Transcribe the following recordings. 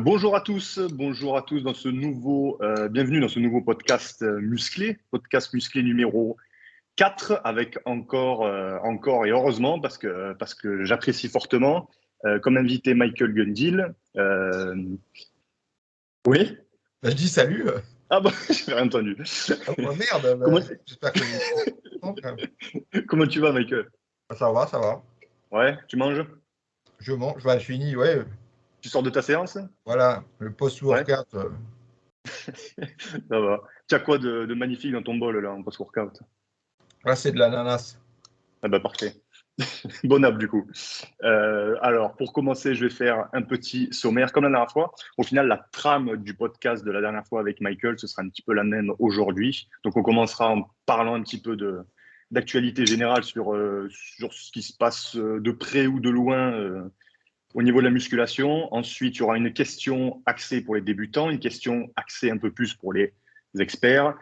Bonjour à tous dans ce nouveau, bienvenue dans ce nouveau podcast podcast musclé numéro 4 avec encore et heureusement parce que j'apprécie fortement comme invité Michael Gundil. Oui? Je dis salut. Ah bah, j'ai rien entendu. Oh merde, Comment, j'espère que vous comment tu vas, Michael? Ça va, ça va. Ouais, tu manges? Je mange, je finis, ouais. Tu sors de ta séance? Voilà, le Ouais, post-workout. ça va. Tu as quoi de magnifique dans ton bol là en post-workout? Là, c'est de l'ananas. Ah bah parfait. Bon app du coup. Alors pour commencer, je vais faire un petit sommaire comme la dernière fois. Au final, la trame du podcast de la dernière fois avec Michael, ce sera un petit peu la même aujourd'hui. Donc on commencera en parlant un petit peu d'actualité générale sur ce qui se passe de près ou de loin au niveau de la musculation. Ensuite, il y aura une question axée pour les débutants, une question axée un peu plus pour les experts,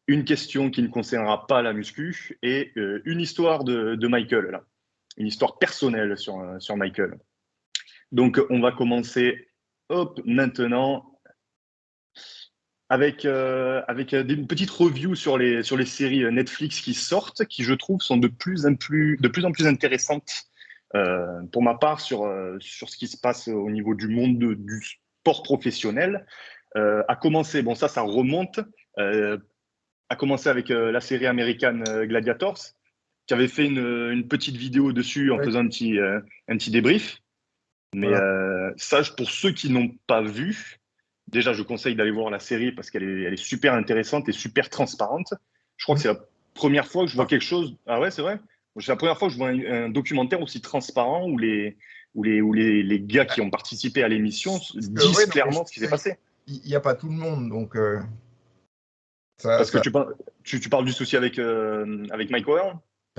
une question qui ne concernera pas la muscu et une histoire de Michael, là. Une histoire personnelle sur Michael. Donc, on va commencer maintenant avec une petite review sur les séries Netflix qui sortent, qui, je trouve, sont de plus en plus intéressantes pour ma part sur ce qui se passe au niveau du monde du sport professionnel. À commencer, bon, ça remonte. A commencé avec la série américaine Gladiators, qui avait fait une petite vidéo dessus en Ouais, faisant un petit débrief. Mais voilà. ça, pour ceux qui n'ont pas vu, déjà, je conseille d'aller voir la série parce qu'elle est super intéressante et super transparente. Je crois que c'est la première fois que je vois quelque chose. Ah ouais, c'est vrai? C'est la première fois que je vois un documentaire aussi transparent où les gars qui ont participé à l'émission disent Ouais, non, mais clairement ce qui s'est passé. il n'y a pas tout le monde, donc Parce que tu parles du souci avec Mike Owen?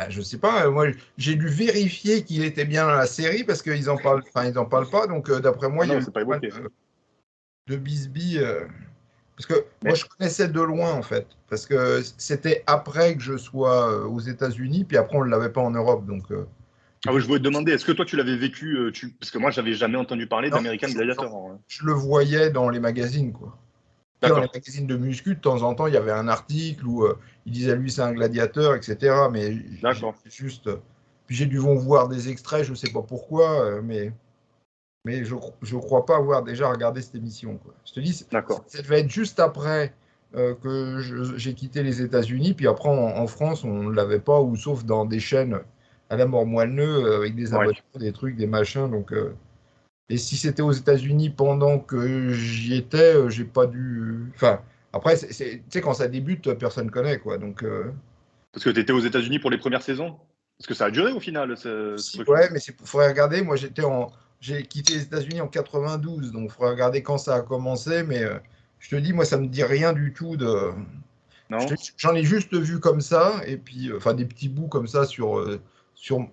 je sais pas. Moi, j'ai dû vérifier qu'il était bien dans la série parce qu'ils en parlent, enfin, ils en parlent pas. Donc, d'après moi, Ah il y a non, eu c'est pas pas mal évoqué. de bisbilles. Parce que moi, Mais je connaissais de loin, en fait. Parce que c'était après que je sois aux États-Unis, puis après, on ne l'avait pas en Europe. Donc, et ah ouais, puis, je voulais te demander, est-ce que toi tu l'avais vécu parce que moi j'avais jamais entendu parler non, d'American Gladiator. Hein. je le voyais dans les magazines, quoi. Tu sais, dans les D'accord, magazines de muscu, de temps en temps, il y avait un article où il disait lui, c'est un gladiateur, etc. Mais j'ai d'accord, juste. Puis j'ai dû voir des extraits, je ne sais pas pourquoi, mais je ne crois pas avoir déjà regardé cette émission, quoi. Je te dis, d'accord. ça devait être juste après que j'ai quitté les États-Unis, puis après en France, on ne l'avait pas, ou sauf dans des chaînes à la mort moelleux, avec des Ouais. abonnements, des trucs, des machins. Donc, et si c'était aux États-Unis pendant que j'y étais, j'ai pas dû. Enfin, après, tu sais, quand ça débute, personne connaît, quoi. Donc, Parce que tu étais aux États-Unis pour les premières saisons? Parce que ça a duré au final, ce si, truc-là. ouais, mais il faudrait regarder. Moi, j'ai quitté les États-Unis en 92, donc il faudrait regarder quand ça a commencé. Mais je te dis, moi, ça me dit rien du tout de. Non? J'en ai juste vu comme ça, et puis, enfin, des petits bouts comme ça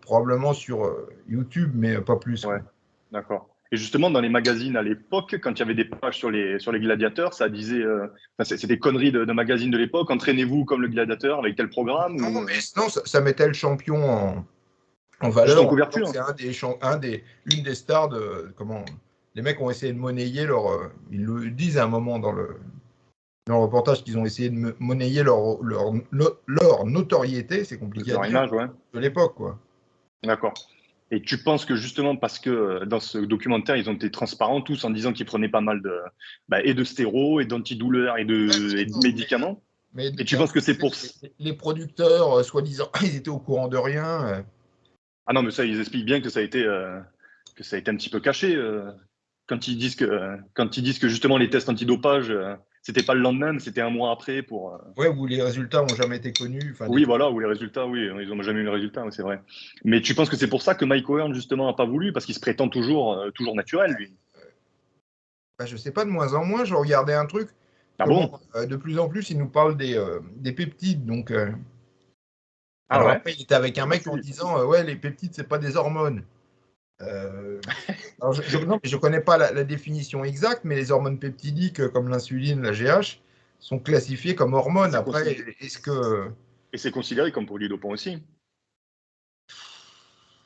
probablement sur YouTube, mais pas plus, Ouais, quoi. d'accord. Et justement, dans les magazines à l'époque, quand il y avait des pages sur les gladiateurs, ça disait, enfin, c'était conneries de magazines de l'époque, entraînez-vous comme le gladiateur avec tel programme Non, ou mais non, ça mettait le champion en juste valeur en en disant que couverture? c'est une des stars de comment les mecs ont essayé de monnayer ils le disent à un moment dans le reportage qu'ils ont essayé de monnayer leur notoriété, c'est compliqué à Leur dire, image, ouais. de l'époque, quoi. D'accord. Et tu penses que justement parce que dans ce documentaire, ils ont été transparents tous en disant qu'ils prenaient pas mal et de stéro et d'antidouleurs et de médicaments. Mais Et tu penses que c'est pour... les producteurs, soi-disant, ils étaient au courant de rien. Ah non, mais ça, ils expliquent bien que ça a été un petit peu caché quand ils disent que justement les tests antidopage, c'était pas le lendemain, mais c'était un mois après pour. Ouais, où les résultats n'ont jamais été connus. Enfin, des Oui, trucs. voilà, où les résultats, oui, ils n'ont jamais eu le résultat, oui, c'est vrai. Mais tu penses que c'est pour ça que Mike Owen justement n'a pas voulu, parce qu'il se prétend toujours naturel, lui. Je sais pas, de moins en moins, je regardais un truc. Ah Que bon, bon? de plus en plus, ils nous parlent des peptides. Donc, Ah alors ouais? après, il était avec un C'est pas mec en fou. disant ouais, les peptides, c'est pas des hormones. Euh, alors non, je connais pas la définition exacte, mais les hormones peptidiques, comme l'insuline, la GH, sont classifiées comme Et hormones. Après, est-ce que. c'est considéré comme produit dopant aussi,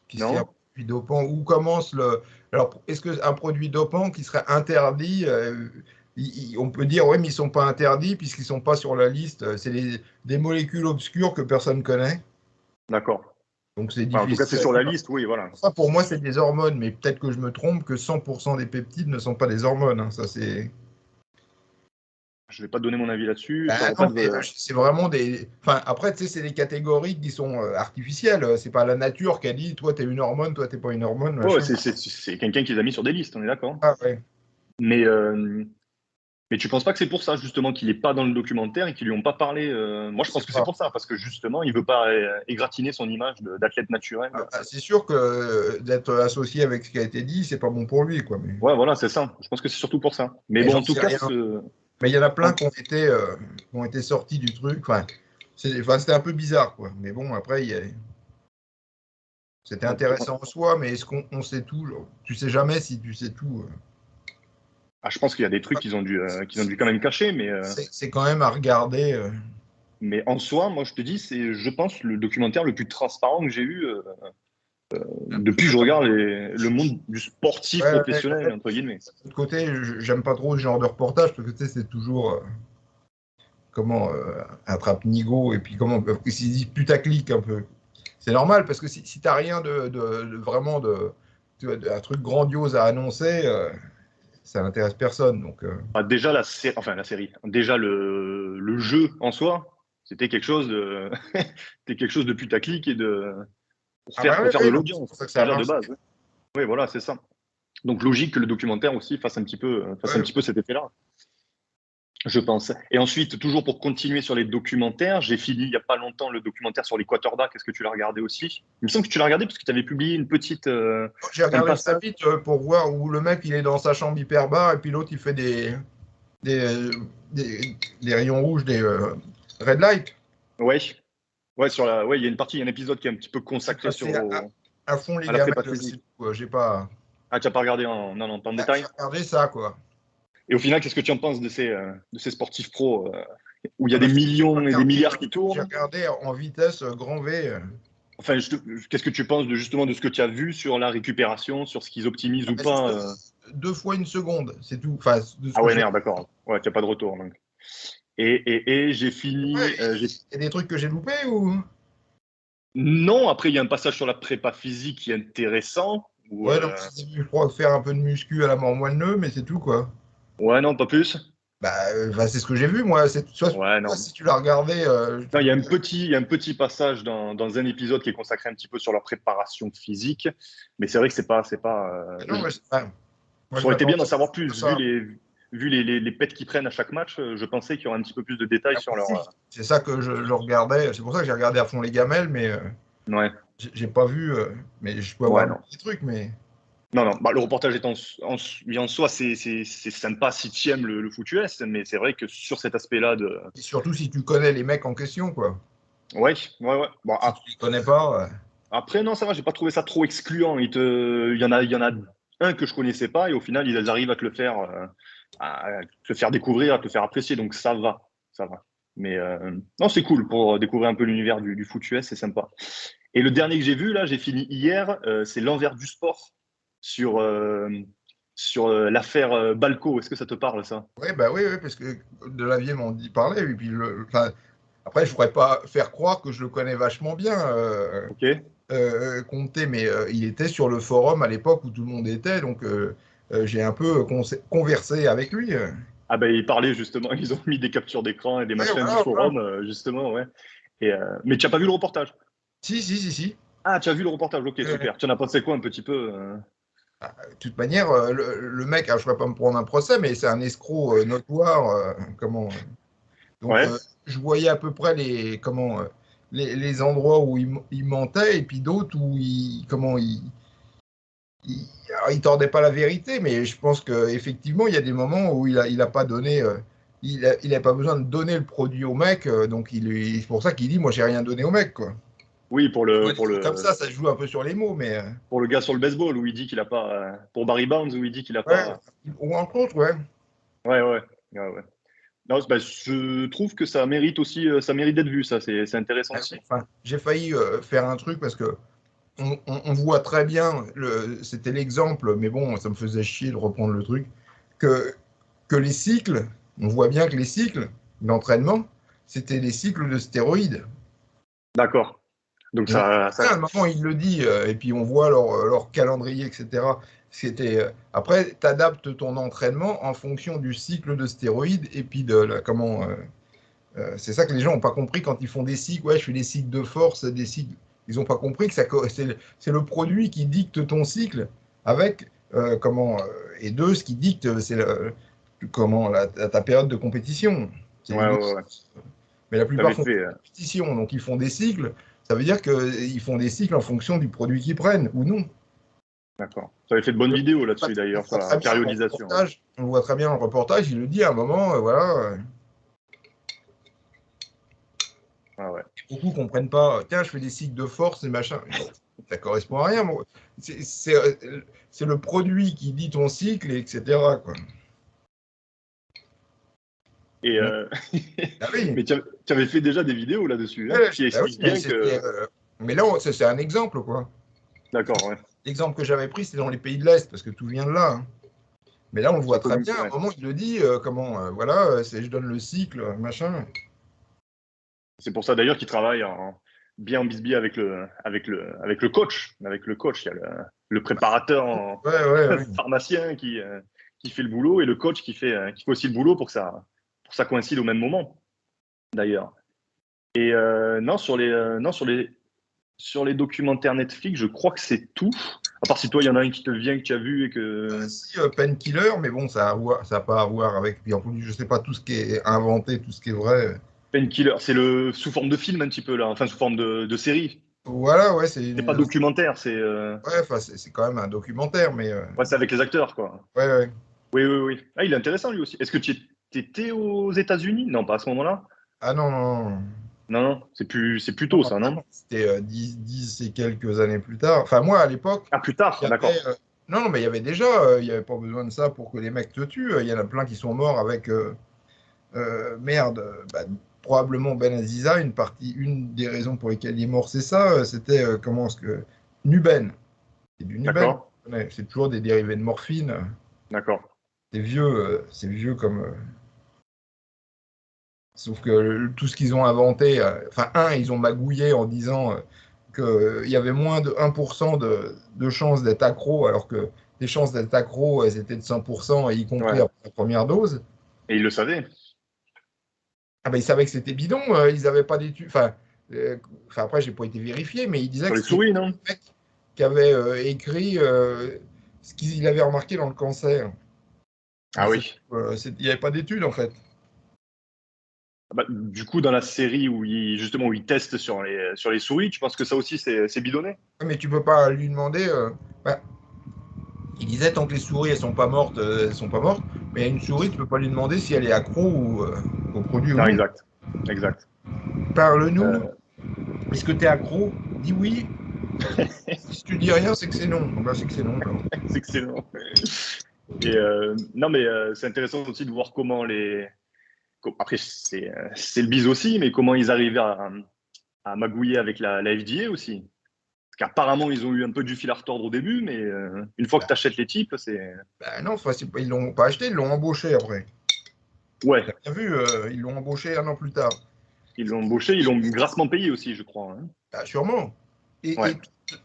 Qu'est-ce qu'il y a? non? produit dopant, où commence le. Alors, est-ce qu'un produit dopant qui serait interdit, on peut dire, oui, mais ils ne sont pas interdits puisqu'ils ne sont pas sur la liste. C'est des molécules obscures que personne ne connaît. D'accord. Donc, c'est Enfin, en tout cas, c'est difficile. sur la liste, oui, voilà. Ça, pour moi, c'est des hormones, mais peut-être que je me trompe, que 100% des peptides ne sont pas des hormones. Hein. Ça, c'est. Je ne vais pas donner mon avis là-dessus. Ah J'aurais pas non, mais de... c'est vraiment des. Enfin, après, tu sais, c'est des catégories qui sont artificielles. C'est pas la nature qui a dit, toi, t'es une hormone, toi, t'es pas une hormone, Ouais, machin. c'est quelqu'un qui les a mis sur des listes, on est d'accord. Ah ouais. Mais, mais tu penses pas que c'est pour ça, justement, qu'il n'est pas dans le documentaire et qu'ils lui ont pas parlé Moi, je pense que c'est pour ça, parce que justement, il veut pas égratigner son image d'athlète naturel. C'est sûr que d'être associé avec ce qui a été dit, c'est pas bon pour lui, quoi. Mais, Ouais, voilà, c'est ça. Je pense que c'est surtout pour ça. Mais mais bon, j'en en tout sais cas, rien. Mais il y en a plein qui ont été sortis du truc. Enfin, c'était un peu bizarre, quoi. Mais bon, après, c'était intéressant en soi, mais est-ce qu'on sait tout? Tu sais jamais si tu sais tout. Ah, je pense qu'il y a des trucs qu'ils ont dû quand même cacher, C'est quand même à regarder. mais en soi, moi, je te dis, c'est, je pense, le documentaire le plus transparent que j'ai eu depuis que je regarde le monde du sportif Ouais, professionnel, entre guillemets. de l'autre côté, j'aime pas trop ce genre de reportage parce que tu sais, c'est toujours comment attrape-nigo et puis comment s'il dit putaclic un peu. C'est normal parce que si t'as rien vraiment un truc grandiose à annoncer, ça n'intéresse personne. Donc, Ah, déjà la série, déjà le jeu en soi, c'était quelque chose de, c'était quelque chose de putaclic et ah bah pour ouais, faire de ouais, donc c'est l'audience pour ça que ça a déjà de marché. base. Oui, voilà, c'est ça. Donc logique que le documentaire aussi fasse un Ouais, petit peu cet effet-là, je pense. Et ensuite, toujours pour continuer sur les documentaires, j'ai fini il n'y a pas longtemps le documentaire sur les quarterbacks. Est-ce que tu l'as regardé aussi? Il me semble que tu l'as regardé parce que tu avais publié une petite, j'ai un regardé ça passage. vite pour voir où le mec il est dans sa chambre hyper bas et puis l'autre il fait des, des rayons rouges, des red lights. Ouais, ouais, ouais, il y a une partie, il y a un épisode qui est un petit peu J'ai consacré passé à fond les à la gamelles, prépa c'est physique. tout, quoi. J'ai pas. Ah, tu n'as pas regardé non, non, pas en J'ai détail. regardé ça, quoi. Et au final, qu'est-ce que tu en penses de ces sportifs pros où il y a Ah bah, des millions et des milliards qui j'ai tournent? regardé en vitesse grand V. Enfin, qu'est-ce que tu penses justement de ce que tu as vu sur la récupération, sur ce qu'ils optimisent Ah ou bah, c'est pas 2 fois une seconde, c'est tout. Enfin, de ce Ah que ouais, j'ai. merde, d'accord. Ouais, tu n'as pas de retour. Donc. Et j'ai fini. Ouais, il y a des trucs que j'ai loupés ou. Non, après, il y a un passage sur la prépa physique qui est intéressant. Ouais, donc je crois faire un peu de muscu à la mort moelleux, mais c'est tout, quoi. Ouais, non, pas plus. Bah, c'est ce que j'ai vu, moi. Ouais, Toi, non. si tu l'as regardé, Non, il y a un petit passage dans un épisode qui est consacré un petit peu sur leur préparation physique, mais c'est vrai que c'est pas. non, moi, Ça je aurait été bien d'en m'attendais savoir à plus, ça. vu les pets qu'ils prennent à chaque match. Je pensais qu'il y aurait un petit peu plus de détails Ah, sur leur. si. C'est ça que je regardais. C'est pour ça que j'ai regardé à fond les gamelles, mais Ouais, j'ai pas vu. Mais je peux ouais, avoir non. des trucs, mais. Non, non, bah, le reportage est en soi, c'est sympa si tu aimes le foot US, mais c'est vrai que sur cet aspect-là de. Et surtout si tu connais les mecs en question, quoi. Ouais, ouais, ouais. Bon, Si tu les connais pas. après, non, ça va, j'ai pas trouvé ça trop excluant. Il y en a un que je connaissais pas, et au final, ils arrivent à te le faire découvrir, à te le faire apprécier, donc ça va, ça va. Mais non, c'est cool pour découvrir un peu l'univers du foot US, c'est sympa. Et le dernier que j'ai vu, là, j'ai fini hier, c'est l'envers du sport sur, l'affaire Balco. Est-ce que ça te parle, ça? Ouais, bah oui, oui, parce que Delavier m'en dit parler. Et puis enfin, après, je ne pourrais pas faire croire que je le connais vachement bien, Ok. Comté, mais il était sur le forum à l'époque où tout le monde était, donc j'ai un peu conversé avec lui. Ah ben, ils parlaient justement, ils ont mis des captures d'écran et des Ouais, machins du voilà, voilà. forum, justement, ouais. Et, mais tu n'as pas vu le reportage? Si, si, si, si. Ah, tu as vu le reportage, ok, De super. Tu en as pensé quoi un petit peu toute manière, le mec, alors, je ne vais pas me prendre un procès, mais c'est un escroc notoire. Comment Donc, Ouais. je voyais à peu près les endroits où il mentait et puis d'autres où alors, il tordait pas la vérité, mais je pense qu'effectivement, il y a des moments où il a pas donné, il a pas besoin de donner le produit au mec, donc c'est pour ça qu'il dit, moi, j'ai rien donné au mec, quoi. Oui, Ouais, des trucs comme ça joue un peu sur les mots, mais pour le gars sur le baseball, où il dit qu'il a pas. Pour Barry Bonds, où il dit qu'il a ouais, pas. ou entre autres, ouais. Ouais, ouais. Ouais, ouais. Non, bah, je trouve que ça mérite aussi, ça mérite d'être vu, ça, c'est intéressant aussi. Enfin, j'ai failli faire un truc parce que on voit très bien, c'était l'exemple, mais bon, ça me faisait chier de reprendre le truc, que les cycles, on voit bien que les cycles d'entraînement, c'était des cycles de stéroïdes. D'accord. Donc À un moment, il le dit, et puis on voit leur calendrier, etc. Après, tu adaptes ton entraînement en fonction du cycle de stéroïdes et puis de comment. C'est ça que les gens n'ont pas compris quand ils font des cycles. Ouais, je fais des cycles de force, des cycles. Ils n'ont pas compris que c'est le produit qui dicte ton cycle avec et deux, ce qui dicte, c'est ta période de compétition. ouais. Mais la plupart font des compétitions, donc ils font des cycles. Ça veut dire qu'ils font des cycles en fonction du produit qu'ils prennent ou non. D'accord. Tu avais fait de bonnes vidéos là-dessus d'ailleurs, sur la périodisation. On voit très bien dans le reportage, il le dit à un moment, voilà. Ouais. Beaucoup ne comprennent pas, tiens, je fais des cycles de force et machin. Ça correspond à rien. C'est le produit qui dit ton cycle, etc. Quoi. Et ah oui. Mais tu avais fait déjà des vidéos là-dessus, hein, qui expliquent bien que. Mais là, c'est un exemple, quoi. D'accord, ouais. L'exemple que j'avais pris, c'est dans les pays de l'Est, parce que tout vient de là. Hein. Mais là, on le voit très bien. À un moment, il le dit, voilà, je donne le cycle, machin. C'est pour ça d'ailleurs qu'il travaille bien en bisbille avec le coach. Avec le coach, il y a le préparateur pharmacien qui fait le boulot et le coach qui fait aussi le boulot pour que ça coïncide au même moment. D'ailleurs. Et sur les documentaires Netflix, je crois que c'est tout. À part si toi, il y en a un qui te vient, que tu as vu et que. Si, Painkiller, mais bon, ça n'a pas à voir avec. Puis en plus, je ne sais pas tout ce qui est inventé, tout ce qui est vrai. Painkiller, c'est sous forme de film un petit peu là, enfin sous forme de série. Voilà, ouais, c'est pas documentaire, c'est. Ouais, enfin, c'est quand même un documentaire, mais. Ouais, c'est avec les acteurs, quoi. Ouais. Oui. Ah, il est intéressant lui aussi. Est-ce que tu étais aux États-Unis? Non, pas à ce moment-là. Ah non. Non, c'est plus tôt, ça, non? C'était 10 et quelques années plus tard. Enfin, moi, à l'époque. Ah, plus tard, d'accord. Non, mais il y avait déjà, il n'y avait pas besoin de ça pour que les mecs te tuent. Il y en a plein qui sont morts avec, probablement Ben Aziza, une des raisons pour lesquelles il est mort, c'est ça. C'était, Nuben. C'est du Nuben. C'est toujours des dérivés de morphine. D'accord. C'est vieux comme... Sauf que tout ce qu'ils ont inventé, ils ont magouillé en disant qu'il y avait moins de 1% de chances d'être accro, alors que les chances d'être accro, elles étaient de 100%, y compris après la première dose. Et ils le savaient. Ah ben, ils savaient que c'était bidon, ils n'avaient pas d'études. Après, j'ai pas été vérifié, mais ils disaient que c'était le mec qui avait écrit ce qu'il avait remarqué dans le cancer. Ah oui. Il n'y avait pas d'études, en fait. Du coup, dans la série où il teste sur les souris, tu penses que ça aussi, c'est bidonné? Mais tu peux pas lui demander... il disait, tant que les souris, elles sont pas mortes, elles sont pas mortes. Mais une souris, tu peux pas lui demander si elle est accro au produit ou non. Exact. Parle-nous. Est-ce que tu es accro? Dis oui. Si tu dis rien, c'est que c'est non. C'est que c'est non. C'est que c'est non. Et non, mais c'est intéressant aussi de voir comment Après, c'est le bise aussi, mais comment ils arrivaient à magouiller avec la FDA aussi. Parce qu'apparemment, ils ont eu un peu du fil à retordre au début, mais une fois que tu achètes les types, c'est. Non, ils l'ont pas acheté, ils l'ont embauché après. Ouais. Tu as vu, ils l'ont embauché 1 an plus tard. Ils l'ont embauché, ils l'ont grassement payé aussi, je crois. Hein. Sûrement. Et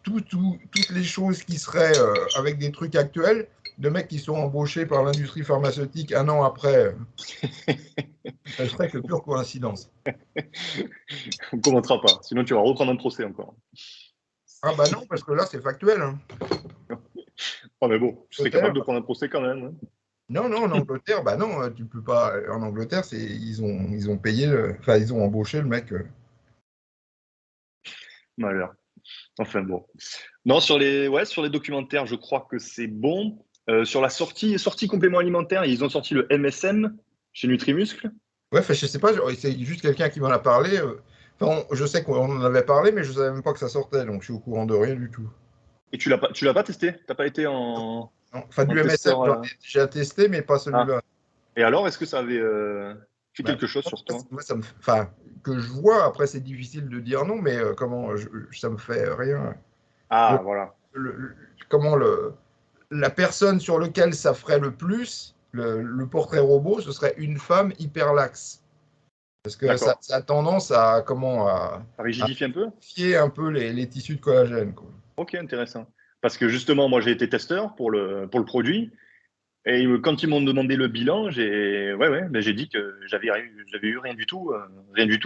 toutes les choses qui seraient avec des trucs actuels, de mecs qui sont embauchés par l'industrie pharmaceutique 1 an après, ça serait que pure coïncidence. On ne commentera pas, sinon tu vas reprendre un procès encore. Ah bah non, parce que là, c'est factuel. Hein. Oh mais bon, tu serais capable de prendre un procès quand même. Hein. Non, en Angleterre, bah non, tu peux pas. En Angleterre, ils ont payé, ils ont embauché le mec. Malheur. Enfin bon. Non, sur les documentaires, je crois que c'est bon. Sur la sortie complément alimentaire, ils ont sorti le MSM chez Nutrimuscle. Ouais, je sais pas, c'est juste quelqu'un qui m'en a parlé. Je sais qu'on en avait parlé, mais je savais même pas que ça sortait, donc je suis au courant de rien du tout. Et tu l'as pas testé? T'as pas été en. Non. Enfin, du MSM, j'ai testé, mais pas celui-là. Et alors, est-ce que ça avait fait quelque chose sur toi? Moi, que je vois, après c'est difficile de dire non, mais ça me fait rien. Ah, voilà. Comment la personne sur laquelle ça ferait le plus, le portrait robot, ce serait une femme hyper laxe. Parce que ça D'accord. a tendance à, Ça à rigidifie un peu? modifier un peu les tissus de collagène, quoi. Ok, intéressant. Parce que justement, moi, j'ai été testeur pour le produit. Et quand ils m'ont demandé le bilan, ben, j'ai dit que j'avais eu rien du tout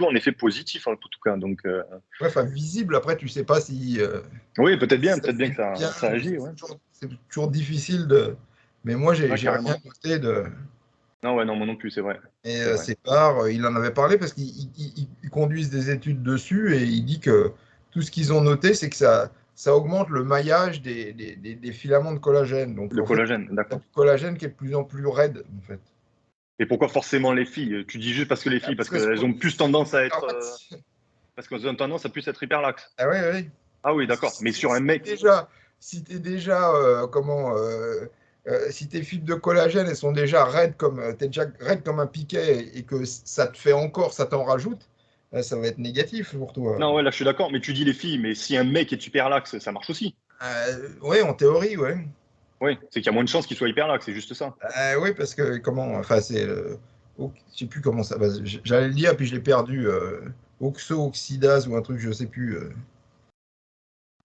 en effet positif en tout cas. Donc, Ouais, enfin, visible, après, tu sais pas si oui, ça peut-être bien fait que du bien. ça agit, ouais. C'est toujours difficile de. Mais moi, Ouais, j'ai rien carrément. noté de. Non, ouais, non, moi non plus, c'est vrai. Et C'est vrai. c'est part, il en avait parlé parce qu'ils conduisent des études dessus et il dit que tout ce qu'ils ont noté, c'est que ça augmente le maillage des filaments de collagène. Donc Le en fait, collagène, tu as d'accord. du collagène qui est de plus en plus raide, en fait. Et pourquoi forcément les filles? Tu dis juste parce que les filles, parce Parce que c'est qu'elles ont plus tendance à en être, fait, parce qu'elles ont tendance à plus être hyperlaxes. ah ouais, ouais. Ah oui, d'accord. Mais sur un mec, Si t'es déjà si tes fibres de collagène elles sont déjà raides comme t'es déjà raide comme un piquet et que ça te fait encore, ça t'en rajoute, ça va être négatif pour toi. non, ouais, là, je suis d'accord. Mais tu dis les filles, mais si un mec est hyperlaxe, ça marche aussi. Ouais, en théorie, ouais. Oui, c'est qu'il y a moins de chances qu'il soit hyperlaxe, c'est juste ça. Oui, parce que enfin c'est, je sais plus comment ça va. J'allais le dire puis je l'ai perdu. Oxo-oxydase ou un truc, je sais plus.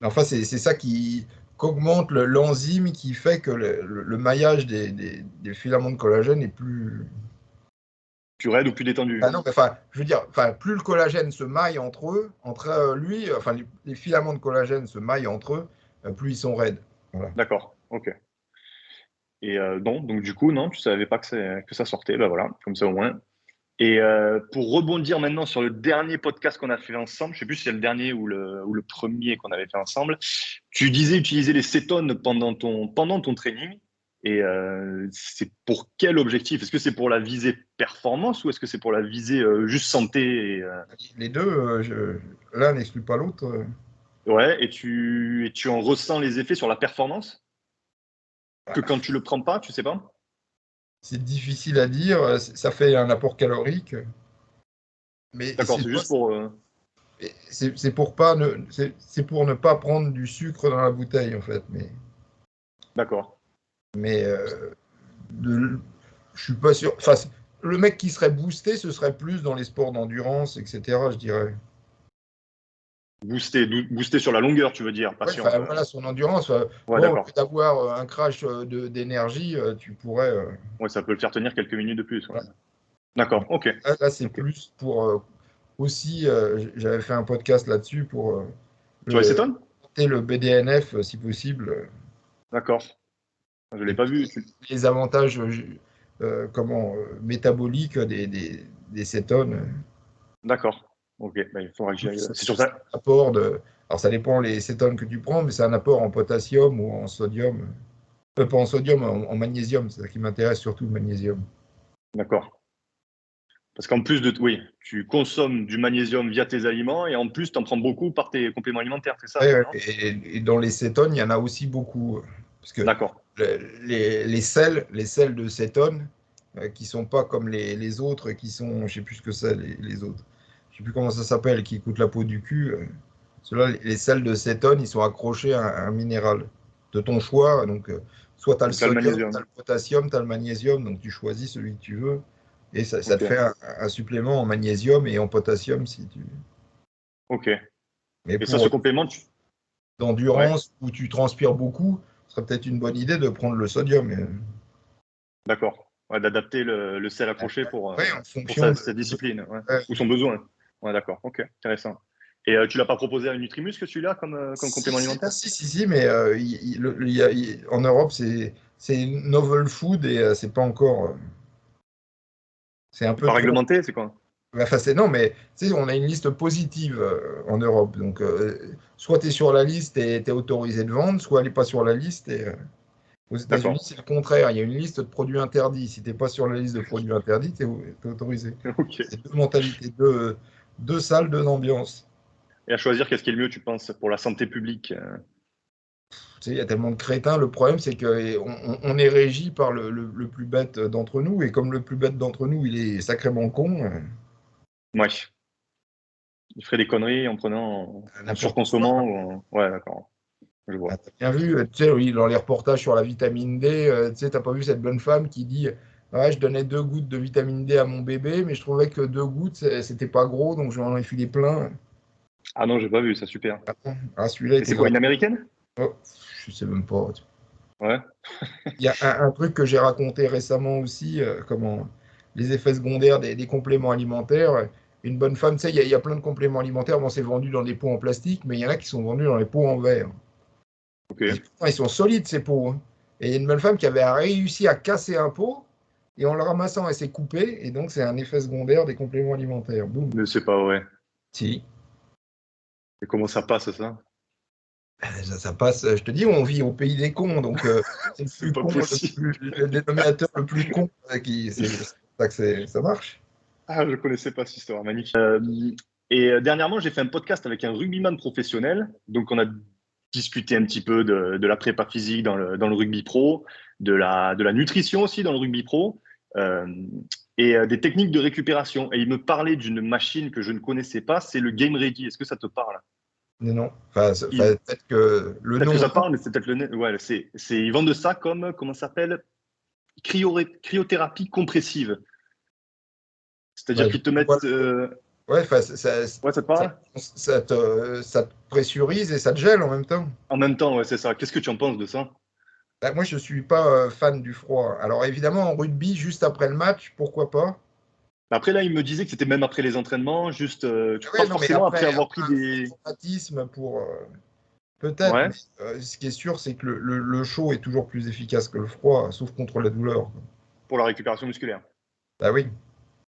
Enfin, c'est ça qui qu'augmente l'enzyme qui fait que le maillage des filaments de collagène est plus. Plus raide ou plus détendu. Ah non, mais enfin, je veux dire, enfin, plus le collagène se maille entre eux, enfin, les filaments de collagène se maillent entre eux, plus ils sont raides. Voilà. D'accord, ok. Et non, donc du coup, non, tu savais pas que ça sortait, ben voilà, comme ça au moins. Et pour rebondir maintenant sur le dernier podcast qu'on a fait ensemble, je sais plus si c'est le dernier ou le premier qu'on avait fait ensemble, tu disais utiliser les cétones pendant ton training. Et c'est pour quel objectif? Est-ce que c'est pour la visée performance ou est-ce que c'est pour la visée juste santé Les deux, l'un n'exclut pas l'autre. Ouais, et tu en ressens les effets sur la performance que Bah, quand tu le prends pas, tu sais pas? c'est difficile à dire. Ça fait un apport calorique, mais D'accord, c'est juste pour. c'est pour pas c'est pour ne pas prendre du sucre dans la bouteille en fait. D'accord. Mais je suis pas sûr. Enfin, le mec qui serait boosté, ce serait plus dans les sports d'endurance, etc. Je dirais. Booster sur la longueur, tu veux dire, pas Ouais, sur enfin, le. voilà, son endurance. Ouais, Bon, au lieu d'accord. d'avoir un crash d'énergie, tu pourrais. Ouais, ça peut le faire tenir quelques minutes de plus. Ouais. Voilà. D'accord, ok. Là, c'est Ok. plus pour aussi. J'avais fait un podcast là-dessus pour Sur les le, cétones? le BDNF, si possible, D'accord. Je ne l'ai et pas puis vu. les avantages métaboliques des cétones. D'accord. Ok, bah, il faudra que j'y aille. C'est sur C'est ça. un apport de. Alors, ça dépend les cétones que tu prends, mais c'est un apport en potassium ou en sodium. Pas en sodium, en magnésium. C'est ça qui m'intéresse surtout, le magnésium. D'accord. Parce qu'en plus de. Oui, tu consommes du magnésium via tes aliments et en plus, tu en prends beaucoup par tes compléments alimentaires, c'est ça, Ouais, ouais. non? Et dans les cétones, il y en a aussi beaucoup. Parce que D'accord. les sels de cétones, qui sont pas comme les autres, qui sont, je sais plus ce que c'est, les autres. Je sais plus comment ça s'appelle, qui coûtent la peau du cul. Ceux-là, les sels de cétone, ils sont accrochés à un minéral de ton choix. Donc, soit tu as le Donc, tu as le sodium, tu as magnésium. le potassium, tu as le magnésium. Donc, tu choisis celui que tu veux. Et ça te Ok. fait un supplément en magnésium et en potassium si tu. Ok. Mais Et ça, ce pour complément, ouais, d'endurance où tu transpires beaucoup, ce serait peut-être une bonne idée de prendre le sodium. d'accord. Ouais, d'adapter le sel accroché Ouais, en pour fonction sa discipline, ouais. ouais. Ou son besoin. Ouais, d'accord. Ok, intéressant. Et tu l'as pas proposé à Nutrimus que celui-là comme complément alimentaire? Si, mais en Europe, c'est novel food et c'est pas encore. C'est un C'est peu pas trop. réglementé, c'est quoi? Enfin, non, mais tu sais, on a une liste positive en Europe. Donc, soit tu es sur la liste et tu es autorisé de vendre, soit elle n'est pas sur la liste. Aux États-Unis, D'accord. c'est le contraire. Il y a une liste de produits interdits. Si tu n'es pas sur la liste de produits interdits, tu es autorisé. Ok. C'est deux mentalités, deux salles, deux ambiances. Et à choisir, qu'est-ce qui est le mieux, tu penses, pour la santé publique? Tu sais, il y a tellement de crétins. Le problème, c'est qu'on est régi par le plus bête d'entre nous. Et comme le plus bête d'entre nous, il est sacrément con, Ouais. Il ferait des conneries en prenant, en n'importe quoi. surconsommant. Ouais, d'accord. Je vois. Ah, t'as bien vu, tu sais, oui, dans les reportages sur la vitamine D, tu sais, t'as pas vu cette bonne femme qui dit ouais, je donnais 2 gouttes de vitamine D à mon bébé, mais je trouvais que 2 gouttes, c'était pas gros, donc je lui en ai filé plein. Ah non, j'ai pas vu, ça, super. Ah, bon, ah, celui-là Et était c'est quoi, grave. une américaine? Oh, je sais même pas. Ouais. Il y a un truc que j'ai raconté récemment aussi, comment les effets secondaires des compléments alimentaires. Une bonne femme, tu sais, il y a plein de compléments alimentaires. Bon, c'est vendu dans des pots en plastique, mais il y en a qui sont vendus dans les pots en verre. Ok. Et putain, ils sont solides, ces pots, hein. Et il y a une bonne femme qui avait réussi à casser un pot, et en le ramassant, elle s'est coupée. Et donc, c'est un effet secondaire des compléments alimentaires. Boum. Mais c'est pas vrai. Si. Et comment ça passe, ça? Ça passe, je te dis, on vit au pays des cons, donc c'est le C'est plus pas con, possible. le dénominateur le plus con c'est pour ça que ça marche. Ah, je connaissais pas cette histoire, magnifique. Dernièrement, j'ai fait un podcast avec un rugbyman professionnel. Donc, on a discuté un petit peu de la prépa physique dans le rugby pro, de la nutrition aussi dans le rugby pro, euh, et des techniques de récupération. Et il me parlait d'une machine que je ne connaissais pas, c'est le Game Ready. Est-ce que ça te parle? Mais non, enfin, Il- peut-être que le Peut-être que nom, ça parle, mais c'est peut-être ouais, ils vendent ça comme, comment ça s'appelle? Cryothérapie compressive. C'est-à-dire ouais, qu'ils te je vois mettent. ouais, enfin, Ouais, ça te parle? ça te pressurise et ça te gèle en même temps. En même temps, ouais, c'est ça. Qu'est-ce que tu en penses de ça? Bah, moi, je suis pas fan du froid. Alors évidemment, en rugby, juste après le match, pourquoi pas? Après, là, il me disait que c'était même après les entraînements, juste, pas Ouais, non, mais forcément après après, avoir pris un des. traumatisme pour peut-être, Ouais, mais ce qui est sûr, c'est que le chaud est toujours plus efficace que le froid, sauf contre la douleur, quoi. pour la récupération musculaire. Bah oui.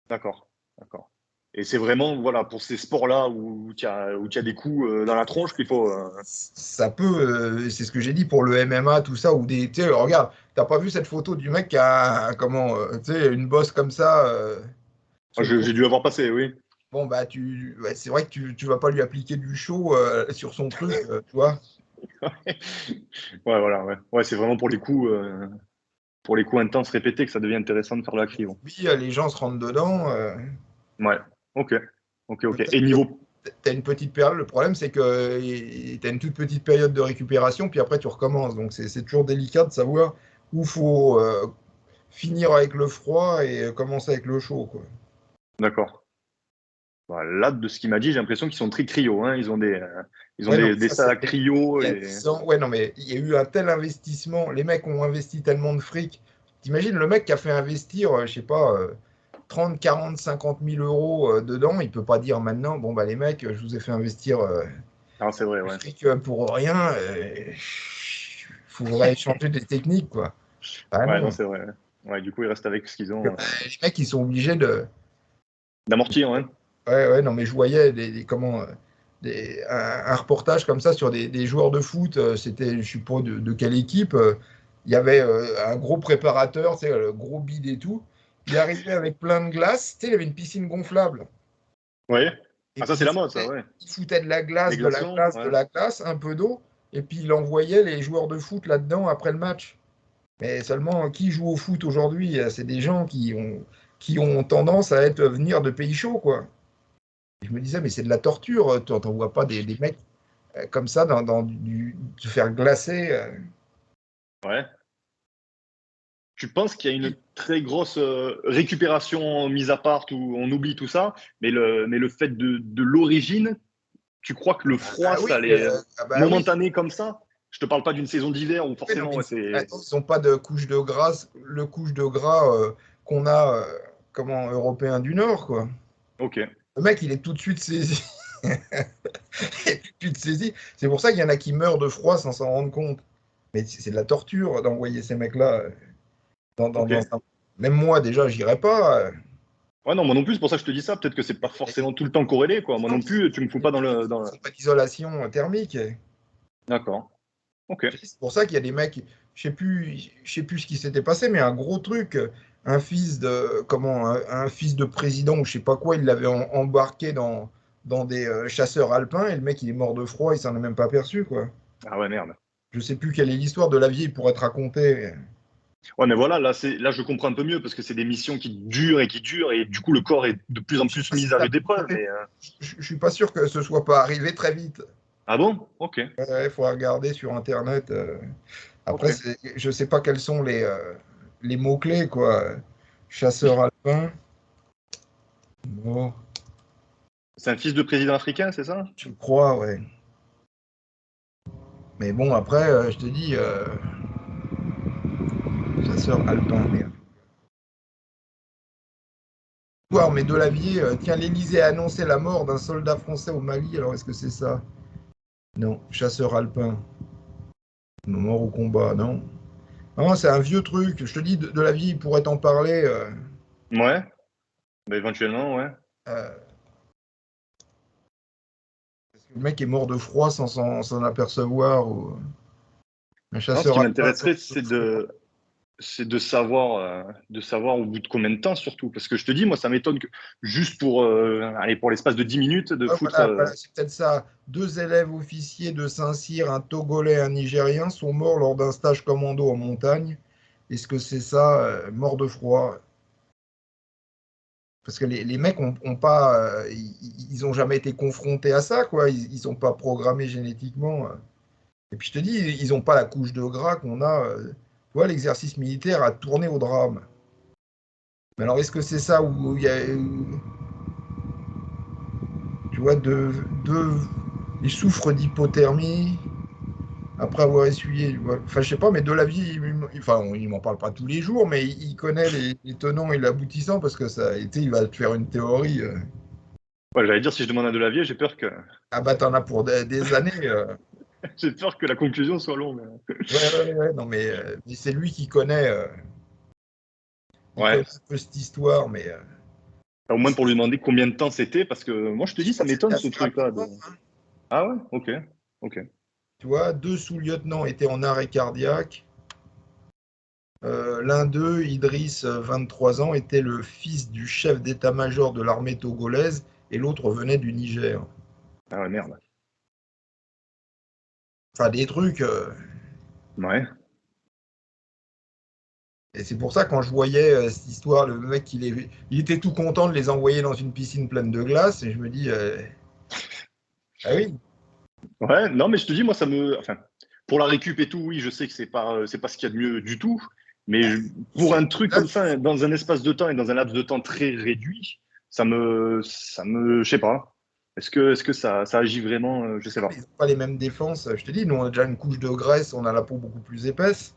D'accord, d'accord. Et c'est vraiment, voilà, pour ces sports-là où tu as des coups dans la tronche qu'il faut. Ça peut, c'est ce que j'ai dit pour le MMA, tout ça, ou des, tu sais, regarde, t'as pas vu cette photo du mec qui a, comment, tu sais, une bosse comme ça Ah, sur le j'ai côté. dû avoir passé, oui. Bon, bah, ouais, c'est vrai que tu vas pas lui appliquer du chaud sur son truc, tu vois. Ouais, voilà, ouais. Ouais, c'est vraiment pour les coups intenses répétés que ça devient intéressant de faire la cryo. Puis, les gens se rentrent dedans. Ouais, ok, ok, ok. Peut-être Et que niveau. tu as une petite période. Le problème, c'est que tu as une toute petite période de récupération, puis après, tu recommences. Donc, c'est toujours délicat de savoir où faut finir avec le froid et commencer avec le chaud, quoi. D'accord. Bah, là, de ce qu'il m'a dit, j'ai l'impression qu'ils sont très cryo, hein. Ils ont Ouais, non, des ça, salles à c'était cryo il y a et. 10 ans. Ouais, non, mais il y a eu un tel investissement. Les mecs ont investi tellement de fric. T'imagines le mec qui a fait investir, je sais pas, 30, 40, 50 000 euros dedans. Il peut pas dire maintenant, bon, bah, les mecs, je vous ai fait investir Ah, c'est vrai, du ouais. fric pour rien. Il faudrait changer des techniques, quoi. Ah Ouais, non, non. c'est vrai. Ouais, du coup, ils restent avec ce qu'ils Que, ont. bah, les mecs, ils sont obligés de. D'amortir, hein. Ouais, ouais, non, mais je voyais comment, un reportage comme ça sur des joueurs de foot. C'était, je sais pas de quelle équipe. Il y avait un gros préparateur, tu sais, le gros bide et tout. Il arrivait avec plein de glace. Tu sais, il avait une piscine gonflable. Ouais. Et Ah, ça, puis c'est la mode, ça, ouais. il foutait de la Les glace, de la glaçons, glace, de ouais. la glace, un peu d'eau. Et puis il envoyait les joueurs de foot là-dedans après le match. Mais seulement, qui joue au foot aujourd'hui? C'est des gens qui ont tendance à venir de pays chauds, quoi. Et je me disais, mais c'est de la torture. Tu n'en vois pas des mecs comme ça se faire glacer. Ouais. Tu penses qu'il y a une très grosse récupération mise à part, où on oublie tout ça, mais le fait de l'origine, tu crois que le froid, Ah oui, ça allait ah bah oui. momentané comme ça? Je te parle pas d'une saison d'hiver où Oui, non, forcément, mais ouais, c'est. attends, ils n'ont pas de couche de gras, le couche de gras qu'on a, comment, européen du Nord, quoi. Ok. Le mec, il est tout de suite saisi. Il est tout de suite saisi. C'est pour ça qu'il y en a qui meurent de froid sans s'en rendre compte. Mais c'est de la torture d'envoyer ces mecs-là Ok. Même moi, déjà, j'irais pas. Ouais, non, moi non plus, c'est pour ça que je te dis ça. Peut-être que c'est pas forcément tout le temps corrélé, quoi. Moi Non, non plus, tu me fous pas dans le. ils n'ont pas d'isolation thermique. D'accord. Ok. C'est pour ça qu'il y a des mecs, je sais plus ce qui s'était passé, mais un gros truc, un fils de président ou je sais pas quoi, il l'avait embarqué dans des chasseurs alpins et le mec il est mort de froid, il s'en est même pas aperçu, quoi. Ah ouais, merde. Je sais plus quelle est l'histoire de la vieille pour être racontée. Ouais, mais voilà, là, je comprends un peu mieux parce que c'est des missions qui durent et du coup, le corps est de plus en Je sais plus pas si mis à ça rude peut épreuve. arriver. Je suis pas sûr que ce soit pas arrivé très vite. Ah bon? Ok, Il faut regarder sur Internet. ok. Après, je ne sais pas quels sont les mots-clés, quoi. Chasseur alpin. Bon, C'est un fils de président africain, c'est ça? je crois, ouais. Mais bon, après, je te dis, chasseur alpin, merde. Mais Delavier, tiens, l'Élysée a annoncé la mort d'un soldat français au Mali. Alors, est-ce que c'est ça? Non, chasseur alpin. Mort au combat, non. Non, c'est un vieux truc. Je te dis, Delavier, il pourrait t'en parler. Ouais, bah, éventuellement, ouais. Euh, le mec est mort de froid sans s'en apercevoir. Ou... Un Non, ce chasseur qui alpin mort m'intéresserait, de froid. c'est de savoir au bout de combien de temps surtout. Parce que je te dis, moi, ça m'étonne que juste pour l'espace de 10 minutes, de Ouais, foutre. voilà, c'est peut-être ça. Deux élèves officiers de Saint-Cyr, un Togolais et un Nigérien, sont morts lors d'un stage commando en montagne. Est-ce que c'est ça, mort de froid? Parce que les mecs ont pas, ils ont jamais été confrontés à ça, quoi. Ils sont pas programmés génétiquement. Et puis je te dis, ils n'ont pas la couche de gras qu'on a. Tu vois, l'exercice militaire a tourné au drame. Mais alors, est-ce que c'est ça où il y a, tu vois, ils souffrent d'hypothermie après avoir essuyé. Enfin, je sais pas, mais de la vie, enfin, il m'en parle pas tous les jours, mais il connaît les tenants et l'aboutissant parce que ça a été, il va te faire une théorie. Ouais, j'allais dire, si je demande à Delavier, Ah bah, t'en as pour des années. j'ai peur que la conclusion soit longue. Ouais, ouais, ouais, non, mais c'est lui qui connaît, il Ouais. connaît un peu cette histoire, mais Au moins pour lui demander combien de temps c'était, parce que moi, je te dis, je ça crois que c'était m'étonne ce assez truc-là. rapidement. Ah ouais? Ok. Ok. Tu vois, deux sous-lieutenants étaient en arrêt cardiaque. L'un d'eux, Idriss, 23 ans, était le fils du chef d'état-major de l'armée togolaise et l'autre venait du Niger. Ah ouais, merde. Enfin, des trucs. Ouais. Et c'est pour ça, quand je voyais cette histoire, le mec, il était tout content de les envoyer dans une piscine pleine de glace. Et je me dis, ah oui, Ouais, non, mais je te dis, moi, enfin, pour la récup et tout, oui, je sais que c'est pas ce qu'il y a de mieux du tout. Mais pour un truc là, comme ça, dans un espace de temps et dans un laps de temps très réduit, je sais pas. Est-ce que ça agit vraiment? Je sais ils pas. n'ont pas les mêmes défenses. Je te dis, nous, on a déjà une couche de graisse, on a la peau beaucoup plus épaisse.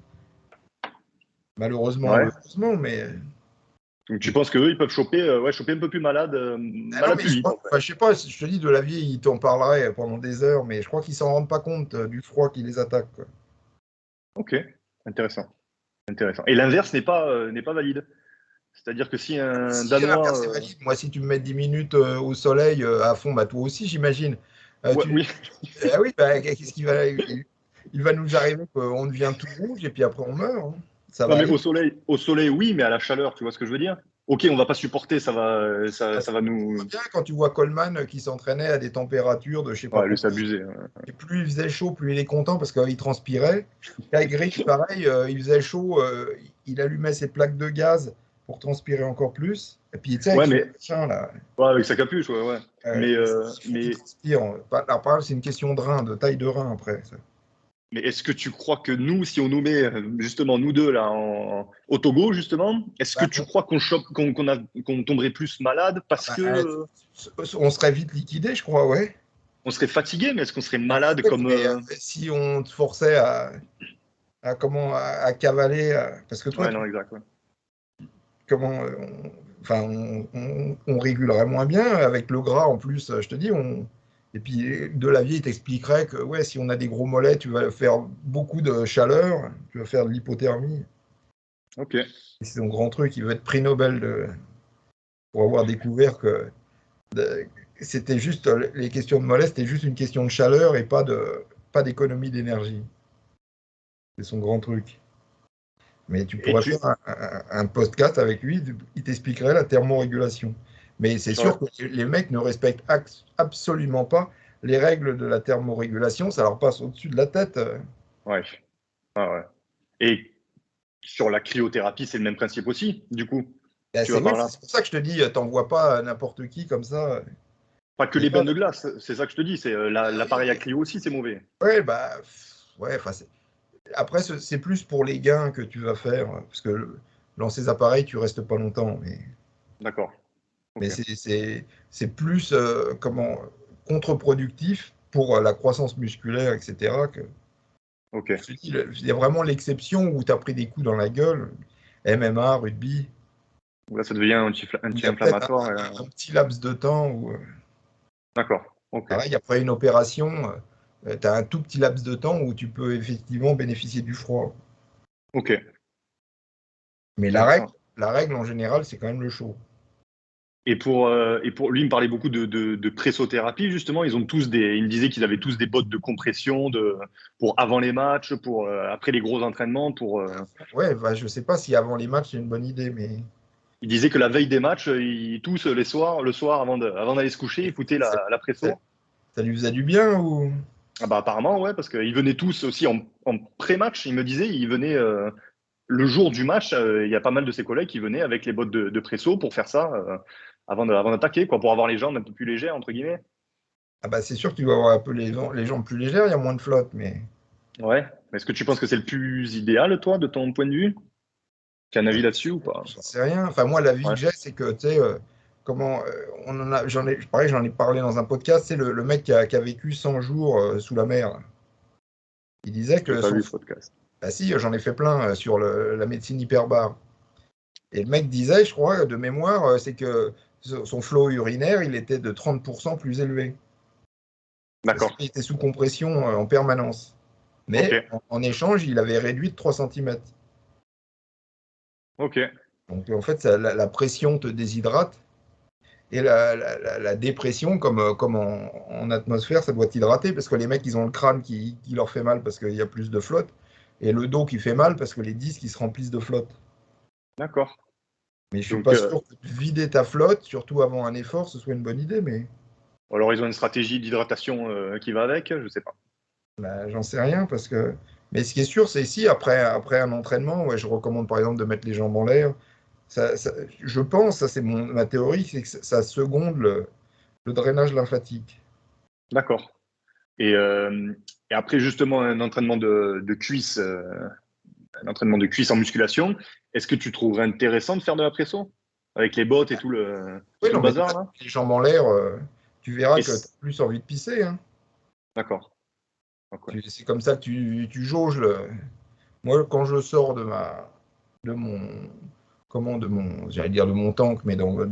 Malheureusement, Ouais. heureusement, Donc, tu mais penses qu'eux, ils peuvent choper un peu plus malade, ah non, malade mais plus je vite, crois, en fait. enfin, je sais pas, je te dis, de la vie, il t'en parlerait pendant des heures, mais je crois qu'ils s'en rendent pas compte du froid qui les attaque, quoi. Ok, intéressant, intéressant. Et l'inverse n'est pas valide. C'est-à-dire que si un Si l'inverse est Danois, valide, moi, si tu me mets 10 minutes au soleil à fond, bah toi aussi, j'imagine. Euh, ouais, tu... oui, Ah oui, bah, qu'est-ce qui va. Il va nous arriver qu'on devient tout rouge et puis après on meurt, hein. Ça non va mais aller. au soleil, oui, mais à la chaleur, tu vois ce que je veux dire? Ok, on va pas supporter, Ah, ça va tu vois nous, bien quand tu vois Coleman qui s'entraînait à des températures de je sais pas ouais, lui combien. s'abuser. Ouais. Et plus il faisait chaud, plus il est content parce qu'il transpirait. Kai Green, pareil, il faisait chaud, il allumait ses plaques de gaz pour transpirer encore plus. Et puis, tu sais, avec Ouais, son mais machin, là, ouais, avec sa capuche, ouais, ouais. il faut qu'il Mais, transpire. Alors, par exemple, c'est une question de rein, de taille de rein après. Ça. mais est-ce que tu crois que nous, si on nous met justement nous deux là au Togo justement, est-ce que Bah, tu crois qu'on tomberait plus malade parce bah, que on serait vite liquidé, je crois, ouais. on serait fatigué, mais est-ce qu'on serait Ah, malade peut-être, comme mais si on te forçait à cavaler, parce que toi, ouais, non, exact. Ouais. comment, enfin, on régulerait moins bien avec le gras en plus. Je te dis, et puis Delavier il t'expliquerait que ouais, si on a des gros mollets, tu vas faire beaucoup de chaleur, tu vas faire de l'hypothermie. Ok. C'est son grand truc. Il veut être prix Nobel pour avoir découvert que de- c'était juste les questions de mollets, c'était juste une question de chaleur et pas d'économie d'énergie. C'est son grand truc. Mais tu Et pourrais faire un podcast avec lui, il t'expliquerait la thermorégulation. Mais c'est sûr sur que les mecs ne respectent absolument pas les règles de la thermorégulation, ça leur passe au-dessus de la tête. ouais. Ah ouais. Et sur la cryothérapie, c'est le même principe aussi, du coup. Ben, Tu vas oui, par là. c'est pour ça que je te dis, t'envoies pas n'importe qui comme ça. Pas que Et les ça, bains de glace, c'est ça que je te dis. C'est l'appareil à Clio aussi, c'est mauvais. ouais, ouais, après, c'est plus pour les gains que tu vas faire, parce que dans ces appareils, tu restes pas longtemps, D'accord. mais Ok. c'est plus contre-productif pour la croissance musculaire, etc. Ok. Je te dis, il y a vraiment l'exception où tu as pris des coups dans la gueule, MMA, rugby, Là, ça devient où il y a peut-être anti-inflammatoire. un petit laps de temps où, D'accord. Ok. pareil, après une opération, tu as un tout petit laps de temps où tu peux effectivement bénéficier du froid. Ok. Mais Intéressant. la règle en général, c'est quand même le chaud. Et pour lui, il me parlait beaucoup de pressothérapie, justement. Il me disait qu'ils avaient tous des bottes de compression pour avant les matchs, pour après les gros entraînements. Ouais, bah, je sais pas si avant les matchs, c'est une bonne idée, mais Il disait que la veille des matchs, ils tous le soir avant d'aller se coucher, ils foutaient ça, la ça- presso. ça lui faisait du bien ou? Ah bah apparemment, ouais, parce qu'ils venaient tous aussi en pré-match. Il me disait, ils venaient le jour du match. Il y a pas mal de ses collègues qui venaient avec les bottes de presso pour faire ça avant d'attaquer, quoi, pour avoir les jambes un peu plus légères, entre guillemets. Ah bah c'est sûr que tu dois avoir un peu les jambes plus légères, il y a moins de flotte, mais Ouais. Est-ce que tu penses que c'est le plus idéal, toi, de ton point de vue? Tu as un avis là-dessus ou pas? j'en sais rien. Enfin, moi, l'avis Ouais. que j'ai, c'est que, tu sais, pareil, j'en ai parlé dans un podcast, c'est le mec qui a vécu 100 jours sous la mer. Il disait J'ai que pas vu ce podcast. bah si, j'en ai fait plein sur la médecine hyperbare. Et le mec disait, je crois, de mémoire, c'est que son flot urinaire, il était de 30% plus élevé. Parce D'accord. qu'il était sous compression en permanence. Ok. Mais en échange, il avait réduit de 3 centimètres. Ok. Donc en fait, la pression te déshydrate et la dépression, comme en atmosphère, ça doit t'hydrater parce que les mecs, ils ont le crâne qui leur fait mal parce qu'il y a plus de flotte et le dos qui fait mal parce que les disques, ils se remplissent de flotte. D'accord. Mais je suis Donc, pas sûr que vider ta flotte, surtout avant un effort, ce soit une bonne idée, mais alors ils ont une stratégie d'hydratation qui va avec, je sais pas. bah, j'en sais rien parce que. Mais ce qui est sûr, c'est si après un entraînement, ouais, je recommande par exemple de mettre les jambes en l'air. Je pense, ça c'est ma théorie, c'est que ça seconde le drainage lymphatique. D'accord. Et après, justement, un entraînement de cuisse en musculation, est-ce que tu trouverais intéressant de faire de la presso? Avec les bottes et Oui, tout non, le mais bazar, là? les jambes en l'air, tu verras Et que tu as plus envie de pisser, hein. d'accord. Ok. C'est comme ça que tu jauges le. Moi, quand je sors de mon, j'allais dire de mon tank, mais de mon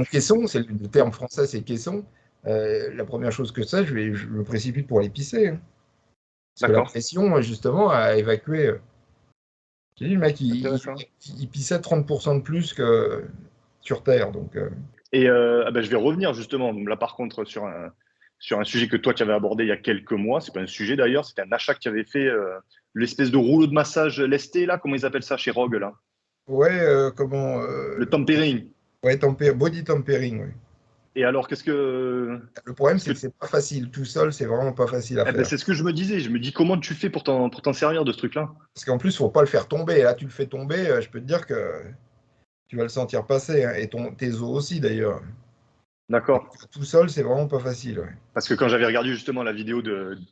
caisson, c'est le terme français, c'est caisson. La première chose que c'est, je me précipite pour aller pisser, hein. Parce que la D'accord. pression, justement, a évacué. J'ai dit, le mec, Intéressant. il pissait 30% de plus que sur Terre. Donc, Et ah ben, je vais revenir justement, là par contre, sur un sujet que toi tu avais abordé il y a quelques mois. C'est pas un sujet d'ailleurs, c'était un achat que tu avais fait, l'espèce de rouleau de massage lesté, là, comment ils appellent ça chez Rogue, là? ouais, Le tempering. ouais, body tempering, ouais. Et alors, Le problème, qu'est-ce c'est que que c'est pas facile. Tout seul, c'est vraiment pas facile à eh ben, faire. c'est ce que je me disais. Je me dis, comment tu fais pour t'en servir de ce truc-là? Parce qu'en plus, il faut pas le faire tomber. Et là, tu le fais tomber, je peux te dire que tu vas le sentir passer, hein. Et tes os aussi, d'ailleurs. D'accord. Tout seul, c'est vraiment pas facile, ouais. Parce que quand j'avais regardé justement la vidéo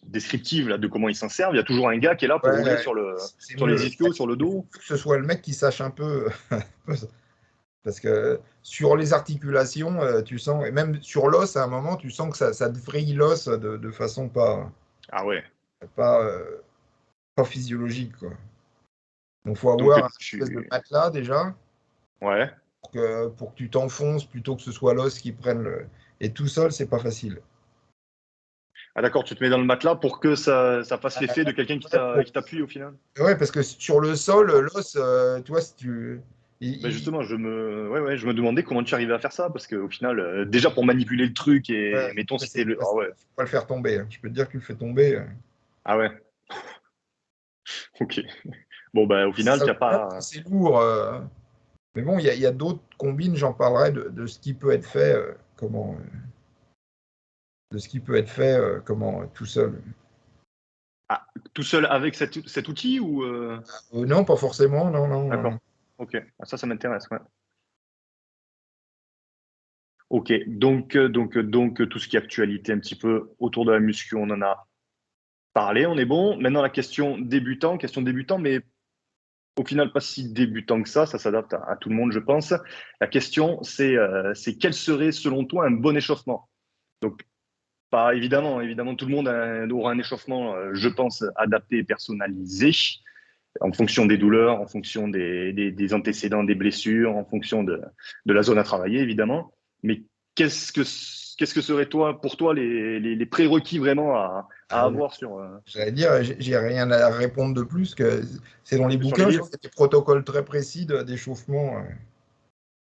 descriptive là, de comment ils s'en servent, il y a toujours un gars qui est là pour rouler Ouais, sur c'est sur les mieux. ischios, sur le Il faut dos. que ce soit le mec qui sache un peu. Parce que sur les articulations, tu sens, et même sur l'os, à un moment, tu sens que ça te vrille l'os de façon Ah ouais. pas, euh, pas physiologique, quoi. Donc, il faut Donc, avoir un espèce de matelas déjà ouais. pour que tu t'enfonces plutôt que ce soit l'os qui prenne le. Et tout seul, c'est pas facile. Ah d'accord, tu te mets dans le matelas pour que ça fasse l'effet de quelqu'un qui t'appuie au final. Ouais, parce que sur le sol, l'os, tu vois, si tu. Ben justement, je me demandais comment tu arrivais à faire ça, parce qu'au final, déjà pour manipuler le truc, et Ouais, mettons si c'est t'es le. pas, Ah ouais, faut pas le faire tomber, hein. Je peux te dire que tu le fais tomber. ah ouais, ok. Bon, ben au final, Ça, tu n'as pas. c'est lourd. Mais bon, il y a d'autres combines, j'en parlerai de ce qui peut être fait, de ce qui peut être fait, tout seul. Ah, tout seul avec cet outil ou. Non, pas forcément, non, non, non, non. D'accord, ok. Ah, ça m'intéresse, ouais. Ok, donc tout ce qui est actualité un petit peu autour de la muscu, on en a parlé, on est bon. Maintenant, la question débutant, mais au final, pas si débutant que ça s'adapte à tout le monde, je pense. La question, c'est quel serait, selon toi, un bon échauffement? Donc, pas évidemment, tout le monde aura un échauffement, je pense, adapté et personnalisé en fonction des douleurs, en fonction des antécédents, des blessures, en fonction de la zone à travailler, évidemment. Mais qu'est-ce que serait pour toi les prérequis vraiment à avoir J'allais dire, j'ai rien à répondre de plus que c'est dans les sur les bouquins, je livres? crois qu'il y a des protocoles très précis d'échauffement.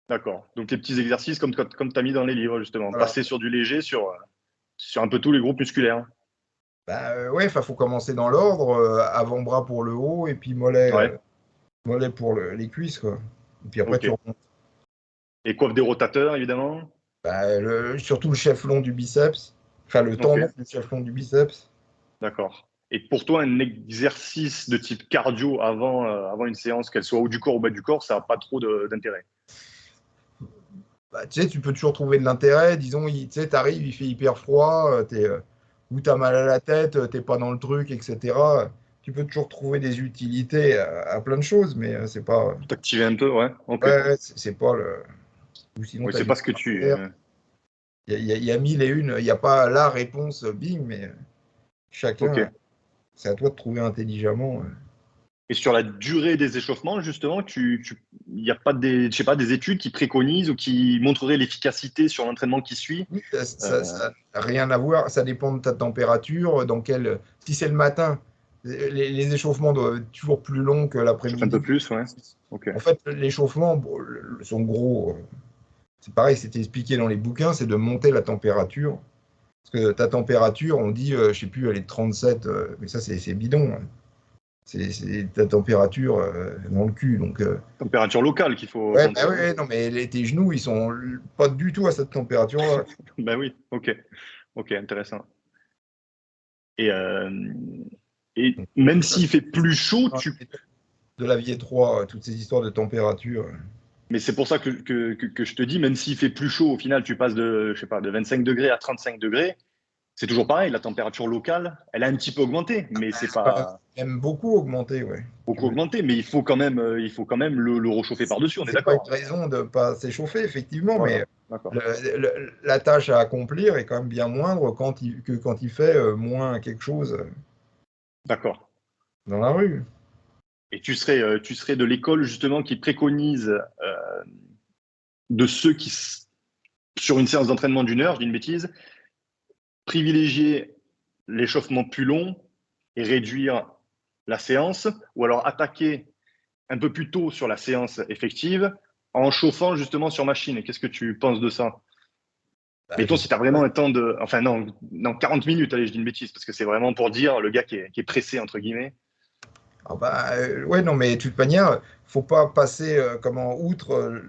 D'accord. Donc, les petits exercices comme tu as mis dans les livres, justement. Voilà. Passer sur du léger, sur un peu tous les groupes musculaires. Bah, ouais, faut commencer dans l'ordre, avant-bras pour le haut et puis mollet, Ouais, mollet pour les cuisses, quoi. Et puis après, ok. tu remontes. Et coiffe des rotateurs, évidemment. Bah, surtout le chef-long du biceps, enfin le Ok, tendon du chef-long du biceps. d'accord. Et pour toi, un exercice de type cardio avant une séance, qu'elle soit haut du corps ou bas du corps, ça n'a pas trop d'intérêt. Bah, tu sais, tu peux toujours trouver de l'intérêt. Disons, tu sais, t'arrives, il fait hyper froid, ou t'as mal à la tête, t'es pas dans le truc, etc. Tu peux toujours trouver des utilités à plein de choses, mais c'est pas. T'activer un peu, ouais. Ok. Ouais, ouais, c'est pas le. Ou sinon, Oui, t'as c'est du pas ce que tu. caractère. Il y a mille et une. Il n'y a pas la réponse, bing, mais Ok. chacun, c'est à toi de trouver intelligemment. Et sur la durée des échauffements, justement, il n'y a pas je sais pas, des études qui préconisent ou qui montreraient l'efficacité sur l'entraînement qui suit. Oui, Euh, ça n'a rien à voir. Ça dépend de ta température, si c'est le matin, les échauffements doivent être toujours plus longs que Chauffe un peu l'après-midi. plus, ouais. Ok. En fait, l'échauffement, bon, son gros, c'est pareil, c'était expliqué dans les bouquins, c'est de monter la température. Parce que ta température, on dit, je sais plus, elle est de 37, mais ça, c'est bidon, hein. C'est ta température dans le cul. Donc, Température locale qu'il faut ouais, bah compter, hein. ouais, non, mais tes genoux, ils sont pas du tout à cette température-là. Ben oui, ok. Ok, intéressant. Et, euh, et Donc, même s'il fait plus chaud, de la vie étroite, toutes ces histoires de température. mais c'est pour ça que je te dis, même s'il fait plus chaud, au final, tu passes je sais pas, de 25 degrés à 35 degrés, c'est toujours pareil, la température locale, elle a un petit peu augmenté, mais c'est pas Même beaucoup augmenté, ouais. beaucoup augmenté, mais il faut quand même le réchauffer par-dessus, on est C'est pas une d'accord. raison de ne pas s'échauffer, effectivement, mais Voilà, d'accord. la tâche à accomplir est quand même bien moindre que quand il fait moins quelque chose D'accord. dans la rue. Et tu serais de l'école justement qui préconise de ceux sur une séance d'entraînement d'une heure, je dis une bêtise, privilégier l'échauffement plus long et réduire la séance, ou alors attaquer un peu plus tôt sur la séance effective en chauffant justement sur machine. Et qu'est-ce que tu penses de ça? Bah, je Mettons sais si tu as pas. vraiment un temps de. Enfin, non, non, 40 minutes, allez, je dis une bêtise, parce que c'est vraiment pour dire le gars qui est pressé, entre guillemets. Ah bah, ouais, non, mais de toute manière, faut pas passer outre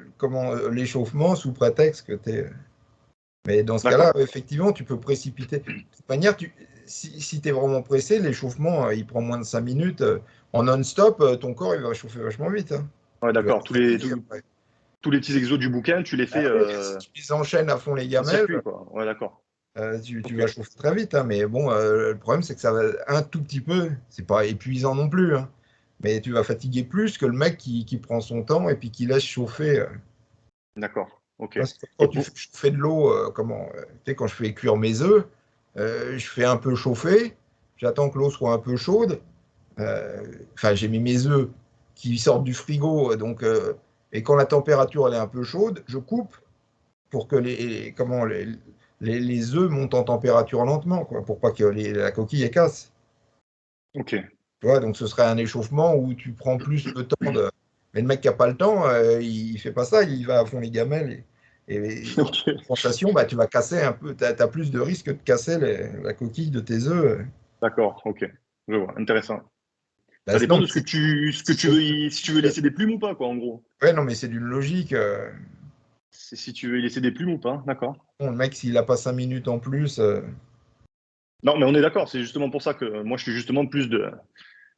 l'échauffement sous prétexte que tu es. Mais dans ce cas-là, D'accord, effectivement, tu peux précipiter. De toute manière, si tu es vraiment pressé, l'échauffement, il prend moins de 5 minutes. En non-stop, ton corps, il va chauffer vachement vite, hein. ouais, Tu vas d'accord. être fatigué après. Tous les petits exos du bouquin, tu les Ah fais oui, si tu les enchaînes à fond les en gamelles, circuit, quoi. Ouais, d'accord. tu Ok, vas chauffer très vite, hein. Mais bon, le problème, c'est que ça va un tout petit peu. C'est pas épuisant non plus, hein. Mais tu vas fatiguer plus que le mec qui prend son temps et puis qui laisse chauffer. d'accord. Ok. Parce que quand Et tu fais chauffer de l'eau, tu sais, quand je fais cuire mes œufs, je fais un peu chauffer, j'attends que l'eau soit un peu chaude. Enfin, j'ai mis mes œufs qui sortent du frigo, et quand la température elle est un peu chaude, je coupe pour que les œufs montent en température lentement, quoi, pour pas que la coquille elle casse. ok. Tu vois, donc ce serait un échauffement où tu prends plus le temps de. Mais le mec qui n'a pas le temps, il fait pas ça, il va à fond les gamelles. Et Ok. sensation, bah, tu vas casser un peu, tu as plus de risque de casser la coquille de tes œufs. D'accord, ok. Je vois, intéressant. Bah, Ça dépend non, de ce que tu veux, si tu veux laisser des plumes ou pas, quoi, en gros. ouais, non, mais c'est d'une logique. C'est si tu veux y laisser des plumes ou pas, d'accord. Bon, le mec, s'il n'a pas 5 minutes en plus, Non, mais on est d'accord, c'est justement pour ça que moi je suis justement plus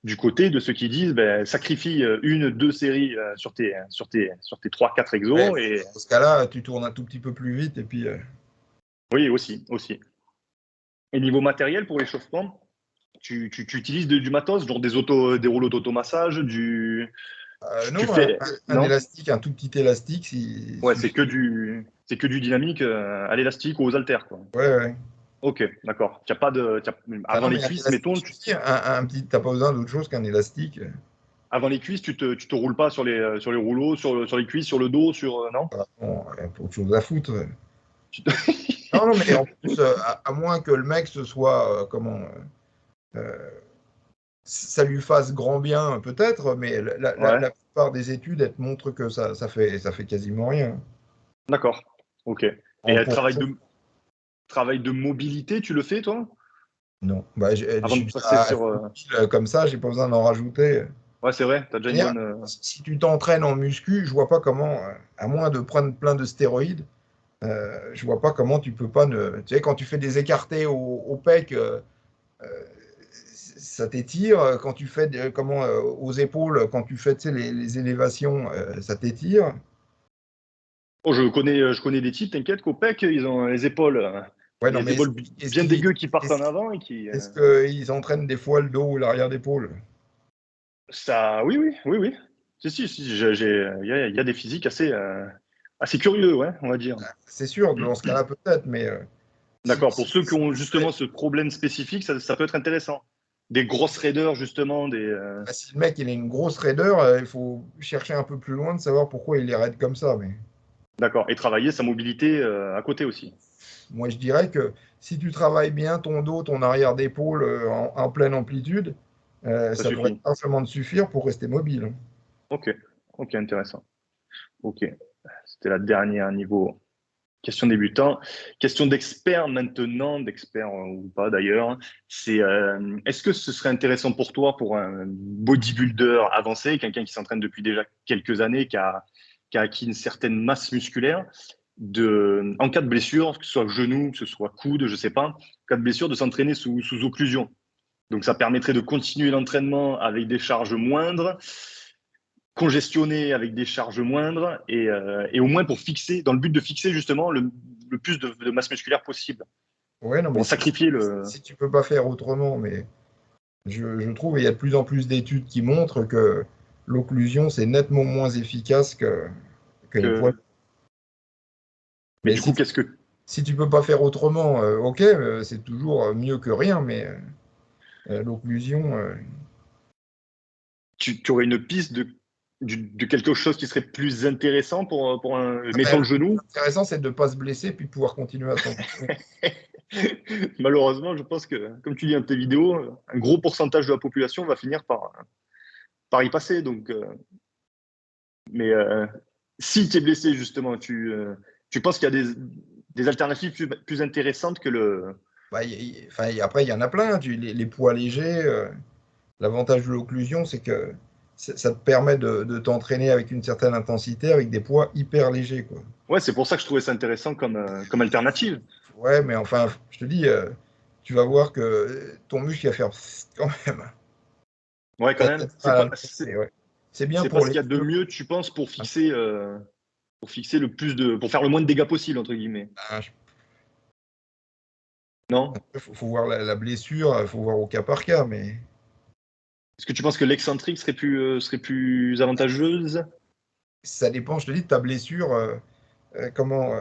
du côté de ceux qui disent sacrifie 1, 2 séries sur tes 3, 4 Ouais, exos. Et dans ce cas-là, tu tournes un tout petit peu plus vite et puis. oui, aussi. Et niveau matériel pour l'échauffement, tu utilises du matos, genre des rouleaux d'automassage, tu Non, fais. un Non? élastique, un tout petit élastique, Ouais, c'est que suffit. du dynamique à l'élastique ou aux haltères, quoi. Ouais, ouais. Ok, d'accord. Tu as pas de. Ah Avant non, les mais un cuisses, élastique mettons, suffit. Un petit, t'as pas besoin d'autre chose qu'un élastique. avant les cuisses, tu te roules pas sur les rouleaux, sur les cuisses, sur le dos, non? Ah, bon, y a pas autre chose à foutre. Tu te- Non, non, mais en plus, à moins que le mec ce soit, euh, ça lui fasse grand bien, peut-être, mais Ouais, la plupart des études, elles te montrent que ça fait quasiment rien. d'accord. Ok. Et Pour travail de mobilité, tu le fais, toi? non, bah, je Avant de suis passer à sur. 1000 comme ça, j'ai pas besoin d'en rajouter. Ouais, c'est vrai, tu as déjà une D'ailleurs, bonne. si tu t'entraînes en muscu, je vois pas comment, à moins de prendre plein de stéroïdes, je vois pas comment tu peux pas ne. Tu sais, quand tu fais des écartés au pec, euh, ça t'étire. Quand tu fais aux épaules, quand tu fais tu sais, les élévations, ça t'étire. Oh, je connais des types, t'inquiète, qu'au PEC, ils ont Ouais, non, les mais épaules est-ce bien dégueu qui partent en est-ce, avant et qui. est-ce qu'ils entraînent des fois le dos ou l'arrière d'épaule? Ça, oui. Si, il y a des physiques assez curieux, ouais, on va dire. C'est sûr, dans ce cas-là, peut-être, mais D'accord. Pour ceux qui si ont tu fais. justement ce problème spécifique, ça peut être intéressant. Des grosses raideurs, justement, Bah, si le mec il a une grosse raideur, il faut chercher un peu plus loin de savoir pourquoi il est raide comme ça. Mais D'accord. Et travailler sa mobilité à côté aussi. moi, je dirais que si tu travailles bien ton dos, ton arrière d'épaule en pleine amplitude, Ça ça devrait suffit. largement te suffire pour rester mobile, hein. Ok. Ok, intéressant. Ok. C'était la dernière niveau. Question débutant. Question d'expert maintenant, d'expert ou pas d'ailleurs. Est-ce que ce serait intéressant pour toi, pour un bodybuilder avancé, quelqu'un qui s'entraîne depuis déjà quelques années, qui a acquis une certaine masse musculaire, en cas de blessure, que ce soit genou, que ce soit coude, je sais pas, en cas de blessure, de s'entraîner sous occlusion. Donc ça permettrait de continuer l'entraînement avec des charges moindres, congestionné avec des charges moindres et au moins pour fixer, dans le but de fixer justement le plus de masse musculaire possible, Ouais, non, mais pour sacrifier le. si tu peux pas faire autrement, mais je trouve il y a de plus en plus d'études qui montrent que l'occlusion, c'est nettement moins efficace que les poids. Que... Mais Mais du coup, qu'est-ce que si tu peux pas faire autrement, ok, c'est toujours mieux que rien, mais l'occlusion, tu aurais une piste de quelque chose qui serait plus intéressant pour ben, mettons le le plus genou? intéressant, c'est de ne pas se blesser puis de pouvoir continuer à s'entraîner. Malheureusement, je pense que, comme tu dis dans tes vidéos, un gros pourcentage de la population va finir par y passer. Donc, mais si tu es blessé, justement, tu penses qu'il y a des alternatives plus intéressantes que le. Bah, enfin, après, il y en a plein, hein. Les poids légers, l'avantage de l'occlusion, c'est que ça te permet de t'entraîner avec une certaine intensité avec des poids hyper légers, quoi. Ouais, c'est pour ça que je trouvais ça intéressant comme alternative. Ouais, mais enfin, je te dis, tu vas voir que ton muscle va faire quand même. Ouais, quand T'as même. peut-être mal à le penser, ouais. C'est bien C'est pas pour ce les qu'il y a de yeux. mieux, tu penses, pour faire le moins de dégâts possible, entre guillemets. Ah, Non? faut voir la blessure, il faut voir au cas par cas, mais Est-ce que tu penses que l'excentrique serait plus avantageuse? ça dépend, je te dis, de ta blessure, comment,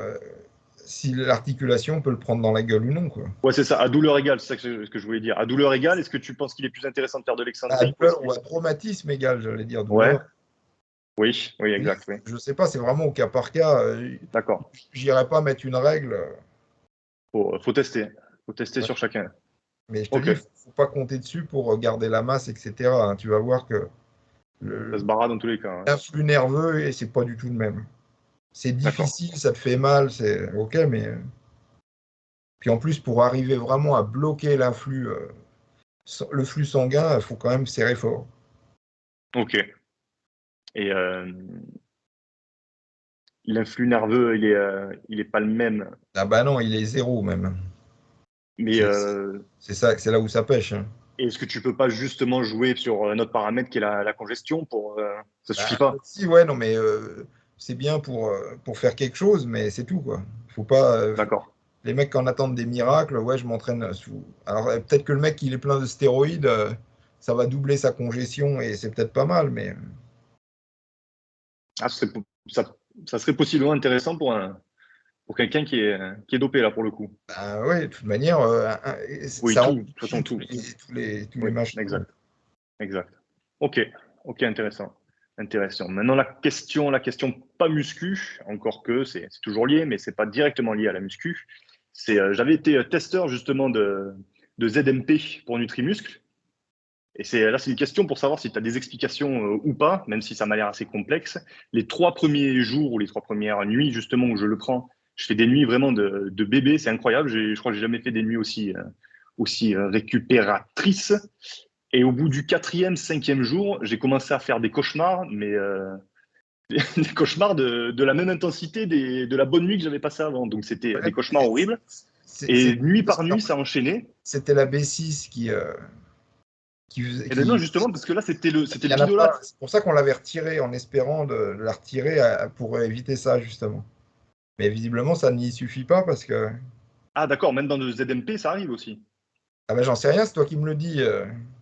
si l'articulation peut le prendre dans la gueule ou non, quoi. Ouais, c'est ça, à douleur égale, c'est ça que je voulais dire. À douleur égale, est-ce que tu penses qu'il est plus intéressant de faire de À l'excentrique douleur ou à traumatisme égal, j'allais dire Ouais, douleur. oui, exact, oui. Je sais pas, c'est vraiment au cas par cas. D'accord. J'irai pas mettre une règle, Faut tester. Faut tester ouais. sur chacun. Mais je te Ok. dis, faut pas compter dessus pour garder la masse, etc., hein. Tu vas voir que Ça se le- barra dans tous les cas, hein. l'influx nerveux, et c'est pas du tout le même. C'est D'accord. difficile, ça te fait mal, c'est ok, mais puis en plus, pour arriver vraiment à bloquer l'influx, le flux sanguin, il faut quand même serrer fort. Ok. Et l'influx nerveux, il est pas le même. Ah bah non, il est zéro même. Mais C'est c'est ça, c'est là où ça pêche, hein. Et est-ce que tu peux pas justement jouer sur un autre paramètre qui est la congestion pour ça suffit Bah, pas? si, ouais, non, mais c'est bien pour faire quelque chose, mais c'est tout, quoi. Faut pas. D'accord. Les mecs qui en attendent des miracles, ouais, je m'entraîne sous. Alors, peut-être que le mec, il est plein de stéroïdes, ça va doubler sa congestion et c'est peut-être pas mal, mais. Ah, ça, ça serait possiblement intéressant pour quelqu'un qui est dopé là pour le coup. Bah, ouais, de toute manière, Oui, ça tout, de toute amplifie façon tout. tous les Oui, machins. exact, exact. Ok, ok, intéressant. Intéressant. Maintenant, la question pas muscu, encore que c'est toujours lié, mais c'est pas directement lié à la muscu. J'avais été testeur justement de ZMP pour Nutrimuscle. Et c'est une question pour savoir si tu as des explications ou pas, même si ça m'a l'air assez complexe. Les 3 premiers jours ou les 3 premières nuits, justement, où je le prends, je fais des nuits vraiment de bébé, c'est incroyable. Je crois que j'ai jamais fait des nuits aussi récupératrices. Et au bout du 4e, 5e jour, j'ai commencé à faire des cauchemars, mais des cauchemars de la même intensité de la bonne nuit que j'avais passée avant. Donc c'était Ouais, des cauchemars horribles. c'est Et nuit parce par qu'en nuit, fait, ça enchaînait. c'était la B6 Et ben non, qui. justement, parce que là, c'était Il le y en a pas. pidolate. C'est pour ça qu'on l'avait retiré en espérant de la retirer pour éviter ça, justement. Mais visiblement, ça n'y suffit pas parce que. Ah d'accord, même dans le ZMP, ça arrive aussi. Ah ben, j'en sais rien, c'est toi qui me le dis.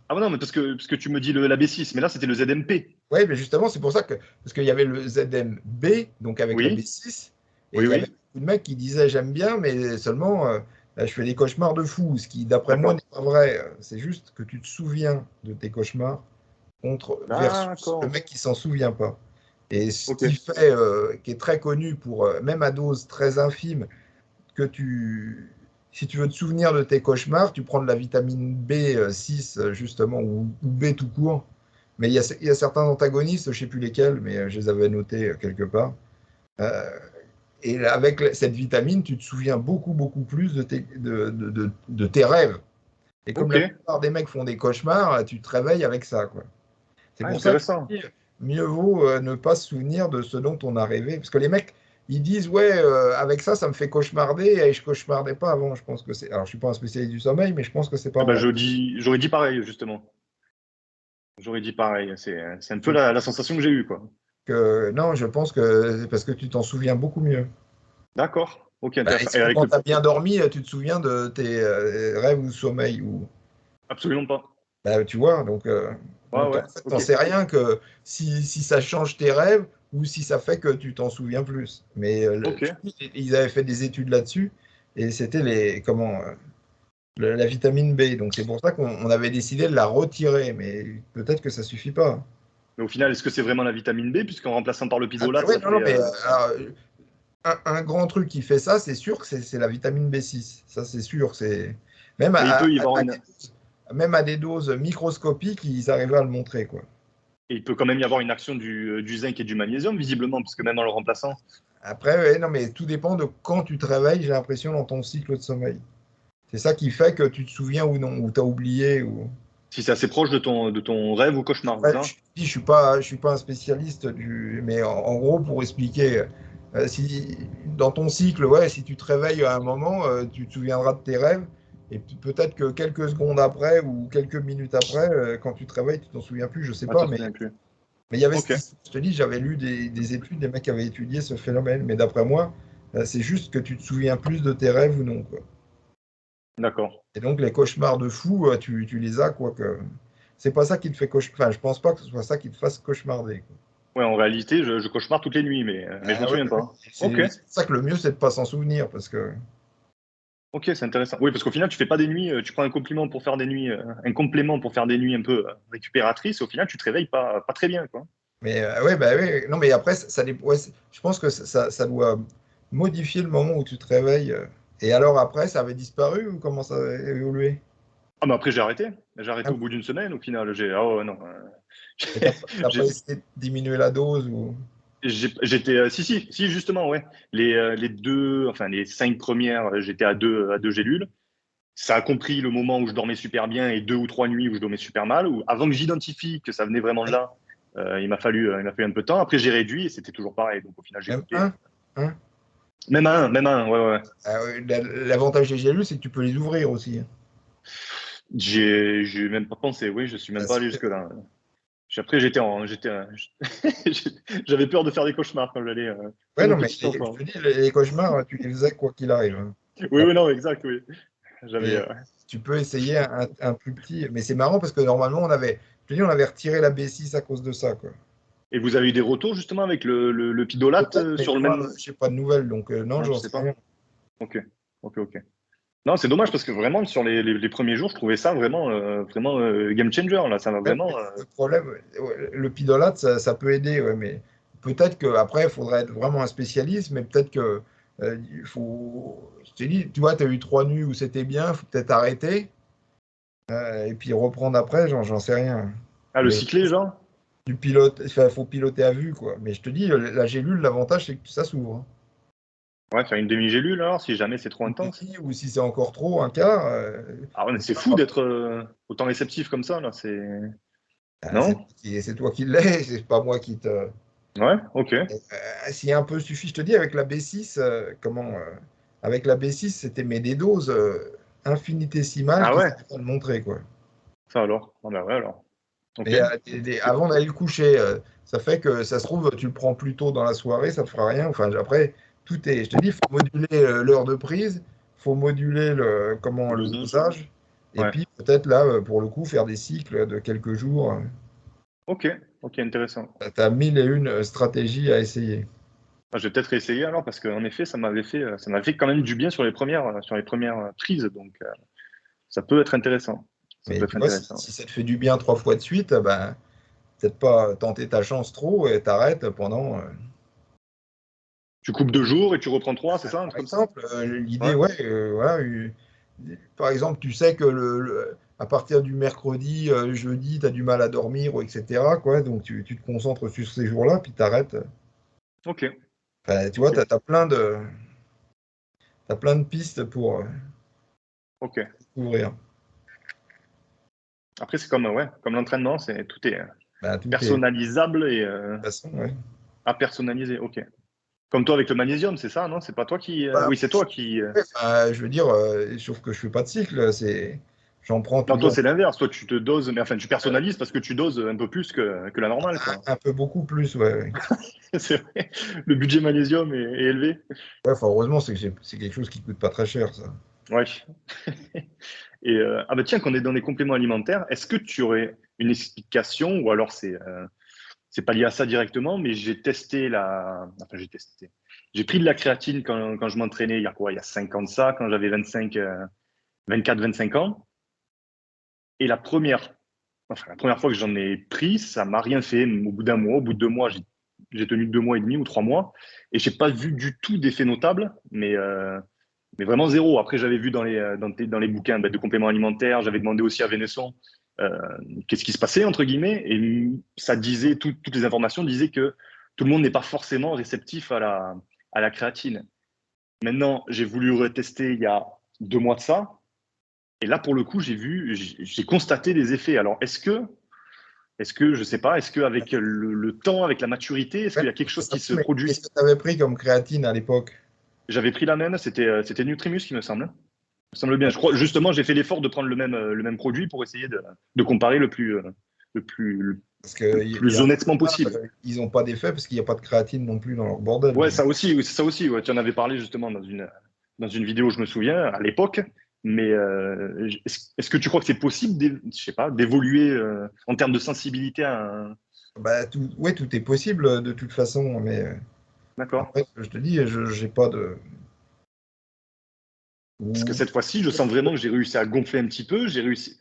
Ah non, mais parce que tu me dis la B6, mais là, c'était le ZMP. Oui, mais justement, c'est pour ça que. Parce qu'il y avait le ZMB, donc avec la Oui, B6, et oui, il y avait oui, beaucoup de mecs qui disaient j'aime bien, mais seulement je fais des cauchemars de fou, ce qui, d'après moi, d'accord. n'est pas vrai. C'est juste que tu te souviens de tes cauchemars contre versus le D'accord. mec qui s'en souvient pas. Et ce Ok, qui fait, qui est très connu pour, même à dose très infime, que si tu veux te souvenir de tes cauchemars, tu prends de la vitamine B6, justement, ou B tout court. Mais il y a certains antagonistes, je ne sais plus lesquels, mais je les avais notés quelque part. Euh, et avec cette vitamine, tu te souviens beaucoup, beaucoup plus de tes rêves. Et comme ok. la plupart des mecs font des cauchemars, tu te réveilles avec ça, quoi. C'est Ah, pour ça que intéressant. mieux vaut ne pas se souvenir de ce dont on a rêvé. Parce que les mecs, ils disent, ouais, avec ça, ça me fait cauchemarder, et je cauchemardais pas avant. Je pense que c'est. Alors, je suis pas un spécialiste du sommeil, mais je pense que c'est pas Ah bah, vrai. j'aurais dit pareil, justement. J'aurais dit pareil. C'est un peu Je la sensation que j'ai eue, quoi. non, je pense que c'est parce que tu t'en souviens beaucoup mieux. D'accord. Ok, Bah, intéressant. est-ce Et que avec quand tu as bien dormi, tu te souviens de tes rêves ou sommeil ou... absolument pas. Bah, tu vois, Ouais, donc en ouais. fait, t'en Ok, sais rien que si ça change tes rêves ou si ça fait que tu t'en souviens plus. Mais ok. ils avaient fait des études là-dessus et c'était la vitamine B. Donc c'est pour ça qu'on avait décidé de la retirer, mais peut-être que ça suffit pas. Mais au final, est-ce que c'est vraiment la vitamine B, puisqu'en remplaçant par le Ah, pidolate, ouais, ça non, non, fait. mais alors, un grand truc qui fait ça, c'est sûr que c'est la vitamine B6. Ça, c'est sûr. Même Mais il à, peut y à- avoir à une. des doses, même à des doses microscopiques, ils arrivaient à le montrer, quoi. Et il peut quand même y avoir une action du zinc et du magnésium, visiblement, puisque même en le remplaçant. Après, ouais, non, mais tout dépend de quand tu te réveilles, j'ai l'impression, dans ton cycle de sommeil. C'est ça qui fait que tu te souviens ou non, ou tu as oublié. Si c'est assez proche de ton rêve ou cauchemar, c'est Ouais, ça? je suis pas un spécialiste mais en gros, pour expliquer, si dans ton cycle, ouais, si tu te réveilles à un moment, tu te souviendras de tes rêves, et peut-être que quelques secondes après ou quelques minutes après, quand tu te réveilles, tu t'en souviens plus, je sais Ah, pas, t'en mais souviens plus. il y avait Ok, je te dis, j'avais lu des études, des mecs qui avaient étudié ce phénomène, mais d'après moi, c'est juste que tu te souviens plus de tes rêves ou non, quoi. d'accord. Et donc les cauchemars de fou, tu les as, quoi que. C'est pas ça qui te fait cauchemar. Enfin, je pense pas que ce soit ça qui te fasse cauchemarder, quoi. Ouais, en réalité, je cauchemarde toutes les nuits, mais je m'en Ah ouais, souviens ouais. pas. Ok, C'est pour ça que le mieux, c'est de pas s'en souvenir, parce que. ok, c'est intéressant. Oui, parce qu'au final, tu fais pas des nuits, tu prends un complément pour faire des nuits, un complément pour faire des nuits un peu récupératrices. Au final, tu te réveilles pas très bien, quoi. Mais ouais, bah ouais. Non, mais après, ouais, je pense que ça doit modifier le moment où tu te réveilles. Et alors après, ça avait disparu ou comment ça a évolué? Ah, mais après, j'ai arrêté. J'ai Ah arrêté au oui. bout d'une semaine, au final. Ah ouais, non. Et t'as pas J'ai- essayé de diminuer la dose ou. J'étais, si, justement, ouais. Enfin, les 5 premières, j'étais à deux gélules. Ça a compris le moment où je dormais super bien et 2 ou 3 nuits où je dormais super mal. Avant que j'identifie que ça venait vraiment de Ouais. là, il m'a fallu un peu de temps. Après, j'ai réduit et c'était toujours pareil. Donc, au final, j'ai Même coupé. un? Hein. Même un, ouais, ouais. Ah ouais, l'avantage des gélules, c'est que tu peux les ouvrir aussi, hein. J'ai même pas pensé, oui, je suis même pas allé jusque-là. Après, j'avais peur de faire des cauchemars quand j'allais Ouais, faire non, mon mais petit je enfant. te dis, les cauchemars, tu les faisais quoi qu'il arrive, hein. Oui, oui, non, exact, oui. J'avais. Et tu peux essayer un plus petit. Mais c'est marrant parce que normalement, je te dis, on avait retiré la B6 à cause de ça, quoi. Et vous avez eu des retours justement avec le Pidolate Peut-être, mais sur le moi, même. je n'ai pas de nouvelles, donc non, Ouais, je j'en sais sais pas. rien. Ok, ok, ok. Non, c'est dommage parce que vraiment, sur les premiers jours, je trouvais ça vraiment, vraiment game changer. Là, ça m'a Ouais, vraiment. le problème, ouais, le pidolate, ça peut aider, ouais, mais peut-être qu'après, il faudrait être vraiment un spécialiste, mais peut-être que il faut. Je t'ai dit, tu vois, tu as eu 3 nuits où c'était bien, il faut peut-être arrêter et puis reprendre après, j'en sais rien. Ah, le Mais cyclé, genre? du pilote, il faut piloter à vue, quoi. Mais je te dis, la gélule, l'avantage, c'est que ça s'ouvre, hein. Ouais, faire une demi-gélule alors, si jamais c'est trop Une intense. demi, ou si c'est encore trop, un quart. Ah ouais, mais c'est fou d'être autant réceptif comme ça, là. C'est. C'est Non? c'est toi qui l'es, c'est pas moi qui te. Ouais, ok. Si un peu suffit, je te dis, avec la B6, avec la B6, c'était mais des doses infinitésimales Ah qui ouais, s'arrêtent de montrer, quoi. ça alors. Ah bah ouais, alors. Ok. Mais avant d'aller le coucher, ça fait que ça se trouve, tu le prends plus tôt dans la soirée, ça te fera rien. Enfin, après, tout est. Je te dis, il faut moduler l'heure de prise, il faut moduler le Dosage. dosage, et Ouais. puis peut-être là, pour le coup, faire des cycles de quelques jours. Ok, ok, intéressant. Tu as mille et une stratégies à essayer. Ah, je vais peut-être essayer alors parce qu'en effet, ça m'avait fait quand même du bien sur les premières prises, donc ça peut être intéressant. Ça Mais peut tu être vois, si, intéressant. si ça te fait du bien 3 fois de suite, ben, peut-être pas tenter ta chance trop et t'arrêtes pendant. Tu coupes 2 jours et tu reprends 3, c'est ça, un Par truc comme ça? exemple, l'idée, Ouais. ouais, voilà, par exemple, tu sais que à partir du mercredi, jeudi, tu as du mal à dormir, ou etc., quoi, donc tu te concentres sur ces jours-là, puis t'arrêtes. Ok, Enfin, tu vois, ok, t'as plein de pistes pour ok. découvrir. Après, c'est comme, ouais, comme l'entraînement, tout est Ben, tout est de personnalisable et toute façon, ouais. à personnaliser. Ok. Comme toi avec le magnésium, c'est ça, non? C'est pas toi qui. Bah, Oui, c'est toi qui. ouais, enfin, je veux dire, sauf que je fais pas de cycle, j'en prends Non, toi, toujours c'est l'inverse. Toi, tu te doses, mais enfin, tu personnalises parce que tu doses un peu plus que la normale, quoi. un peu beaucoup plus, ouais, ouais. C'est vrai. Le budget magnésium est élevé. Ouais, enfin, heureusement, c'est quelque chose qui coûte pas très cher, ça. Ouais. Et ah bah tiens, qu'on est dans les compléments alimentaires, est-ce que tu aurais une explication ou alors c'est pas lié à ça directement, mais j'ai testé. J'ai pris de la créatine quand je m'entraînais il y a quoi? Il y a 5 ans de ça, quand j'avais 24, 25 ans. Et la première fois que j'en ai pris, ça m'a rien fait. Au bout d'un mois, au bout de 2 mois, j'ai tenu 2 mois et demi ou 3 mois et j'ai pas vu du tout d'effet notable, mais vraiment zéro. Après, j'avais vu dans les bouquins de compléments alimentaires, j'avais demandé aussi à Vénesson euh, qu'est-ce qui se passait, entre guillemets, et ça disait, toutes les informations disaient que tout le monde n'est pas forcément réceptif à la créatine. Maintenant, j'ai voulu retester il y a 2 mois de ça, et là, pour le coup, j'ai constaté des effets. Alors, je sais pas, est-ce qu'avec le temps, avec la maturité, est-ce Ouais, qu'il y a quelque chose qui se mais qu'est-ce produit? que tu avais pris comme créatine à l'époque? J'avais pris la même, c'était Nutrimus qui me semble. Me semble bien. Je crois, justement, j'ai fait l'effort de prendre le même produit pour essayer de comparer le plus, le Parce que plus honnêtement possible. ils n'ont pas d'effet parce qu'il n'y a pas de créatine non plus dans leur bordel. Ouais, ça aussi, oui, c'est ça aussi. Ouais. Tu en avais parlé justement dans une vidéo, je me souviens, à l'époque. Mais est-ce que tu crois que c'est possible, je sais pas, d'évoluer en termes de sensibilité à un. Bah, ouais, tout est possible de toute façon, mais D'accord. après, je te dis, je j'ai pas de. Parce que Ou- cette fois-ci, je sens vraiment que j'ai réussi à gonfler un petit peu. J'ai réussi.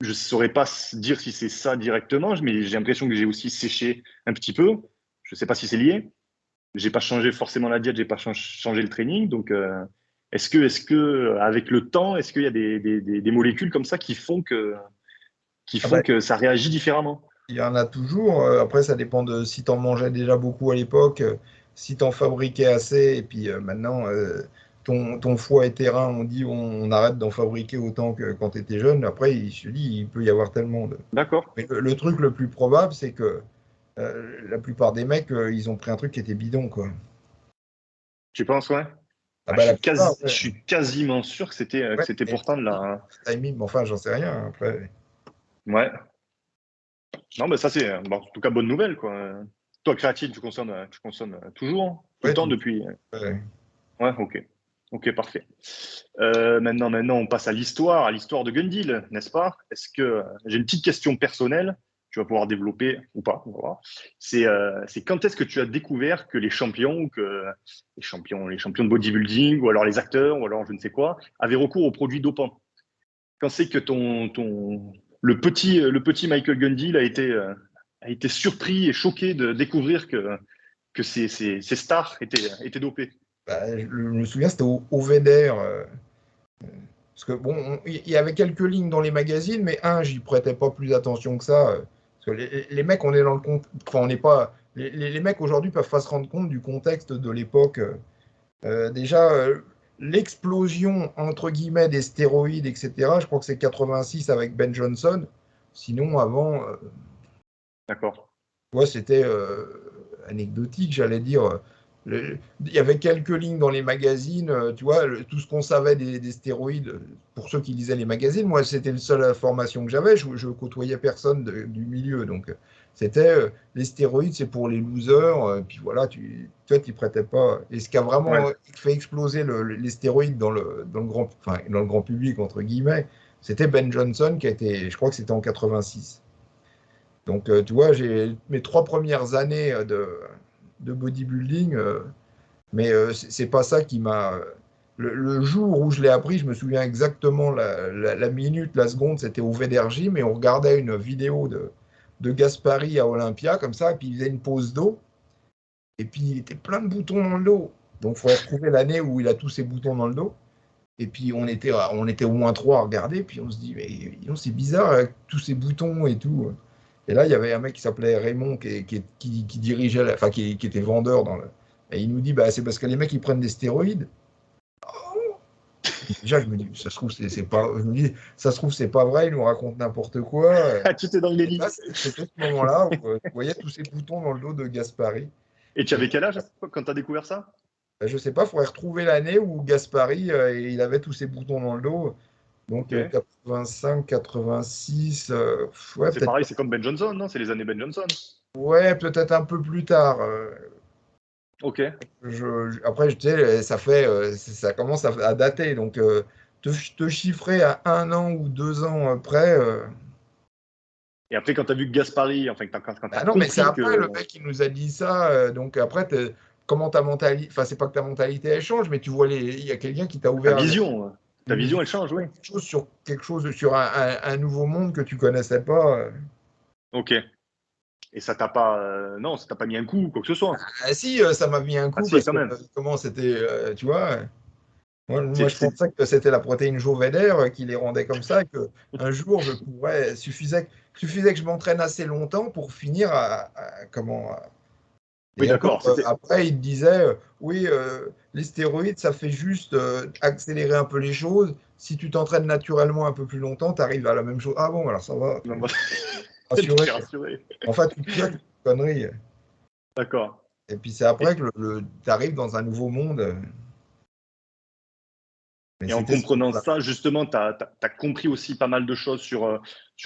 Je saurais pas dire si c'est ça directement, mais j'ai l'impression que j'ai aussi séché un petit peu. Je sais pas si c'est lié. J'ai pas changé forcément la diète, j'ai pas changé le training. Donc, est-ce que, avec le temps, est-ce qu'il y a des molécules comme ça qui Ah font bah, que ça réagit différemment? il y en a toujours. Après, ça dépend de si tu en mangeais déjà beaucoup à l'époque, si tu en fabriquais assez, et puis maintenant, ton foie et tes reins, on dit on arrête d'en fabriquer autant que quand tu étais jeune. Après, je te dis, il peut y avoir tellement de. D'accord. Mais le truc le plus probable, c'est que la plupart des mecs, ils ont pris un truc qui était bidon, quoi. Tu penses, ouais? Ah bah, la plupart, je suis quasiment sûr que c'était pourtant de la. timing, mais enfin, j'en sais rien. Après. Ouais. Non, mais ça, c'est bon, en tout cas bonne nouvelle, quoi. Toi, créatine, tu consommes toujours, tout le Ouais, temps depuis. ouais. Ouais, ok. Ok, parfait. Maintenant, on passe à l'histoire de Gundil, n'est-ce pas? Est-ce que j'ai une petite question personnelle, tu vas pouvoir développer ou pas, on va voir. C'est quand est-ce que tu as découvert que les champions, ou que les champions de bodybuilding, ou alors les acteurs, ou alors je ne sais quoi, avaient recours aux produits dopants? Quand c'est que le petit Michael Gundil a été surpris et choqué de découvrir que ces stars étaient dopés? Bah, je me souviens, c'était au Védère. Parce que bon, il y avait quelques lignes dans les magazines, mais j'y prêtais pas plus attention que ça. Parce que les mecs, on est dans le compte. Enfin, on n'est pas. Les mecs aujourd'hui peuvent pas se rendre compte du contexte de l'époque. Déjà, l'explosion entre guillemets des stéroïdes, etc. Je crois que c'est 86 avec Ben Johnson. Sinon, avant, D'accord. ouais, c'était anecdotique, j'allais dire. Il y avait quelques lignes dans les magazines, tu vois, tout ce qu'on savait des stéroïdes, pour ceux qui lisaient les magazines, moi, c'était la seule information que j'avais. Je côtoyais personne du milieu. Donc, c'était les stéroïdes, c'est pour les losers. Puis voilà, toi, tu prêtais pas. Et ce qui a Ouais. vraiment fait exploser les stéroïdes dans le grand public, entre guillemets, c'était Ben Johnson qui a été, je crois que c'était en 86. Donc, tu vois, j'ai mes 3 premières années de bodybuilding, mais c'est pas ça qui m'a. Le jour où je l'ai appris, je me souviens exactement la minute, la seconde, c'était au VDRJ, mais on regardait une vidéo de Gaspari à Olympia, comme ça, et puis il faisait une pause d'eau, et puis il était plein de boutons dans le dos. Donc, il faudrait retrouver l'année où il a tous ses boutons dans le dos. Et puis, on était au moins trois à regarder, puis on se dit, mais c'est bizarre, avec tous ces boutons et tout. Et là, il y avait un mec qui s'appelait Raymond qui dirigeait, enfin qui était vendeur et il nous dit, bah, c'est parce que les mecs ils prennent des stéroïdes. Déjà, je me dis, ça se trouve, c'est pas, je me dis, ça se trouve, c'est pas vrai, il nous raconte n'importe quoi. Ah, tu étais dans le Et là, délit. c'était ce moment-là où tu voyais tous ces boutons dans le dos de Gaspari. Et tu Et avais quel âge quand tu as découvert ça? je sais pas, il faudrait retrouver l'année où Gaspari, il avait tous ces boutons dans le dos. Donc Ok. 85, 86, ouais, C'est peut-être pareil, c'est comme Ben Johnson, non? C'est les années Ben Johnson. ouais, peut-être un peu plus tard. Ok. Après, je sais, ça commence à dater. Donc, te chiffrer à 1 an ou 2 ans près. Et après, quand tu as vu que Gaspari, enfin, quand tu as Ah non, mais c'est compris après que. le mec qui nous a dit ça. Donc, après, comment ta mentalité. Enfin, c'est pas que ta mentalité elle change, mais tu vois, il y a quelqu'un qui t'a Ta ouvert vision, ta une vision, vision elle change, oui. sur quelque chose, sur un nouveau monde que tu connaissais pas. Ok. Et ça t'a pas. Non, ça t'a pas mis un coup ou quoi que ce soit. Ah si, ça m'a mis un Ah coup si, parce quand que même. comment c'était, tu vois. Moi, C'est, je c'est- pensais que c'était la protéine Jovellaire qui les rendait comme ça, et qu'un jour, suffisait que je m'entraîne assez longtemps pour finir Oui, Et encore, d'accord. C'était. après, il disait, oui, les stéroïdes, ça fait juste accélérer un peu les choses. Si tu t'entraînes naturellement un peu plus longtemps, tu arrives à la même chose. Ah bon, alors ça va, Non, tu moi, rassuré. t'étais rassuré. Enfin, tu te dis, ah, c'est une connerie. D'accord. Et puis c'est après que tu arrives dans un nouveau monde. Mais Et en c'était ce comprenant moment-là. ça, justement, tu as compris aussi pas mal de choses sur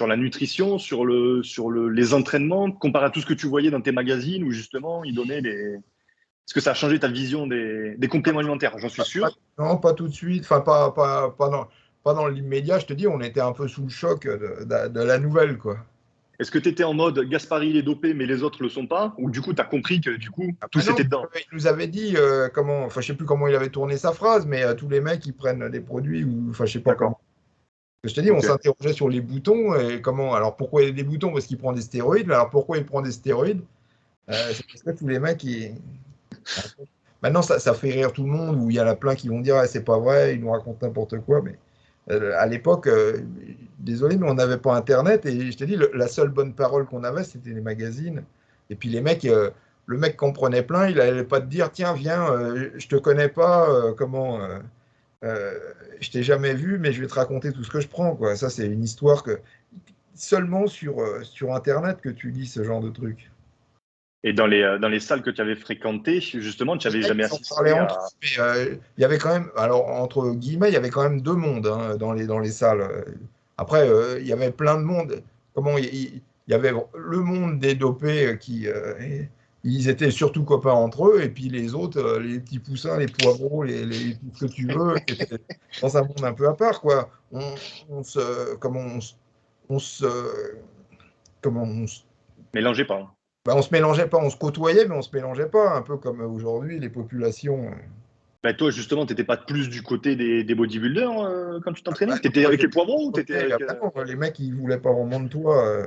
la nutrition, les entraînements, comparé à tout ce que tu voyais dans tes magazines où justement ils donnaient des. Est-ce que ça a changé ta vision des compléments alimentaires? J'en suis sûr. Non, pas tout de suite. Enfin, pas dans l'immédiat. Je te dis, on était un peu sous le choc de la nouvelle, quoi. Est-ce que tu étais en mode Gaspari il est dopé mais les autres le sont pas? Ou du coup tu as compris que du coup Ah tous non, étaient dedans? il nous avait dit comment. Enfin, je sais plus comment il avait tourné sa phrase, mais tous les mecs, ils prennent des produits ou. Enfin, je sais pas comment. D'accord. Je te dis, on Ok. s'interrogeait sur les boutons et comment. Alors, pourquoi il y a des boutons? Parce qu'il prend des stéroïdes. Mais alors, pourquoi il prend des stéroïdes? C'est parce que tous les mecs, Maintenant, ça fait rire tout le monde, où il y en a plein qui vont dire, ah, c'est pas vrai, ils nous racontent n'importe quoi. Mais à l'époque, désolé, mais on n'avait pas Internet. Et je te dis, la seule bonne parole qu'on avait, c'était les magazines. Et puis les mecs, le mec qu'on prenait plein, il n'allait pas te dire, tiens, viens, je te connais pas, je t'ai jamais vu, mais je vais te raconter tout ce que je prends, quoi. Ça, c'est une histoire que seulement sur Internet que tu lis ce genre de truc. Et dans les salles que tu avais fréquentées, justement, tu n'avais jamais Ils en assisté parlaient à… entre eux, mais il y avait quand même, alors entre guillemets, il y avait quand même deux mondes hein, dans les salles. Après, il y avait plein de monde. Comment il y avait le monde des dopés ils étaient surtout copains entre eux, et puis les autres, les petits poussins, les poivrons, tout ce que tu veux, qui étaient dans un monde un peu à part, quoi. On se, comment on se, Mélangez pas. Hein. ben, on se mélangeait pas, on se côtoyait, mais on se mélangeait pas, un peu comme aujourd'hui les populations. Bah, toi, justement, tu n'étais pas plus du côté des bodybuilders quand tu t'entraînais? Bah, Tu étais moi, avec les poivrons ou tu étais avec… non, les mecs, ils voulaient pas vraiment de toi.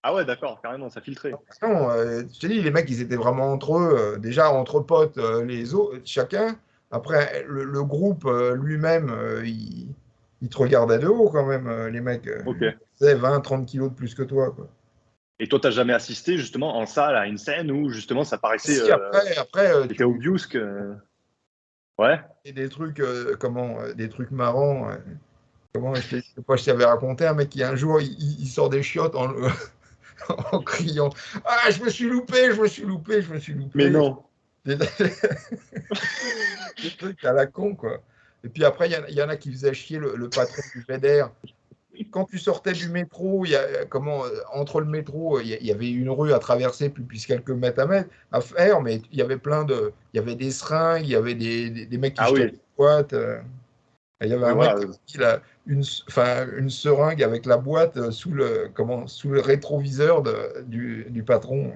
Ah ouais, d'accord, carrément, ça filtrait. Non, je te dis, les mecs, ils étaient vraiment entre eux, déjà entre potes, les autres, chacun. Après, le groupe lui-même, il te regardait de haut quand même, les mecs. Ok. Ils faisaient 20, 30 kilos de plus que toi, quoi. Et toi, tu n'as jamais assisté justement en salle à une scène où justement ça paraissait… Si, après c'était tu obvious que… Ouais, fais des trucs, des trucs marrants. Comment je sais pas, je t'avais raconté un mec qui un jour, il sort des chiottes en criant «Ah, je me suis loupé, je me suis loupé, je me suis mais loupé». non. Des trucs à la con, quoi. Et puis après, il y en a qui faisaient chier le patron du VDR. Quand tu sortais du métro, entre le métro, il y avait une rue à traverser, puis quelques mètres à faire, mais il y avait il y avait des seringues, il y avait des mecs qui Ah jetaient oui, des boîtes. Il y avait oui, un mec voilà. qui a mis une seringue avec la boîte sous le rétroviseur du patron.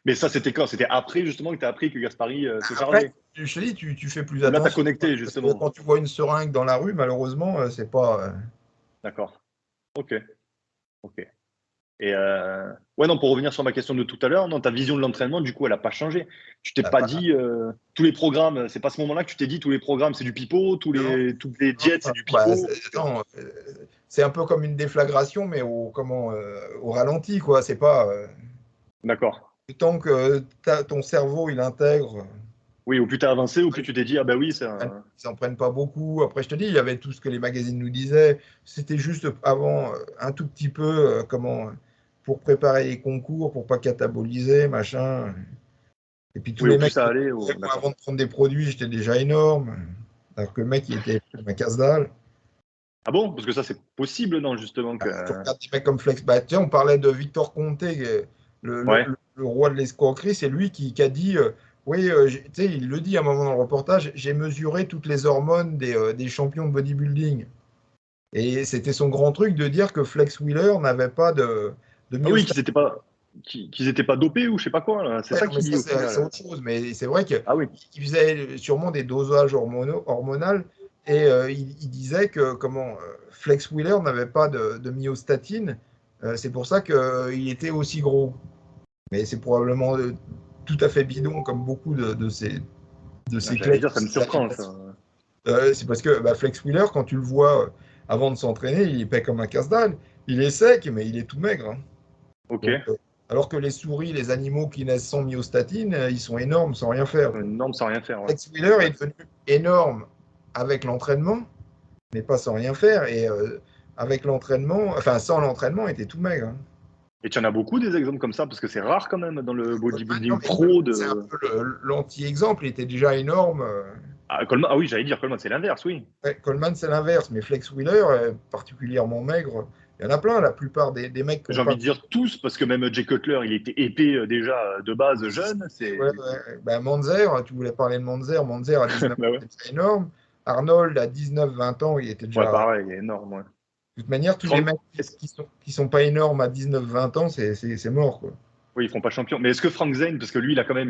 Mais ça, c'était quand? C'était après justement que tu as appris que Gaspari se Après, chargeait. je te dis, tu fais plus Ou là, tu as attention. connecté Parce que justement. quand tu vois une seringue dans la rue, malheureusement, c'est pas. D'accord. Ok, ok. Et ouais, non, pour revenir sur ma question de tout à l'heure, non, ta vision de l'entraînement, du coup, elle n'a pas changé. Tu t'es Ah pas bah, dit tous les programmes, c'est pas à ce moment-là que tu t'es dit tous les programmes c'est du pipeau, non, toutes les non, diètes c'est du bah, pipeau. non, c'est un peu comme une déflagration, mais au ralenti, quoi. C'est pas. D'accord. Tant que ton cerveau, il intègre. Oui, au plus t'as avancé, au plus tu t'es dit ah bah oui, c'est Ils un… s'en prennent pas beaucoup. Après, je te dis, il y avait tout ce que les magazines nous disaient. C'était juste avant, un tout petit peu, pour préparer les concours, pour pas cataboliser, machin. Et puis tous Oui, au les plus mecs, ça allait, moi, d'accord. avant de prendre des produits, j'étais déjà énorme. Alors que le mec, il était comme un casse-dalle. Ah bon? Parce que ça c'est possible, non, justement que… Tu regardes des mecs comme Flex. Bah, tiens, on parlait de Victor Conté, Ouais. le roi de l'escroquerie. C'est lui qui a dit, oui, tu sais, il le dit à un moment dans le reportage, j'ai mesuré toutes les hormones des champions de bodybuilding. Et c'était son grand truc de dire que Flex Wheeler n'avait pas de Ah oui, myostatin. qu'ils étaient pas dopés ou je sais pas quoi, là. C'est Ouais, ça non, mais qu'il dit ça, au c'est final. autre chose. Mais c'est vrai qu'il Ah oui, faisait sûrement des dosages hormonaux. Et il disait que Flex Wheeler n'avait pas de myostatine. C'est pour ça qu'il était aussi gros. Mais c'est probablement tout à fait bidon, comme beaucoup de ah, ces j'allais claims dire, ça me de surprend ça. l'alimentation. C'est parce que Flex Wheeler, quand tu le vois avant de s'entraîner, il est pas comme un casse-dalle. Il est sec, mais il est tout maigre. Hein. Ok. Donc, alors que les souris, les animaux qui naissent sans myostatine, ils sont énormes sans rien faire. Quoi. Une norme sans rien faire, ouais. Flex Wheeler est Exact. devenu énorme avec l'entraînement, mais pas sans rien faire. Et avec l'entraînement, enfin sans l'entraînement, il était tout maigre. Hein. Et tu en as beaucoup des exemples comme ça, parce que c'est rare quand même dans le Coleman, non, bodybuilding mais Coleman, pro c'est un de… peu l'anti-exemple. Il était déjà énorme. Ah, Coleman, ah oui, j'allais dire Coleman, c'est l'inverse, oui. Ouais, Coleman, c'est l'inverse. Mais Flex Wheeler, particulièrement maigre, il y en a plein. La plupart des mecs qui J'ai n'ont envie pas. de dire tous, parce que même Jay Cutler, il était épais déjà de base jeune. Ouais, ouais. Ben, Manzer, tu voulais parler de Manzer. Manzer, à 19 Bah ans, ouais. c'était énorme. Arnold, à 19-20 ans, il était Ouais, déjà. pareil, il est énorme. Ouais. De toute manière, tous les Franck, mecs qui sont pas énormes à 19-20 ans, c'est mort, quoi. oui, ils feront pas champion. Mais est-ce que Frank Zane, parce que lui, il a quand même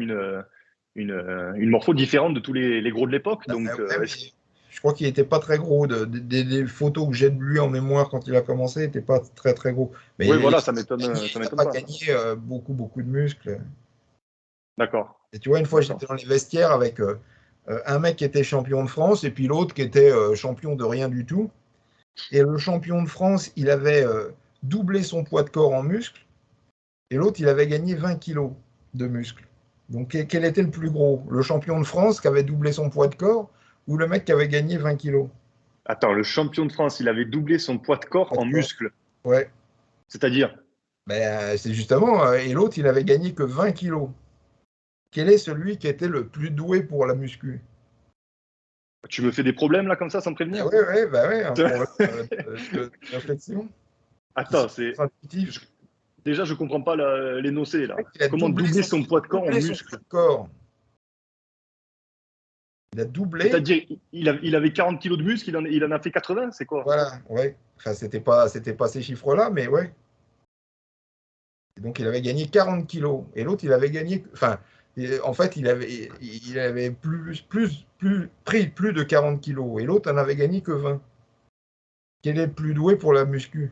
une morpho différente de tous les gros de l'époque, donc Ouais, mais je crois qu'il était pas très gros. Des photos que j'ai de lui en mémoire quand il a commencé, il n'était pas très, très gros. oui, Mais voilà, ça il n'a m'étonne pas pas, ça. gagné beaucoup, beaucoup de muscles. D'accord, Et tu vois, une fois, d'accord. j'étais dans les vestiaires avec un mec qui était champion de France et puis l'autre qui était champion de rien du tout. Et le champion de France, il avait doublé son poids de corps en muscles et l'autre, il avait gagné 20 kilos de muscles. Donc, quel était le plus gros? Le champion de France qui avait doublé son poids de corps ou le mec qui avait gagné 20 kilos? Attends, le champion de France, il avait doublé son poids de corps Poids de en corps. muscles. Ouais. C'est-à-dire? Ben, c'est justement, et l'autre, il avait gagné que 20 kilos. Quel est celui qui était le plus doué pour la muscu? Tu me fais des problèmes là comme ça sans me Ben prévenir? ouais, un problème de réflexion qui Attends, sont c'est. intuitifs. je- Déjà, je comprends pas l'énoncé là. Il a Comment doubler son poids de corps en doublé son muscle? poids de corps. Il a doublé. C'est-à-dire, il avait 40 kilos de muscle, il en a fait 80, c'est quoi? Voilà, ouais. Enfin, c'était pas ces chiffres-là, mais ouais. Et donc, il avait gagné 40 kilos. Et l'autre, il avait gagné. Enfin, en fait, il avait pris plus de 40 kilos. Et l'autre en avait gagné que 20. Quel est le plus doué pour la muscu?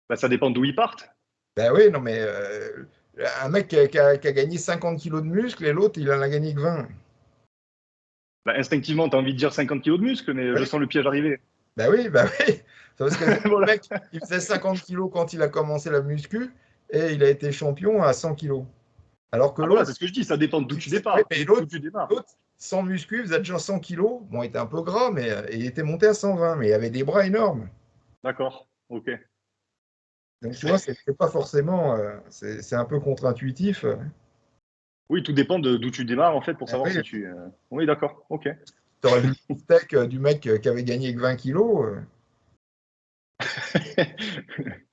Bah, ça dépend d'où ils partent. Ben oui, non, mais un mec qui a gagné 50 kilos de muscle et l'autre, il en a gagné que 20. Bah, instinctivement, tu as envie de dire 50 kilos de muscle, mais je Ouais. sens le piège arriver. Ben oui. C'est parce que le Voilà. mec, il faisait 50 kilos quand il a commencé la muscu et il a été champion à 100 kilos. Alors que Ah voilà, l'autre, c'est ce que je dis, ça dépend d'où tu oui, départs. mais D'où tu démarres. l'autre, sans muscu, il faisait déjà 100 kilos. Bon, il était un peu gras, mais il était monté à 120, mais il avait des bras énormes. D'accord, ok. Donc, tu vois, c'est pas forcément, c'est un peu contre-intuitif. Oui, tout dépend d'où tu démarres en fait pour savoir Oui, si tu. Oui, d'accord, ok. tu aurais vu le steak du mec qui avait gagné que 20 kilos.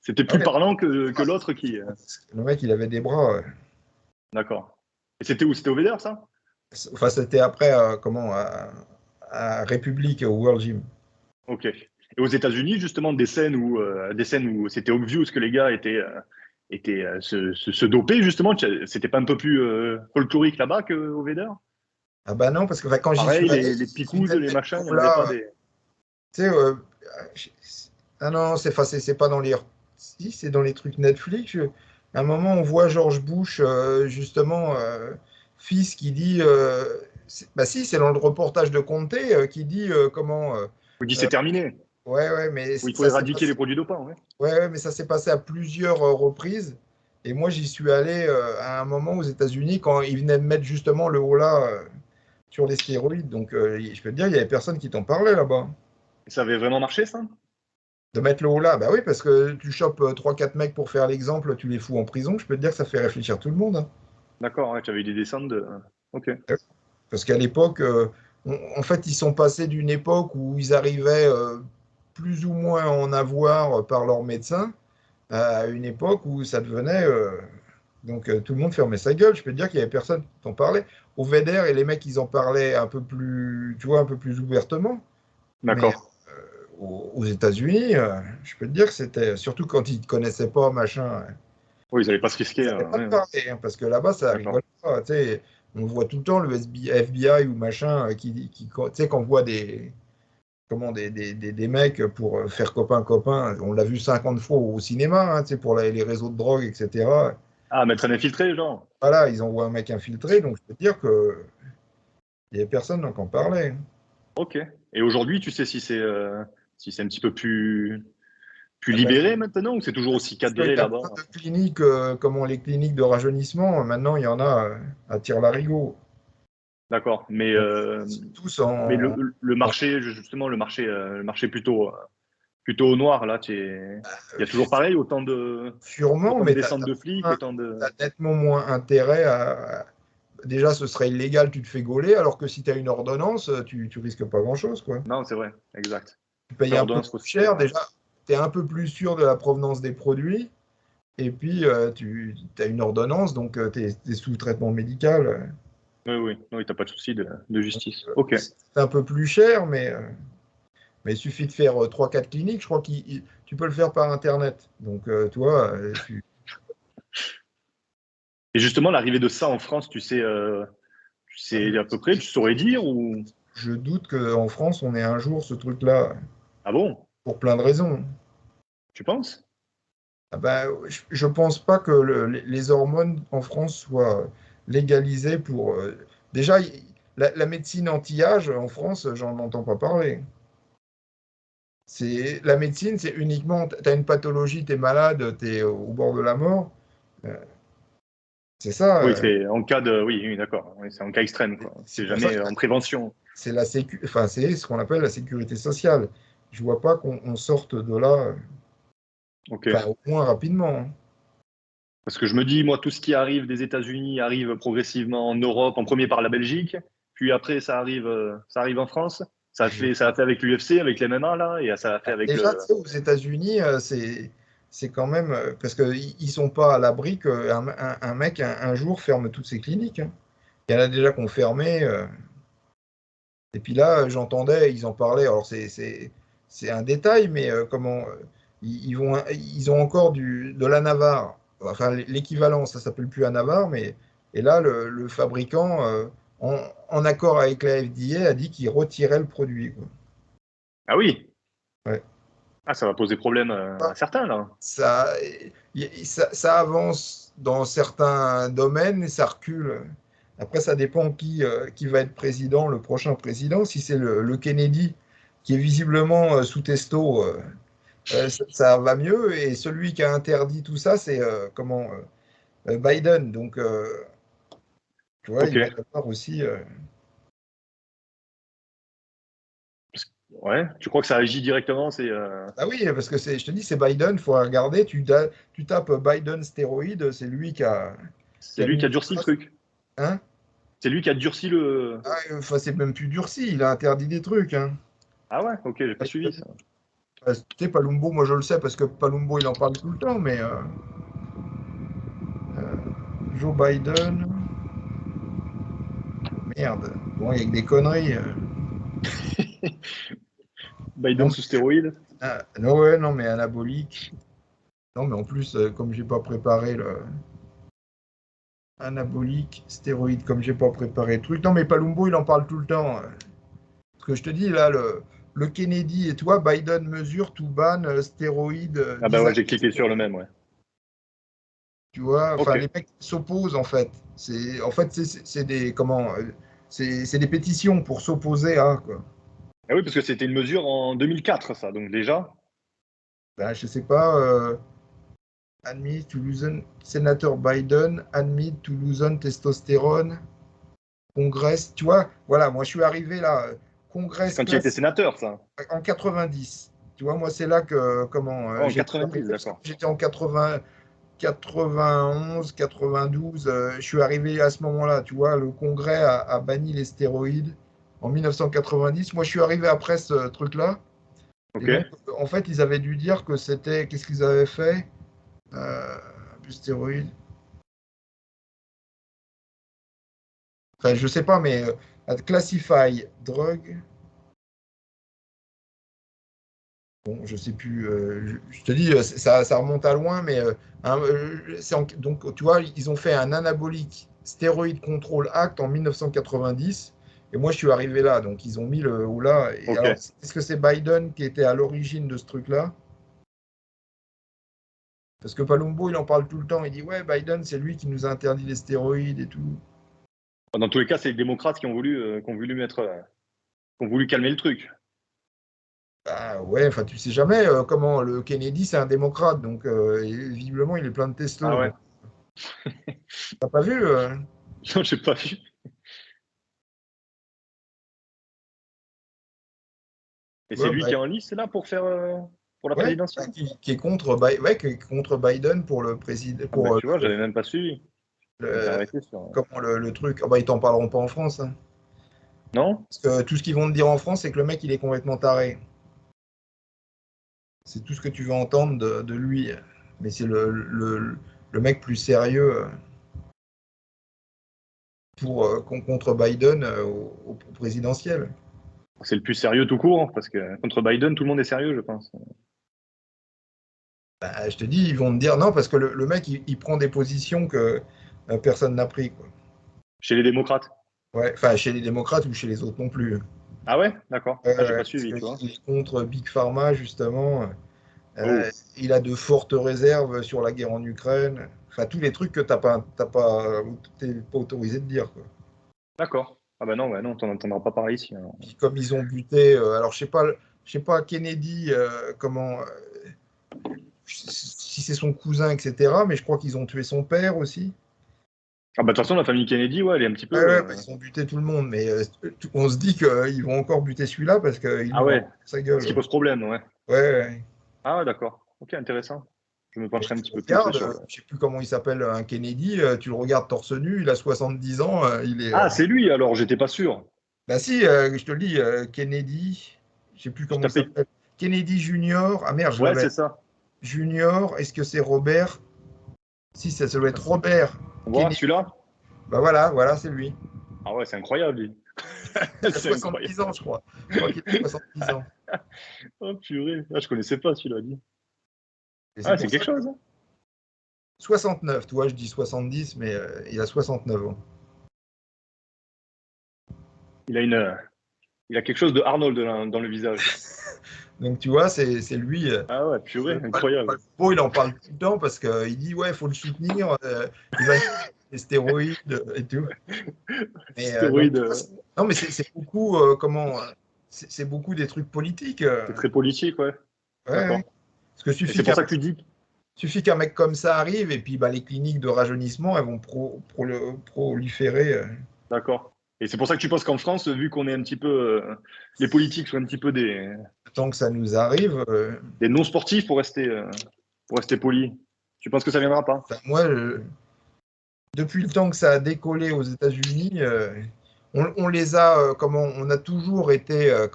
C'était Ah plus ouais, parlant que l'autre qui. le mec, il avait des bras. D'accord. Et c'était où? C'était au Védère, ça? Enfin, c'était après, comment, à République, au World Gym. Ok. Et aux États-Unis, justement, des scènes où c'était obvious que les gars se dopaient, justement, c'était pas un peu plus folklorique là-bas qu'au Védère? Ah bah non, parce que enfin, quand j'y suis Pareil, allé, les ils picouses, venaient de les mettre machins, il n'y en avait pas là, des. tu sais, ah non, c'est pas dans les, si, c'est dans les trucs Netflix. À un moment, on voit George Bush, justement, fils, qui dit, bah si, c'est dans le reportage de Conte, qui dit comment, On dit c'est terminé. ouais, mais Où il faut ça s'est éradiquer passé, les produits dopants, ouais. ouais, mais ça s'est passé à plusieurs reprises. Et moi, j'y suis allé à un moment aux États-Unis quand ils venaient de mettre justement le holà sur les stéroïdes. Donc, je peux te dire, il y avait personne qui t'en parlait là-bas. Et ça avait vraiment marché, ça? De mettre le holà, bah oui, parce que tu chopes 3-4 mecs pour faire l'exemple, tu les fous en prison. Je peux te dire que ça fait réfléchir tout le monde, hein. D'accord, ouais, tu avais eu des descentes de. Ok. Parce qu'à l'époque, en fait, ils sont passés d'une époque où ils arrivaient plus ou moins à en avoir par leur médecin à une époque où ça devenait. Donc tout le monde fermait sa gueule. Je peux te dire qu'il y avait personne qui t'en parlait. Au VEDER, et les mecs, ils en parlaient un peu plus, tu vois, un peu plus ouvertement. Mais D'accord. aux États-Unis, je peux te dire que c'était, surtout quand ils ne te connaissaient pas, machin, Oui, ils n'allaient pas se ils risquer. n'allaient pas te Ouais, ouais. parler, hein, parce que là-bas, ça D'accord. rigole pas. Tu sais, on voit tout le temps le FBI ou machin tu sais, qu'on voit comment, des mecs pour faire copain-copain. On l'a vu 50 fois au cinéma, hein, tu sais, pour les réseaux de drogue, etc. Ah, mettre un infiltré, genre. Voilà, ils envoient un mec infiltré, donc je peux te dire que il n'y avait personne qui en parlait. Ok. Et aujourd'hui, tu sais si c'est un petit peu plus Ah ben, libéré maintenant ou c'est toujours aussi parce qu'il cadré y a là-bas? plein de cliniques, comment les cliniques de rajeunissement, maintenant il y en a à Tire-Larigot. D'accord. Donc, c'est tous Mais le en- marché, justement, le marché plutôt au noir, là, il y a toujours pareil, sûrement, autant de mais tu descentes de flics, as, autant de. nettement moins intérêt déjà, ce serait illégal, tu te fais gauler, alors que si tu as une ordonnance, tu risques pas grand-chose, quoi. Non, c'est vrai, exact. Tu payes un peu L'ordonnance plus faut se cher, faire. déjà, tu es un peu plus sûr de la provenance des produits, et puis tu as une ordonnance, donc tu es sous traitement médical. Oui, oui, oui, t'as pas de souci de justice. Ok. C'est un peu plus cher, mais il suffit de faire 3-4 cliniques. Je crois que tu peux le faire par Internet. Donc, toi, Et justement, l'arrivée de ça en France, tu sais à peu près, tu saurais dire ou. je doute qu'en France, on ait un jour ce truc-là, Ah bon? pour plein de raisons. Tu penses? Ah bah, je ne pense pas que les hormones en France soient légalisées pour... déjà, la médecine anti-âge en France, j'en entends pas parler. La médecine, c'est uniquement, tu as une pathologie, tu es malade, tu es au bord de la mort. euh, c'est ça. Oui, c'est en cas de. Oui, oui, d'accord. Oui, c'est en cas extrême, quoi. C'est C'est pour ça jamais que en prévention. c'est enfin, c'est ce qu'on appelle la sécurité sociale. Je vois pas qu'on sorte de là, Ok. enfin, au moins rapidement, hein. Parce que je me dis, moi, tout ce qui arrive des États-Unis arrive progressivement en Europe, en premier par la Belgique, puis après ça arrive en France. Ça a fait avec l'UFC, avec les MMA là, et ça a fait avec Déjà, tu sais, aux États-Unis, c'est quand même parce qu'ils ne sont pas à l'abri qu'un mec un jour ferme toutes ses cliniques, hein. Il y en a déjà qui ont fermé. Et puis là, j'entendais, ils en parlaient. Alors c'est un détail, mais comment ils ont encore de la Navarre. Enfin, l'équivalent, ça s'appelle plus la Navarre, mais et là, le fabricant, en accord avec la FDA, a dit qu'il retirait le produit, quoi. Ah oui, Ouais. ah ça va poser problème à certains là. Ça, ça avance dans certains domaines et ça recule. Après, ça dépend qui va être président, le prochain président. Si c'est le Kennedy, qui est visiblement sous testo, ça va mieux. Et celui qui a interdit tout ça, c'est Biden. Donc, tu vois, Ok. il va y avoir aussi. Ouais. Tu crois que ça agit directement? Ah oui, parce que je te dis, c'est Biden, il faut regarder. Tu tapes Biden stéroïde, c'est lui qui C'est a lui mis qui a en durci le place. truc. Hein? C'est lui qui a durci le. Ah, enfin, c'est même plus durci, il a interdit des trucs, hein. Ah ouais, ok, j'ai pas suivi ça. Tu sais, Palumbo, moi je le sais parce que Palumbo il en parle tout le temps, mais Joe Biden, merde, bon, il y a que des conneries. Non, Biden sous stéroïde. non, ouais, non, mais anabolique. Non, mais en plus, comme j'ai pas préparé le anabolique, stéroïde, comme j'ai pas préparé le truc. Non, mais Palumbo il en parle tout le temps. Ce que je te dis là, le Kennedy et toi, Biden mesure tout ban, stéroïdes, Ah bah ouais, j'ai cliqué sur le même, ouais. tu vois, Ok. enfin, les mecs s'opposent en fait. C'est des comment, c'est des pétitions pour s'opposer à quoi. Ah oui, parce que c'était une mesure en 2004, ça, donc déjà. Ben, je sais pas. Admit to loosen, sénateur Biden admit to loosen testostérone. Congrès, tu vois, voilà, moi je suis arrivé là. C'est Congrès quand il était passe sénateur, ça. en 90. Tu vois, moi c'est là que Oh, en j'ai arrivé. 90, d'accord. J'étais en 80. 91, 92, je suis arrivé à ce moment-là, tu vois, le Congrès a banni les stéroïdes en 1990. Moi, je suis arrivé après ce truc-là. Et Ok. donc, en fait, ils avaient dû dire que c'était. Qu'est-ce qu'ils avaient fait plus stéroïdes. Enfin, je sais pas, mais classify drug. Bon, je sais plus. Je te dis, ça remonte à loin, mais donc, tu vois, ils ont fait un anabolique stéroïde control act en 1990, et moi je suis arrivé là, donc ils ont mis le ou là. Et Ok. alors, est-ce que c'est Biden qui était à l'origine de ce truc-là? Parce que Palumbo, il en parle tout le temps. Il dit ouais, Biden, c'est lui qui nous a interdit les stéroïdes et tout. Dans tous les cas, c'est les démocrates qui ont voulu qui ont voulu calmer le truc. Ah ouais, enfin tu sais jamais comment le Kennedy, c'est un démocrate, donc visiblement il est plein de Ah testo. ouais. Donc t'as pas vu Non, j'ai pas vu. Et c'est ouais, lui qui est en lice, là, pour la ouais, présidentielle? qui est contre, ouais, qui est contre Biden pour le président, Ah bah, pour tu vois, j'avais même pas suivi. Je m'étais le, arrêté sur. comment le truc. Ah bah, ils t'en parleront pas en France, hein. Non? Parce que tout ce qu'ils vont te dire en France, c'est que le mec, il est complètement taré. C'est tout ce que tu vas entendre de lui. Mais c'est le mec plus sérieux contre Biden au présidentiel. C'est le plus sérieux tout court, parce que contre Biden, tout le monde est sérieux, je pense. Bah, je te dis, ils vont te dire non, parce que le mec, il prend des positions que personne n'a pris, quoi. Chez les démocrates. Ouais, enfin, chez les démocrates ou chez les autres non plus. Ah ouais? D'accord. Ah, j'ai pas Parce suivi, tu vois. qu'il est contre Big Pharma, justement. Oh, Il a de fortes réserves sur la guerre en Ukraine. Enfin, tous les trucs que t'es pas autorisé de dire, quoi. d'accord. Ah bah non, ouais, non, t'en entendras pas parler ici, hein. Puis comme ils ont buté, alors je sais pas Kennedy, si c'est son cousin, etc. Mais je crois qu'ils ont tué son père aussi. Ah bah de toute façon, la famille Kennedy, ouais, elle est un petit peu. Ouais, ouais, bah, ils ont buté tout le monde, mais on se dit qu'ils vont encore buter celui-là parce qu'il Ah nous va ouais, en sa ce gueule. qui pose problème, ouais. Ouais, ouais. Ah ouais, d'accord. Ok, intéressant. Je me pencherai un petit peu plus Regarde, sur. je ne sais plus comment il s'appelle, un Kennedy, tu le regardes torse nu, il a 70 ans, il est. Ah, c'est lui alors, j'étais pas sûr. Bah si, je te le dis, Kennedy, je ne sais plus Je comment il tapais. s'appelle. Kennedy Junior, ah merde, je Ouais, l'avais. c'est ça. Junior, est-ce que c'est Robert? Si, ça doit être Robert On voit Kennedy. celui-là? Bah voilà, c'est lui. Ah ouais, c'est incroyable, lui. Il a C'est incroyable. 70 ans, je crois. Je crois qu'il a 70 ans. Oh purée. Ah, je connaissais pas celui-là, dit. Et c'est Ah, c'est pour ça quelque que chose, hein. 69, tu vois, je dis 70, mais il a 69 ans. Il a une. Il a quelque chose de Arnold dans le visage. Donc tu vois, c'est lui. Ah ouais, purée, incroyable. Bon, il en parle tout le temps parce qu'il dit, ouais, il faut le soutenir, il va les stéroïdes et tout. Mais, donc, Stéroïde, non, mais c'est beaucoup, c'est beaucoup des trucs politiques. c'est très politique, ouais. Ouais. D'accord. Parce que Et c'est pour ça que tu dis. suffit qu'un mec comme ça arrive et puis bah, les cliniques de rajeunissement, elles vont proliférer. D'accord. Et c'est pour ça que tu penses qu'en France, vu qu'on est un petit peu. Les politiques sont un petit peu Tant que ça nous arrive, des non-sportifs pour rester poli. Tu penses que ça viendra pas? moi, depuis le temps que ça a décollé aux États-Unis, on les a, on a toujours été, euh,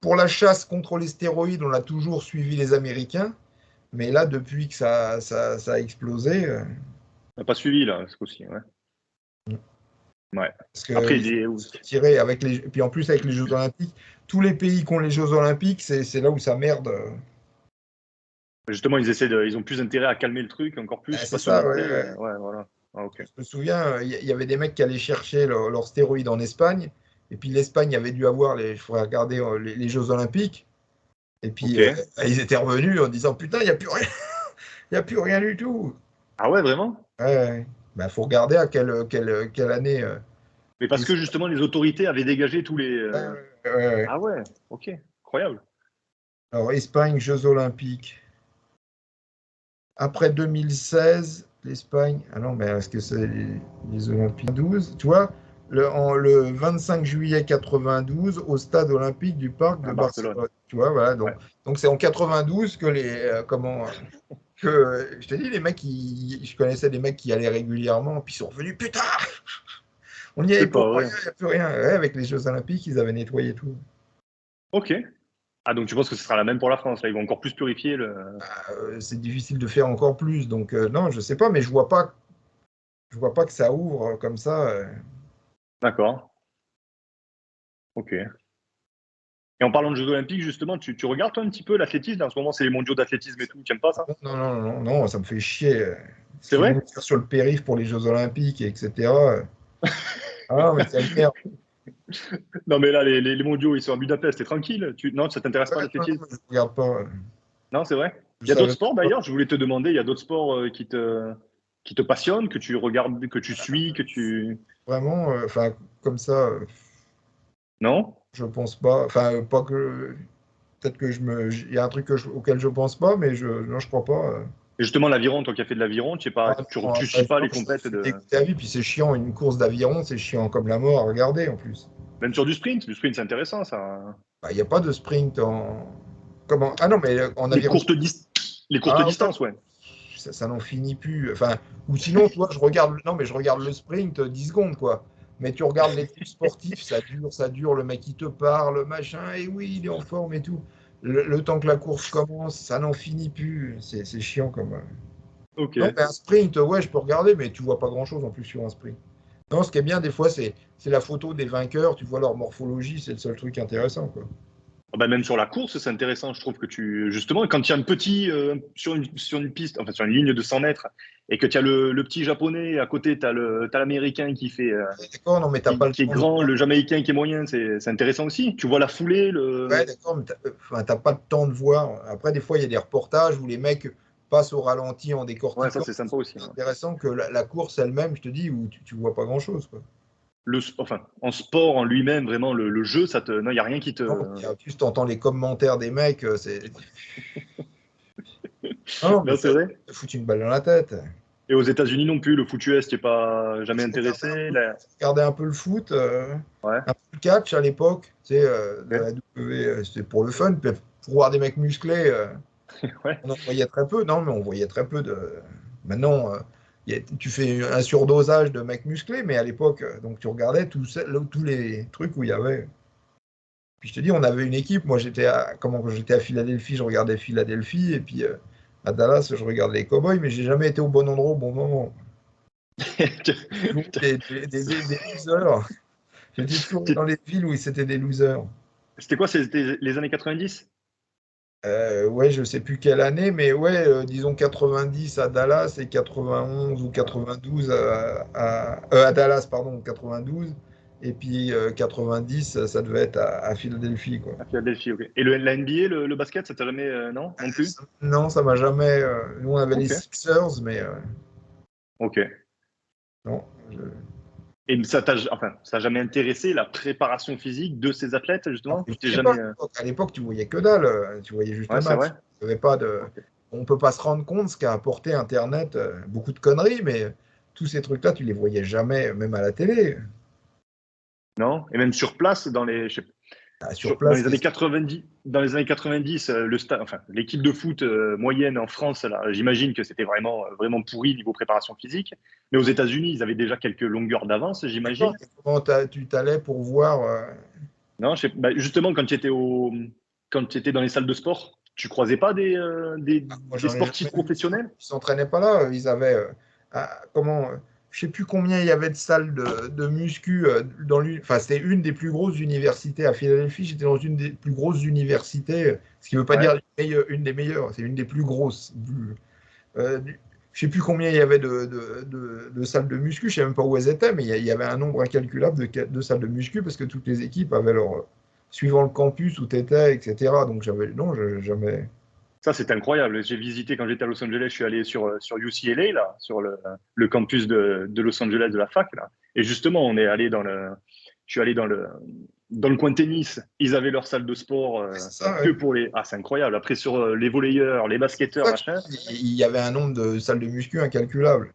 pour la chasse contre les stéroïdes, on a toujours suivi les Américains. Mais là, depuis que ça a explosé, On n'a pas suivi, là, ce coup-ci. Ouais. Ouais. parce que Après, ils se retiraient avec les, puis en plus avec les Jeux Olympiques, tous les pays qui ont les Jeux Olympiques, c'est là où ça merde. justement, ils ont plus intérêt à calmer le truc, encore plus, C'est ça, passionner. ouais. Ouais, voilà. Ah, ok. Je me souviens, il y avait des mecs qui allaient chercher leurs stéroïdes en Espagne, et puis l'Espagne avait dû avoir il faudrait regarder les Jeux Olympiques, et puis Ok. ils étaient revenus en disant putain, il n'y a plus rien, il n'y a plus rien du tout. Ah ouais, vraiment? Ouais. Bah, faut regarder à quelle année. Mais parce que justement, les autorités avaient dégagé tous les. Ouais. Ah ouais, ok. Incroyable. Alors, Espagne, Jeux Olympiques. Après 2016, l'Espagne. Ah non, mais est-ce que c'est les Olympiques 12? Tu vois, le 25 juillet 92, au stade olympique du parc de À Barcelone. Barcelone. Tu vois, voilà. Ouais. Donc c'est en 92 que je te dis, les mecs, je connaissais des mecs qui allaient régulièrement, puis ils sont revenus, putain, on n'y C'est est pour pas rien, vrai. il n'y a plus rien. Ouais, avec les Jeux Olympiques, ils avaient nettoyé tout. Ok. Ah, donc tu penses que ce sera la même pour la France, là, ils vont encore plus purifier le. C'est difficile de faire encore plus. Donc, non, je sais pas, mais je vois pas que ça ouvre comme ça. D'accord. Ok. Et en parlant de Jeux Olympiques, justement, tu regardes toi un petit peu l'athlétisme? En ce moment, c'est les mondiaux d'athlétisme et tout. Tu n'aimes pas ça? Non, non, non, non, non, ça me fait chier. Ce C'est qu'ils vont vrai? faire sur le périph' pour les Jeux Olympiques, etc. Ah, mais ça m'énerve. Non, mais là, les mondiaux, ils sont à Budapest, c'est tranquille. Non, ça t'intéresse pas Ouais, non, l'athlétisme? non, je regarde pas. Non, c'est vrai. Je Il y a d'autres savais sports pas. d'ailleurs, je voulais te demander, il y a d'autres sports qui te passionnent, que tu regardes, que tu suis, que tu. Vraiment, enfin, comme ça, Non? je pense pas. Enfin, pas que. Peut-être il y a un truc auquel je pense pas, mais non, je crois pas. Et justement, l'aviron, toi qui as fait de l'aviron, tu sais Ah, pas, non, tu suis pas non, les compètes je suis de. dégoûté à vie, puis c'est chiant, une course d'aviron, c'est chiant comme la mort à regarder en plus. Même sur du sprint. Du sprint, c'est intéressant, ça. Bah, il n'y a pas de sprint en. Comment? Ah non, mais en Les aviron. courtes, les courtes Ah ouais, distances, ouais. ça n'en finit plus. Enfin, ou sinon, toi, non, mais je regarde le sprint 10 secondes, quoi. Mais tu regardes les trucs sportifs, ça dure, le mec qui te parle, machin, et oui, il est en forme et tout. Le temps que la course commence, ça n'en finit plus. C'est chiant comme. Ok. Non, mais un sprint, ouais, je peux regarder, mais tu vois pas grand-chose en plus sur un sprint. Non, ce qui est bien, des fois, c'est la photo des vainqueurs, tu vois leur morphologie, c'est le seul truc intéressant, quoi. Ah bah, même sur la course, c'est intéressant. Je trouve que justement, quand il y a un petit, sur une piste, enfin, sur une ligne de 100 mètres, et que tu as le petit japonais, et à côté, t'as l'américain qui fait, D'accord, non, mais t'as pas le qui est temps de grand, voir. le jamaïcain qui est moyen, c'est intéressant aussi. Tu vois la foulée, Ouais, d'accord, mais enfin, t'as pas le temps de voir. Après, des fois, il y a des reportages où les mecs passent au ralenti en ouais, ça décortiquant. c'est sympa aussi. C'est Ouais. intéressant que la course elle-même, je te dis, où tu vois pas grand-chose, quoi. Enfin, en sport, en lui-même, vraiment, le jeu, non, il n'y a rien qui te. Non, et en plus, t'entends les commentaires des mecs, c'est. Non, mais Non, c'est ça vrai. te fout une balle dans la tête. Et aux États-Unis non plus, le foot US, tu n'es pas jamais intéressé. Je regardais un peu le foot, Ouais. un peu le catch à l'époque, tu sais, de Ok. la W, c'était pour le fun. Puis, pour voir des mecs musclés, Ouais. on en voyait très peu. Non, mais on voyait très peu de. Maintenant, tu fais un surdosage de mecs musclés, mais à l'époque, donc tu regardais tous les trucs où il y avait. Puis je te dis, on avait une équipe. Moi, quand j'étais à Philadelphie, je regardais Philadelphie, et puis à Dallas, je regardais les Cowboys, mais j'ai jamais été au bon endroit au bon moment. Toujours des losers. J'étais toujours dans les villes où c'était des losers. C'était quoi? C'était les années 90? Ouais, je sais plus quelle année, mais ouais, disons 90 à Dallas et 91 ou 92 à Dallas, pardon, 92. Et puis 90, ça devait être à Philadelphie, quoi. À Philadelphie, ok. Et la NBA, le basket, ça t'a jamais. Non? Non plus? Non, ça m'a jamais. Nous, on avait les Ok. Sixers, mais Ok. non. Et enfin, ça t'a jamais intéressé la préparation physique de ces athlètes, justement? Je Tu t'es sais pas, jamais. à l'époque, tu voyais que dalle, tu voyais juste Ouais, le c'est match. vrai. Il y avait pas de. Ok. On peut pas se rendre compte ce qu'a apporté Internet, beaucoup de conneries, mais tous ces trucs-là, tu les voyais jamais, même à la télé. Non? Et même sur place, je sais Ah, sur dans place, les années 90, enfin, l'équipe de foot moyenne en France, là, j'imagine que c'était vraiment pourri niveau préparation physique. Mais aux États-Unis, ils avaient déjà quelques longueurs d'avance, d'accord, j'imagine. et comment tu t'allais pour voir Non, justement, quand tu étais dans les salles de sport, tu croisais pas moi, des j'en ai sportifs jamais vu. professionnels? Ils s'entraînaient pas là. Ils avaient. Je sais plus combien il y avait de salles de muscu enfin, c'était une des plus grosses universités à Philadelphie. J'étais dans une des plus grosses universités, ce qui ne veut pas Ouais. dire une des meilleures. C'est une des plus grosses. Euh, je sais plus combien il y avait de salles de muscu. Je sais même pas où elles étaient, mais il y avait un nombre incalculable de salles de muscu parce que toutes les équipes avaient leur suivant le campus où tu étais, etc. Donc non, jamais. Ça, c'est incroyable. J'ai visité quand j'étais à Los Angeles, je suis allé sur UCLA, là, sur le campus de Los Angeles de la fac, là. Et justement, je suis allé dans le coin de tennis. Ils avaient leur salle de sport C'est ça, que ouais. pour les. Ah, c'est incroyable. Après, sur les volleyeurs, les basketteurs, Ça, machin. il y avait un nombre de salles de muscu incalculable.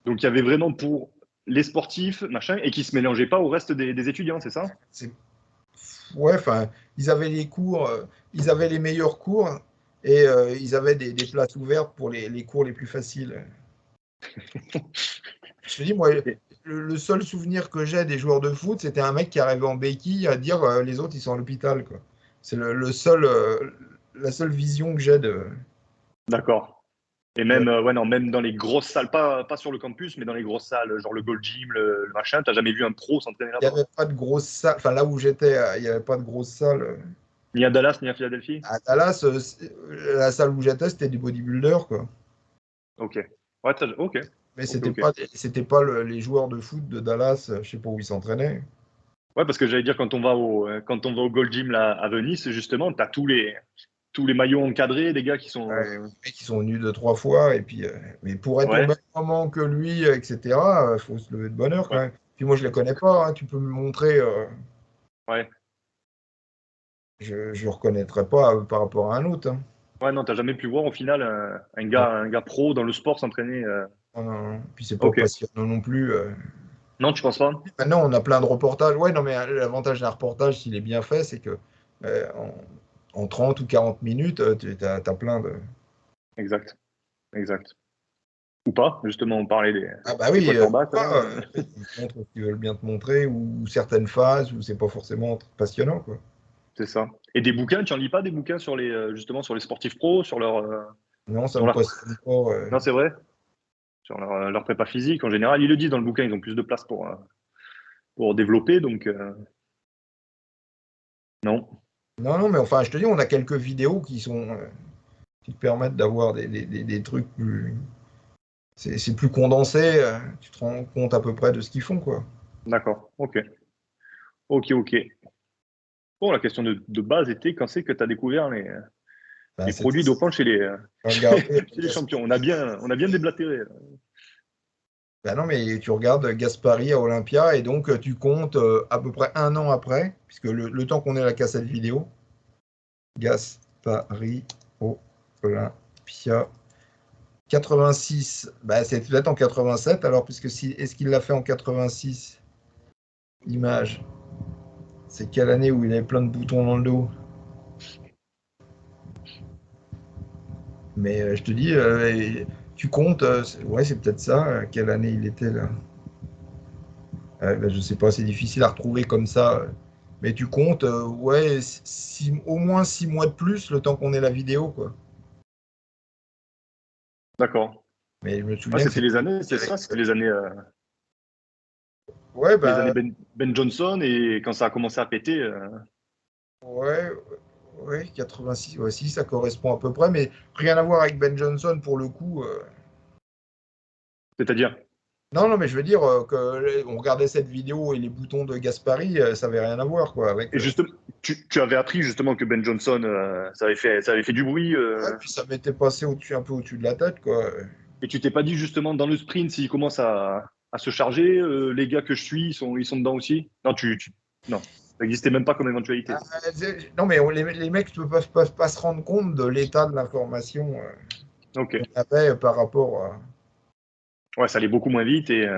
Donc, il y avait vraiment pour les sportifs, machin, et qui se mélangeaient pas au reste des étudiants, c'est ça? C'est Ouais, enfin, ils avaient les cours, ils avaient les meilleurs cours et ils avaient des places ouvertes pour les cours les plus faciles. Je te dis, moi, Et- le seul souvenir que j'ai des joueurs de foot, c'était un mec qui arrivait en béquille à dire les autres, ils sont à l'hôpital, quoi. C'est la seule vision que j'ai de. D'accord. Et de- même, ouais, non, même dans les grosses salles, pas sur le campus, mais dans les grosses salles, genre le Gold Gym, le machin, t'as jamais vu un pro s'entraîner Il n'y là-bas? avait pas de grosses salles, enfin là où j'étais, il n'y avait pas de grosses salles. Ni à Dallas, ni à Philadelphie? À Dallas, la salle où j'étais, c'était des bodybuilders, quoi. Ok. Ouais, ok. Mais Ok, c'était ok. pas, c'était pas les joueurs de foot de Dallas, je sais pas où ils s'entraînaient. Ouais, parce que j'allais dire, quand on va au Gold Gym là, à Venise, justement, t'as tous les maillots encadrés, des gars qui sont. Ouais, les mecs, ils sont venus deux, trois fois, et puis, mais pour être au Ouais, même moment que lui, etc., il faut se lever de bonne heure quand ouais, même. Puis moi, je les connais pas, hein, tu peux me montrer, ouais. je ne reconnaîtrais pas par rapport à un autre, hein. Ouais, non, t'as jamais pu voir au final Non, un gars pro dans le sport s'entraîner. non, non, non. Puis c'est pas Ok. passionnant non plus. Non, tu penses pas? Maintenant, on a plein de reportages. Ouais, non, mais l'avantage d'un reportage, s'il est bien fait, c'est que euh, en 30 ou 40 minutes, tu as plein de. Exact, exact. Ou pas, justement, on parlait Ah bah des oui, quarterbacks, là. ils te montrent ce qu'ils veulent bien te montrer, ou certaines phases où c'est pas forcément passionnant, quoi. C'est ça. Et des bouquins, tu en lis pas des bouquins justement, sur les sportifs pros, Non, ça sur me leur. passionne pas. Non, c'est vrai. Sur leur prépa physique, en général. Ils le disent dans le bouquin, ils ont plus de place pour développer, donc non. Non, non, mais enfin, je te dis, on a quelques vidéos qui te permettent d'avoir des trucs plus. C'est plus condensé, tu te rends compte à peu près de ce qu'ils font, quoi. D'accord. Ok. Ok, ok. Bon, la question de base était quand c'est que tu as découvert Ben, les produits c'était dopants regarder. chez les champions. On a bien déblatéré. Ben non, mais tu regardes Gaspari à Olympia et donc tu comptes à peu près un an après, puisque le temps qu'on ait la cassette vidéo, Gaspari Olympia 86, bah, c'est peut-être en 87, alors, puisque est-ce qu'il l'a fait en 86? L'image, c'est quelle année où il avait plein de boutons dans le dos? Mais je te dis, tu comptes, ouais, c'est peut-être ça. Quelle année il était là? Ben, je sais pas, c'est difficile à retrouver comme ça. Mais tu comptes, ouais, au moins 6 mois de plus le temps qu'on ait la vidéo, quoi. D'accord. Mais je me Ah, souviens que c'était les c'était. années, c'est ça, c'était Ouais, les années ben, Ben Johnson et quand ça a commencé à péter. ouais, ouais, 86, ouais, si, ça correspond à peu près, mais rien à voir avec Ben Johnson pour le coup. C'est-à-dire. Non, non, mais je veux dire on regardait cette vidéo et les boutons de Gaspari, ça avait rien à voir, quoi, avec. Et justement, tu avais appris justement que Ben Johnson, ça avait fait du bruit. Ouais, puis ça m'était passé au-dessus, un peu au-dessus de la tête, quoi. Et tu t'es pas dit justement dans le sprint, s'il commence à se charger, les gars que je suis, ils sont dedans aussi? Non, non, ça n'existait même pas comme éventualité. Ah, non, mais les mecs ne peuvent pas se rendre compte de l'état de l'information Ok. qu'on avait par rapport à. Ouais, ça allait beaucoup moins vite et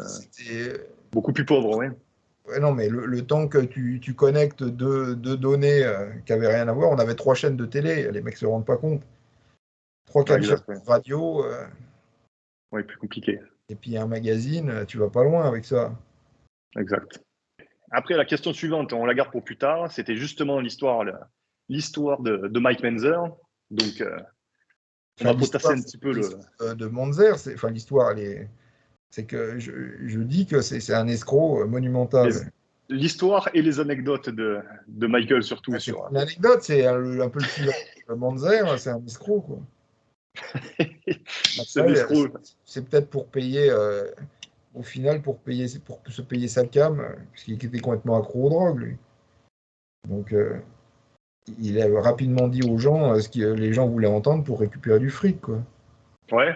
C'était. beaucoup plus pauvre, ouais. Ouais, non, mais le temps que tu connectes deux données qui n'avaient rien à voir, on avait 3 chaînes de télé, les mecs ne se rendent pas compte. Trois, Ouais, quatre chaînes exact, ouais. de radio, Ouais, plus compliqué. et puis un magazine, tu vas pas loin avec ça. Exact. Après, la question suivante, on la garde pour plus tard, c'était justement l'histoire de Mike Menzer. Donc, on Enfin, va potasser l'histoire, un petit peu le. de Monzer, enfin, l'histoire, c'est que je dis que c'est un escroc les- monumental. L'histoire et les anecdotes de Michael, surtout Ah, c'est pas sur. une anecdote, c'est un peu le killer de Manzer, c'est un escroc, quoi. C'est Après, l'escroc. c'est peut-être pour payer, au final, pour se payer sa cam, puisqu'il était complètement accro aux drogues, lui. Donc, il a rapidement dit aux gens ce que les gens voulaient entendre pour récupérer du fric, quoi. Ouais.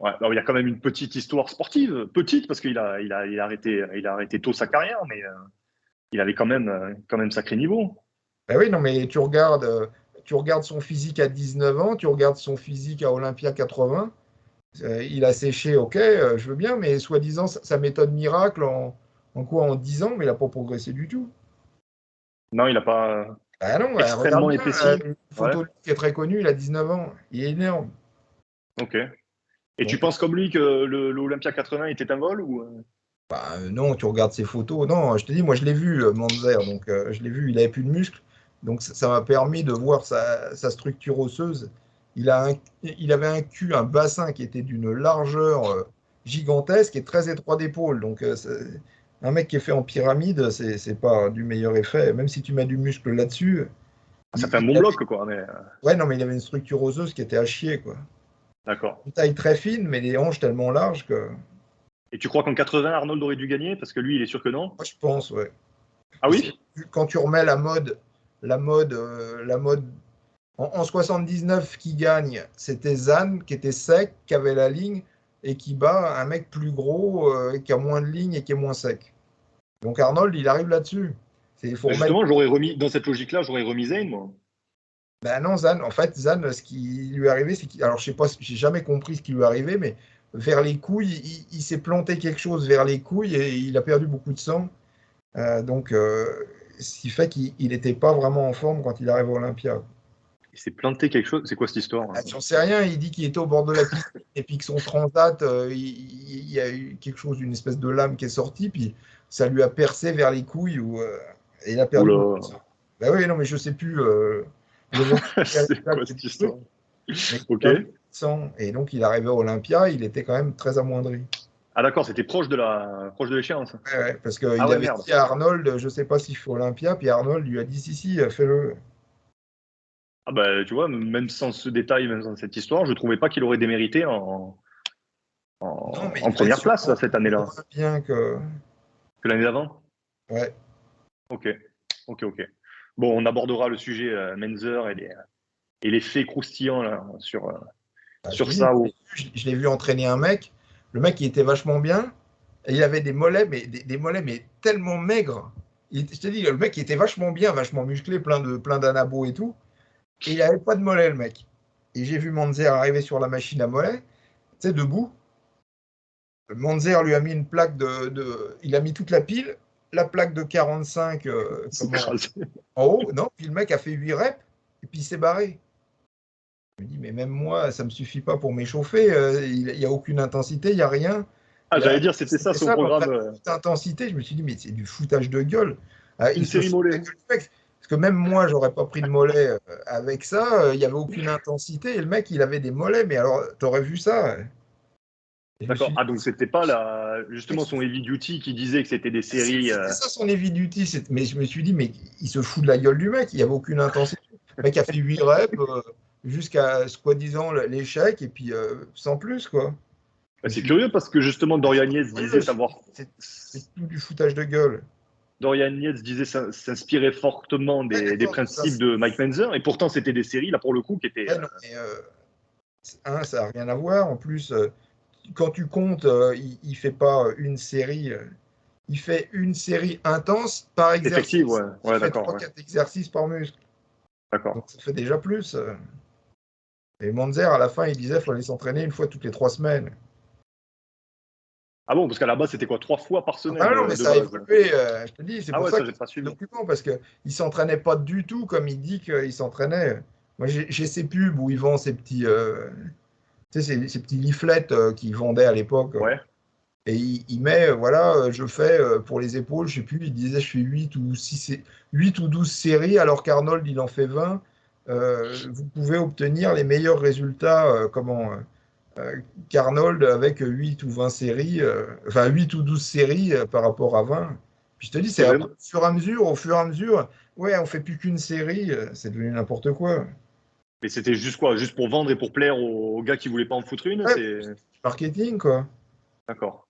Ouais. Alors, il y a quand même une petite histoire sportive, petite parce il a arrêté tôt sa carrière, mais il avait quand même sacré niveau. Ben oui, non, mais tu regardes son physique à 19 ans, tu regardes son physique à Olympia 80, il a séché, ok, je veux bien, mais soi-disant, sa méthode miracle en quoi? En 10 ans, mais il n'a pas progressé du tout. Non, il n'a pas Ah non, ouais, regarde extrêmement bien, épaissi. une Ouais. photo de lui qui est très connue, il a 19 ans, il est énorme. Ok. Et tu Donc, penses comme lui que l'Olympia 80 était un vol ou bah, non, tu regardes ses photos. Non, je te dis, moi je l'ai vu, Manzer, donc je l'ai vu, il n'avait plus de muscles. Donc ça m'a permis de voir sa structure osseuse. Il avait un cul, un bassin qui était d'une largeur gigantesque et très étroit d'épaule. Donc un mec qui est fait en pyramide, c'est pas du meilleur effet. Même si tu mets du muscle là-dessus, ça fait un il bon avait, bloc, quoi. Mais ouais, non, mais il avait une structure osseuse qui était à chier, quoi. d'accord. Une taille très fine, mais des hanches tellement larges que. Et tu crois qu'en 80, Arnold aurait dû gagner? Parce que lui, il est sûr que non. Moi, je pense, ouais. Ah Parce que oui? quand tu remets la mode en 79 qui gagne, c'était Zan qui était sec, qui avait la ligne et qui bat un mec plus gros qui a moins de ligne et qui est moins sec. Donc Arnold, il arrive là-dessus. Il faut Bah, remettre. justement, j'aurais remis, dans cette logique-là, j'aurais remis Zayn, moi. Ben non, Zan, en fait, Zan, ce qui lui est arrivé, c'est qu'il. Alors, je sais pas, j'ai jamais compris ce qui lui est arrivé, mais vers les couilles, il s'est planté quelque chose vers les couilles et il a perdu beaucoup de sang. Donc, ce qui fait qu'il n'était pas vraiment en forme quand il arrive à Olympia. Il s'est planté quelque chose. C'est quoi cette histoire? Ah, j'en sais rien, il dit qu'il était au bord de la piscine et puis que son transat, il y a eu quelque chose, une espèce de lame qui est sortie, puis ça lui a percé vers les couilles et il a perdu beaucoup de Oula. sang. Ben oui, non, mais je sais plus l'événement C'est quoi exact cette du truc, histoire? mais il a Ok. perdu beaucoup de sang. Et donc, il arrivait à Olympia, il était quand même très amoindri. Ah d'accord, c'était proche de l'échéance. Ouais, ouais, parce Ah qu'il ouais, avait merde. dit à Arnold, je sais pas s'il fait Olympia, puis Arnold lui a dit, si, si, fais-le. Ah bah tu vois, même sans ce détail, même sans cette histoire, je trouvais pas qu'il aurait démérité Non, mais en il devait être première place sûrement cette année-là moins bien que. que l'année d'avant. Ouais. Ok, ok, ok. Bon, on abordera le sujet Menzer et les faits croustillants là, Bah, je te sur dis, ça. je l'ai vu entraîner un mec. Le mec, il était vachement bien. Et il avait des mollets, mais des mollets, mais tellement maigres. Je te dis, le mec, il était vachement bien, vachement musclé, plein d'anabos et tout. Et il avait pas de mollets, le mec. Et j'ai vu Manzer arriver sur la machine à mollets, tu sais, debout. Manzer lui a mis une plaque il a mis toute la pile, la plaque de 45 C'est écrasé. en haut. Non, puis le mec a fait 8 reps, et puis il s'est barré. Je me dis, mais même moi, ça ne me suffit pas pour m'échauffer. Il n'y a aucune intensité, il n'y a rien. Ah, Là, j'allais dire, c'était ça c'était son ça, donc la programme. petite intensité. Je me suis dit, mais c'est du foutage de gueule. Une Il se série fout de la mollet. gueule du mec. Parce que même moi, j'aurais pas pris de mollet avec ça. Il n'y avait aucune intensité. Et le mec, il avait des mollets. Mais alors, tu aurais vu ça. Et je me D'accord. suis dit, Ah, donc c'était pas justement son Heavy Duty qui disait que c'était des séries. c'était ça son heavy duty. Mais je me suis dit, mais il se fout de la gueule du mec. Il n'y avait aucune intensité. Le mec a fait 8 reps jusqu'à soi-disant l'échec. Et puis, sans plus, quoi. Je Bah, me c'est suis dit, curieux parce que justement Dorian Yates disait savoir. c'est tout du foutage de gueule. Dorian Yates disait s'inspirer fortement Ouais, des d'accord, principes de Mike Menzer, et pourtant c'était des séries là pour le coup qui étaient. ouais, non, mais, ça n'a rien à voir. En plus, quand tu comptes, il ne fait pas une série. Il fait une série intense par Effectives, ouais, exercice. Il ouais, fait d'accord, trois ouais, quatre exercices par muscle. Donc d'accord. ça fait déjà plus. Et Monzer, à la fin, il disait qu'il fallait s'entraîner une fois toutes les 3 semaines. Ah bon, parce qu'à la base c'était quoi, 3 fois par Ah semaine non, mais de ça a base. évolué. Je te dis, c'est Ah pour ouais, ça ça que j'ai pas c'est suivi. document, parce qu'il ne s'entraînait pas du tout comme il dit qu'il s'entraînait. Moi, j'ai ces pubs où il vend ces petits, tu sais, ces petits leaflets qu'il vendait à l'époque. Ouais. Et il met, voilà, je fais pour les épaules, je sais plus, il disait je fais 8 ou 12 séries, alors qu'Arnold, il en fait 20. Vous pouvez obtenir les meilleurs résultats qu'Arnold avec 8 ou 20 séries, enfin 8 ou 12 séries par rapport à 20. Puis je te dis, c'est C'est vraiment. au fur et à mesure, ouais, on fait plus qu'une série, c'est devenu n'importe quoi. Mais c'était juste quoi, juste pour vendre et pour plaire aux gars qui voulaient pas en foutre une, Ouais, c'est. marketing, quoi. D'accord.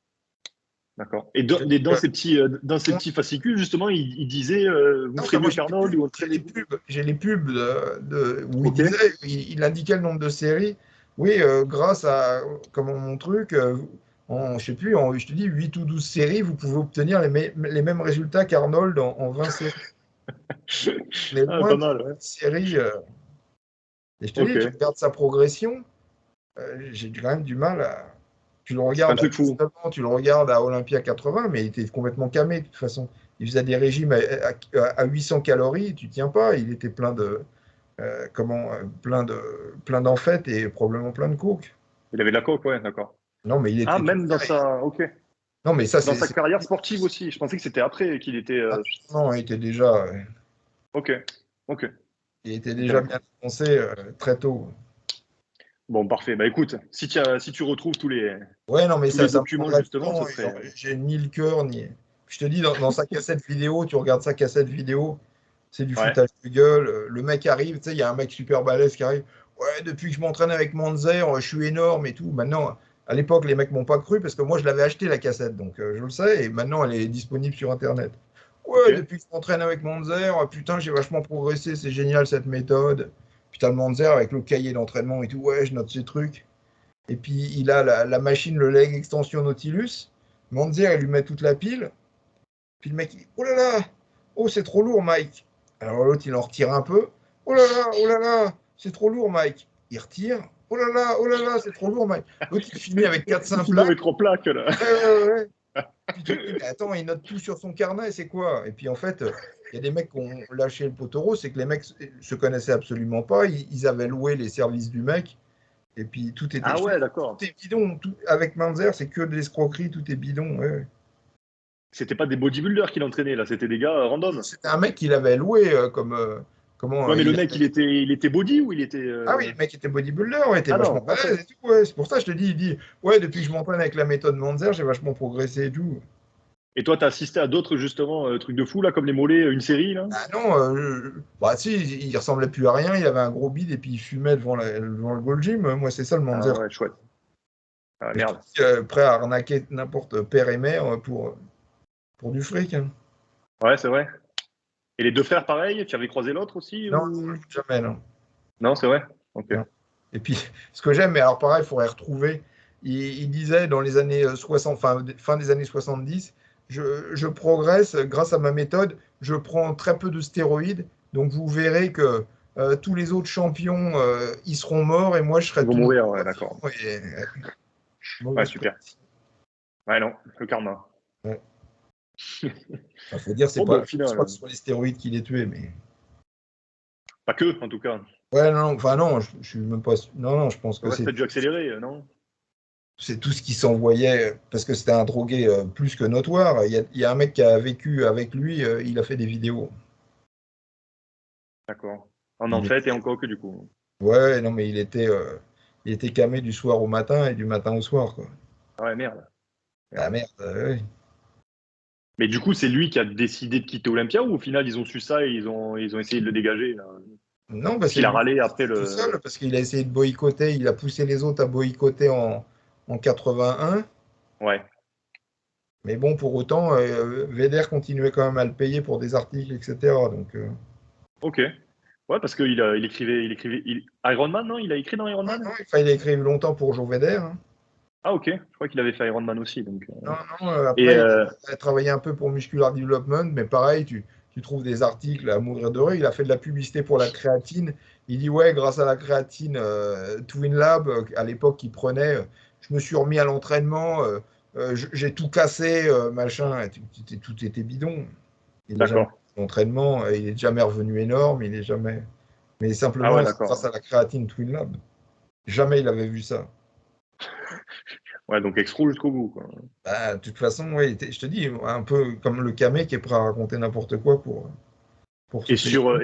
D'accord. Et Je te dis, dans ces petits fascicules, justement, il disait vous non, ferez moi mieux qu'Arnold ou entraînez-vous. j'ai les pubs où il Ok. disait, il indiquait le nombre de séries. Oui, grâce à comment mon truc, je sais plus, je te dis 8 ou 12 séries, vous pouvez obtenir les mêmes résultats qu'Arnold en 20 séries. On est Ah, loin pas de mal, ouais. séries. Et je te dis, tu Ok. regardes sa progression, j'ai quand même du mal à. Tu le C'est pas un regardes à truc fou. 19 ans, tu le regardes à Olympia 80, mais il était complètement camé de toute façon. Il faisait des régimes à 800 calories, tu tiens pas. Il était plein de, plein d'enfêtes et probablement plein de coke. Il avait de la coke, ouais, d'accord. Non, mais il Ah, était tout même dans carré. sa. Ok. Non, mais ça, Dans sa carrière sportive aussi. Je pensais que c'était après qu'il était. Ah, non, Ok. Ok. il était déjà Intéressant. bien foncé très tôt. Bon, parfait. Bah écoute, si tu retrouves Ouais, non, mais tous les ça me documents, prendrait du justement, ce temps. serait. J'ai ni le cœur, ni. Je te dis, dans sa cassette vidéo, tu regardes sa cassette vidéo, c'est du Ouais. foutage de gueule. Le mec arrive, tu sais, il y a un mec super balèze qui arrive. Ouais, depuis que je m'entraîne avec Manzer, je suis énorme et tout. Maintenant, à l'époque, les mecs m'ont pas cru parce que moi, je l'avais acheté la cassette, donc je le sais, et maintenant, elle est disponible sur Internet. Ok. Ouais, depuis que je m'entraîne avec Manzer, putain, j'ai vachement progressé, c'est génial cette méthode. Putain, le Manzer avec le cahier d'entraînement et tout, ouais, je note ces trucs. Et puis, il a la machine, le leg extension Nautilus. Manzer, il lui met toute la pile. Puis le mec, il dit, oh là là, oh, c'est trop lourd, Mike. Alors l'autre, il en retire un peu. Oh là là, c'est trop lourd, Mike. Il retire. Oh là là, c'est trop lourd, Mike. L'autre, il finit avec Il 4-5 finit plaques. avec 3 plaques, là. Ouais. Puis tu te dis, mais attends, il note tout sur son carnet, c'est quoi? Et puis en fait, il y a des mecs qui ont lâché le poteau, c'est que les mecs se connaissaient absolument pas. Ils avaient loué les services du mec. Et puis tout était. Ah ouais, d'accord. Tout est bidon. Avec Manzer, c'est que de l'escroquerie, tout est bidon. Ouais. C'était pas des bodybuilders qui l'entraînaient, là, c'était des gars random. C'était un mec qui l'avait loué comment Ouais, mais le il mec, avait. il était body ou il était. Ah oui, le mec était bodybuilder, ouais, était Ah vachement non, balèze ok. et tout. Ouais. C'est pour ça que je te dis, il dit, ouais, depuis que je m'entraîne avec la méthode Manzer, j'ai vachement progressé et tout. Et toi, t'as assisté à d'autres, justement, trucs de fou, là, comme les mollets, une série, là? Ah non, bah si, il ressemblait plus à rien, il avait un gros bide et puis il fumait devant le Gold Gym. Moi, c'est ça le Ah Manzer. ouais, chouette. Ah Et je te merde. dis, prêt à arnaquer n'importe père et mère pour du fric. Hein. Ouais, c'est vrai. Et les deux frères, pareil, tu avais croisé l'autre aussi Non, ou. jamais, non. Non, c'est vrai. Ok. Non. Et puis, ce que j'aime, mais alors pareil, il faudrait retrouver, il disait dans les années 60, fin des années 70, je progresse grâce à ma méthode, je prends très peu de stéroïdes, donc vous verrez que tous les autres champions, ils seront morts et moi, je Ils serai vont tout mourir, ouais, vivant. d'accord. Et, Ouais, mauvaise super. prédiction. Ouais, non, le karma. Ouais. Enfin, faut dire, Bon, ben, au je pense final, pas que ce soit les stéroïdes qui les tuaient, mais pas que, en tout cas. Ouais, non, enfin non, je suis même pas. Non, je pense Ça que aurait peut-être dû accélérer, non? c'est tout ce qui s'envoyait, parce que c'était un drogué plus que notoire. Il y a un mec qui a vécu avec lui, il a fait des vidéos. D'accord. En Il fait et était, en coque, du coup. ouais, non, mais il était camé du soir au matin et du matin au soir, quoi. Ah ouais, merde. Ah Merde. merde, ouais. Mais du coup, c'est lui qui a décidé de quitter Olympia ou au final, ils ont su ça et ils ont essayé de le dégager, là? Non, bah Parce c'est qu'il a lui râlé après tout le. seul, parce qu'il a essayé de boycotter, il a poussé les autres à boycotter en 81. Ouais. Mais bon, pour autant, Vedder continuait quand même à le payer pour des articles, etc. Donc, Ok. Ouais, parce il écrivait. Iron Man, non? Il a écrit dans Iron non, Man? non, il a écrit longtemps pour Joe Vedder, hein. Ah, ok. Je crois qu'il avait fait Iron Man aussi. Donc. Non, non, Et après, il a travaillé un peu pour Muscular Development, mais pareil, tu trouves des articles à mourir de rire. Il a fait de la publicité pour la créatine. Il dit, ouais, grâce à la créatine Twin Lab, à l'époque, qu'il prenait, je me suis remis à l'entraînement, j'ai tout cassé, machin. Et tout était bidon. Il n'est jamais d'accord. à l'entraînement, il n'est jamais revenu énorme, il est jamais. Mais Ah ouais, simplement, c'est grâce d'accord. à la créatine Twin Lab. Jamais il avait vu ça. Ouais, donc extro jusqu'au bout, quoi. Bah, de toute façon, ouais, je te dis, un peu comme le camé qui est prêt à raconter n'importe quoi pour se Et payer. sur,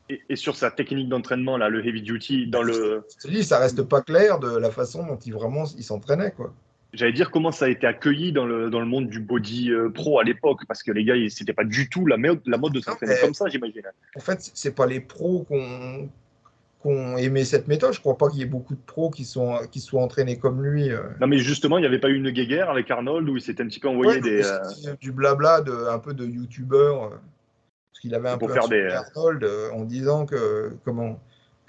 et sur sa technique d'entraînement, là, le heavy duty, Bah, dans le. je te dis, ça reste pas clair de la façon dont il s'entraînait, quoi. J'allais dire comment ça a été accueilli dans le monde du body pro à l'époque, parce que les gars, c'était pas du tout la mode de Non, s'entraîner mais comme ça, j'imagine. en fait, c'est pas les pros qu'on aimé cette méthode. Je crois pas qu'il y ait beaucoup de pros qui soient entraînés comme lui. Non, mais justement, il n'y avait pas eu une guéguerre avec Arnold où il s'était un petit peu Ouais, envoyé non, des. mais c'était du blabla un peu de youtubeur. Parce qu'il avait un Pour peu faire insulté des. Arnold en disant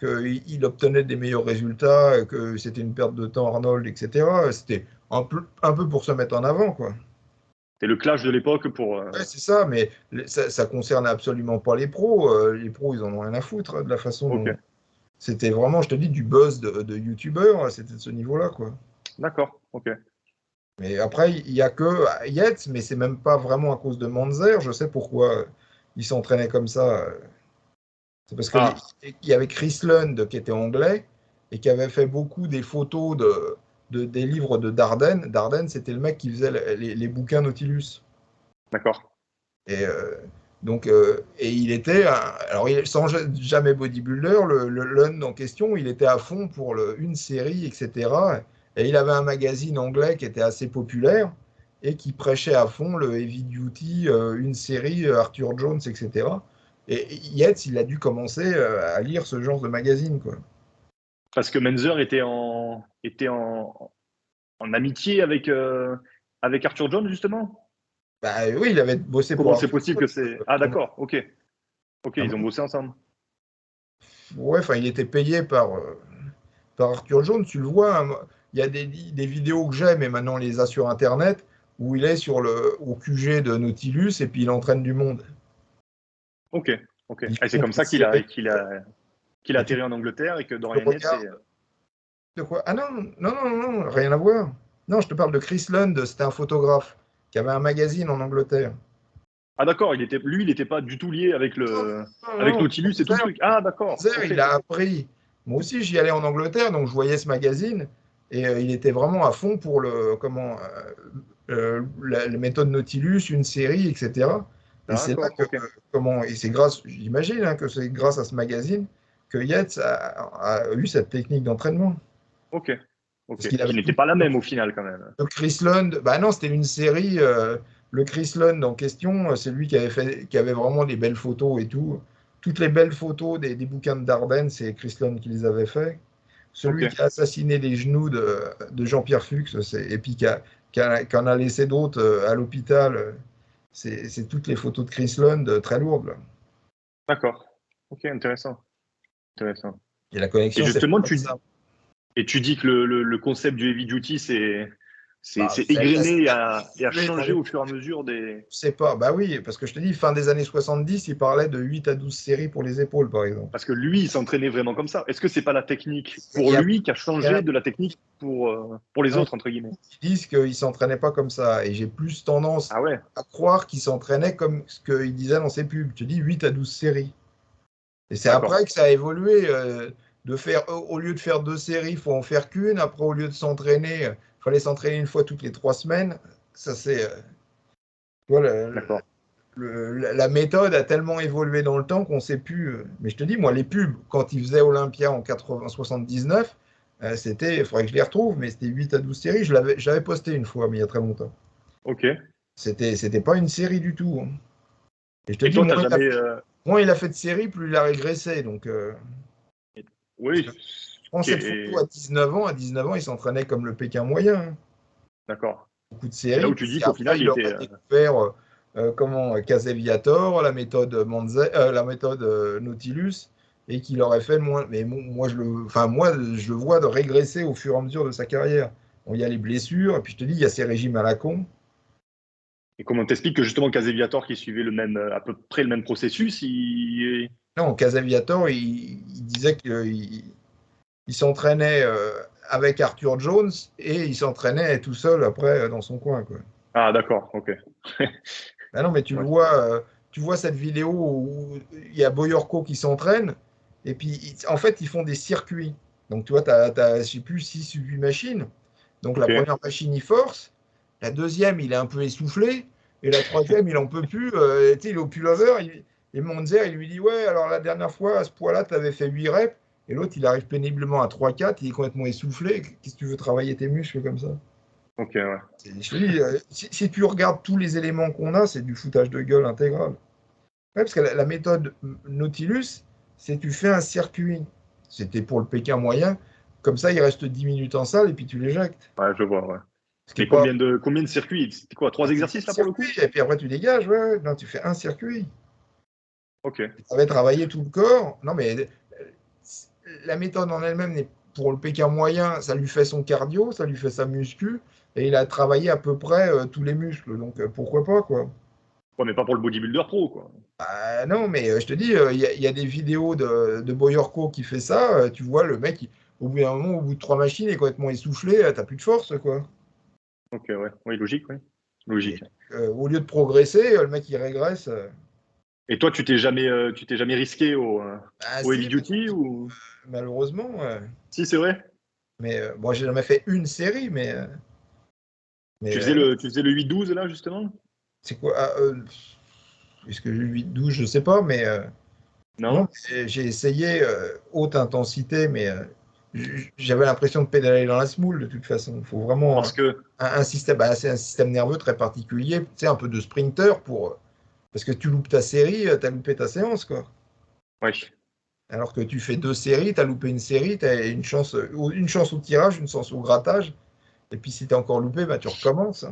qu'il obtenait des meilleurs résultats, que c'était une perte de temps Arnold, etc. C'était un peu pour se mettre en avant, quoi. C'est le clash de l'époque pour. Ouais, c'est ça, mais ça concerne absolument pas les pros. Les pros, ils en ont rien à foutre de la façon Ok, dont. C'était vraiment, je te dis, du buzz de youtubeur. C'était de ce niveau-là, quoi. d'accord, ok. Mais après, il n'y a que Yates, mais c'est même pas vraiment à cause de Manzer. Je sais pourquoi il s'entraînait comme ça. C'est parce qu'il Ah, y avait Chris Lund qui était anglais et qui avait fait beaucoup des photos des livres de Dardenne. Dardenne, c'était le mec qui faisait les bouquins Nautilus. d'accord. Et et il était, alors sans jamais bodybuilder, le Lund en question, il était à fond pour une série, etc. Et il avait un magazine anglais qui était assez populaire et qui prêchait à fond le heavy duty, une série, Arthur Jones, etc. Et Yates, il a dû commencer à lire ce genre de magazine, quoi. Parce que Menzer était en amitié avec Arthur Jones, justement? Bah oui, il avait bossé pour Comment c'est Arthur possible que Jones. c'est. Ah, d'accord, ok. Ok, Ah ils ont bon. bossé ensemble. Ouais, enfin, il était payé par Arthur Jones, tu le vois, hein. Il y a des vidéos que j'ai, mais maintenant on les a sur Internet, où il est au QG de Nautilus et puis il entraîne du monde. Ok, ok. Il Et c'est monte comme les ça qu'il a, séries. qu'il a, qu'il a Et tu, atterri en Angleterre et que tu Dorian Yates regardes est. de quoi? Ah non, non, non, non, rien à voir. Non, je te parle de Chris Lund, c'était un photographe qui avait un magazine en Angleterre. Ah, d'accord, lui, il n'était pas du tout lié avec Non, le, non, avec non, Nautilus et tout le truc. Ah, d'accord, ok. Il a appris. Moi aussi, j'y allais en Angleterre, donc je voyais ce magazine et il était vraiment à fond pour la méthode Nautilus, une série, etc. Et c'est là D'accord, ok. et c'est grâce, j'imagine, hein, que c'est grâce à ce magazine que Yates a eu cette technique d'entraînement. Ok, Parce ok. qu'il Qui avait n'était tout pas la même au final, quand même. le Chris Lund, bah non, c'était une série. Le Chris Lund en question, c'est lui qui avait vraiment des belles photos et tout. Toutes les belles photos des bouquins de Dardenne, c'est Chris Lund qui les avait fait. Ok, Celui qui a assassiné les genoux de Jean-Pierre Fuchs, et puis qui en a laissé d'autres à l'hôpital, c'est toutes les photos de Chris Lund très lourdes, là. d'accord. Ok, intéressant, intéressant. Et la Et connexion, c'est justement, pas ça. et tu dis que le concept du heavy duty, c'est, c'est, Bah, c'est c'est égrené et resté a tué dans changé les. au fur et à mesure des. Je sais pas, bah oui, parce que je te dis, fin des années 70, il parlait de 8 à 12 séries pour les épaules, par exemple. Parce que lui, il s'entraînait vraiment comme ça. Est-ce que c'est pas la technique Il pour y a, lui qui a il y a- changé de la technique pour les non, autres, entre guillemets? ils disent qu'il ne s'entraînait pas comme ça. Et j'ai plus tendance Ah ouais, à croire qu'il s'entraînait comme ce qu'il disait dans ses pubs. Tu dis 8 à 12 séries. Et c'est D'accord. après que ça a évolué. Au lieu de faire 2 séries, il faut en faire qu'une. Après, au lieu de s'entraîner, il fallait s'entraîner une fois toutes les 3 semaines. Ça, c'est. Tu vois, D'accord. la méthode a tellement évolué dans le temps qu'on ne sait plus. Mais je te dis, moi, les pubs, quand ils faisaient Olympia en 79, c'était. Il faudrait que je les retrouve, mais c'était 8 à 12 séries. Je l'avais posté une fois, mais il y a très longtemps. Ok. C'était pas une série du tout, hein. Et je te Et dis, toi, t'as jamais. moins il a fait de séries, plus il a régressé. Donc, parce que Oui. je prends Ok. cette photo à 19 ans. À 19 ans, il s'entraînait comme le Pékin moyen, hein. D'accord. Beaucoup de C'est là séries. où tu dis Puis qu'au après, final, il il leur était. a découvert Casaviator, la méthode la méthode Nautilus, et qu'il aurait fait le moins. Mais moi, je le vois de régresser au fur et à mesure de sa carrière. Bon, il y a les blessures, et puis je te dis, il y a ces régimes à la con. Et comment t'expliques que justement Casaviator, qui suivait à peu près le même processus, Non, Casaviator, il disait qu'il il s'entraînait avec Arthur Jones et il s'entraînait tout seul après dans son coin, quoi. Ah, d'accord. Ok. Ah non, mais Ouais. tu vois cette vidéo où il y a Boyorko qui s'entraîne et puis en fait ils font des circuits. Donc tu vois, tu as, je sais plus, 6 ou 8 machines. Donc la Ok. première machine il force, la deuxième il est un peu essoufflé et la troisième il en peut plus. Tu sais, il est au pullover et Monzer il lui dit ouais, alors la dernière fois à ce poids-là tu avais fait 8 reps et l'autre il arrive péniblement à 3-4, il est complètement essoufflé. Qu'est-ce que tu veux travailler tes muscles comme ça? Ok. Ouais. Je te dis, si tu regardes tous les éléments qu'on a, c'est du foutage de gueule intégral. Ouais, parce que la méthode Nautilus, c'est tu fais un circuit. C'était pour le Pékin moyen. Comme ça, il reste 10 minutes en salle et puis tu l'éjectes. Ouais, je vois. Ouais. Ce qui est Mais pas combien de circuits? C'était quoi? Trois tu fais un exercices là pour le coup? circuit et puis après tu dégages. Ouais, ouais. Non, tu fais un circuit. Ok. Ça va travailler tout le corps. Non, mais la méthode en elle-même, pour le Pékin moyen, ça lui fait son cardio, ça lui fait sa muscu et il a travaillé à peu près tous les muscles. Donc pourquoi pas, quoi. Ouais, mais pas pour le bodybuilder pro, quoi. Ah non, mais je te dis, il y a des vidéos de Boyorko qui fait ça. Tu vois, le mec, au bout d'un moment, au bout de 3 machines, il est complètement essoufflé. T'as plus de force, quoi. Ok, ouais. Oui, logique, oui. Et, Logique. au lieu de progresser, le mec, il régresse. Et toi, tu t'es jamais risqué Ah au heavy si, duty ou? malheureusement. Si, c'est vrai. Mais bon, j'ai jamais fait une série, mais non. Tu faisais le 8-12 là, justement? C'est quoi? Est-ce que 8-12, je sais pas, mais non, Non? j'ai essayé haute intensité, mais j'avais l'impression de pédaler dans la semoule de toute façon. Il faut vraiment Parce que, un système, bah, c'est un système nerveux très particulier, tu sais, un peu de sprinter parce que tu loupes ta série, tu as loupé ta séance, quoi. ouais. Alors que tu fais 2 séries, tu as loupé une série, tu as une chance au tirage, une chance au grattage, et puis si tu as encore loupé, bah, tu recommences.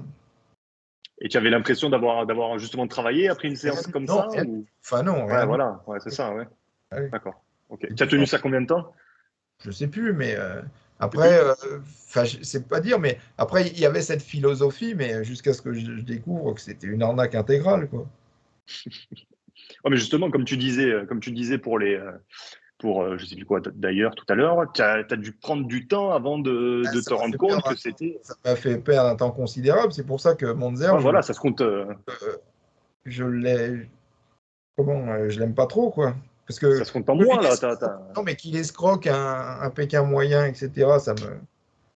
Et tu avais l'impression d'avoir justement travaillé après une séance comme Non, ça rien du tout. ou? Enfin non, Ouais, rien du voilà. Ouais, c'est ça, ouais. tout. Ouais. D'accord. Ok. Et Tu as puis, tenu ça combien de temps? je sais plus, mais Je sais après, plus. enfin, je sais pas dire, mais après, il y avait cette philosophie, mais jusqu'à ce que je découvre que c'était une arnaque intégrale, quoi. Ouais, mais justement, comme tu disais je sais plus quoi d'ailleurs tout à l'heure, tu as dû prendre du temps avant Ah, de te rendre compte que c'était. Ça m'a fait perdre un temps considérable. C'est pour ça que Monzer, Ouais, voilà, ça se compte. je l'ai, comment, je l'aime pas trop, quoi. Parce que Ça se compte en lui, mois, il là. escroque, non, mais qu'il escroque un Pékin moyen, etc.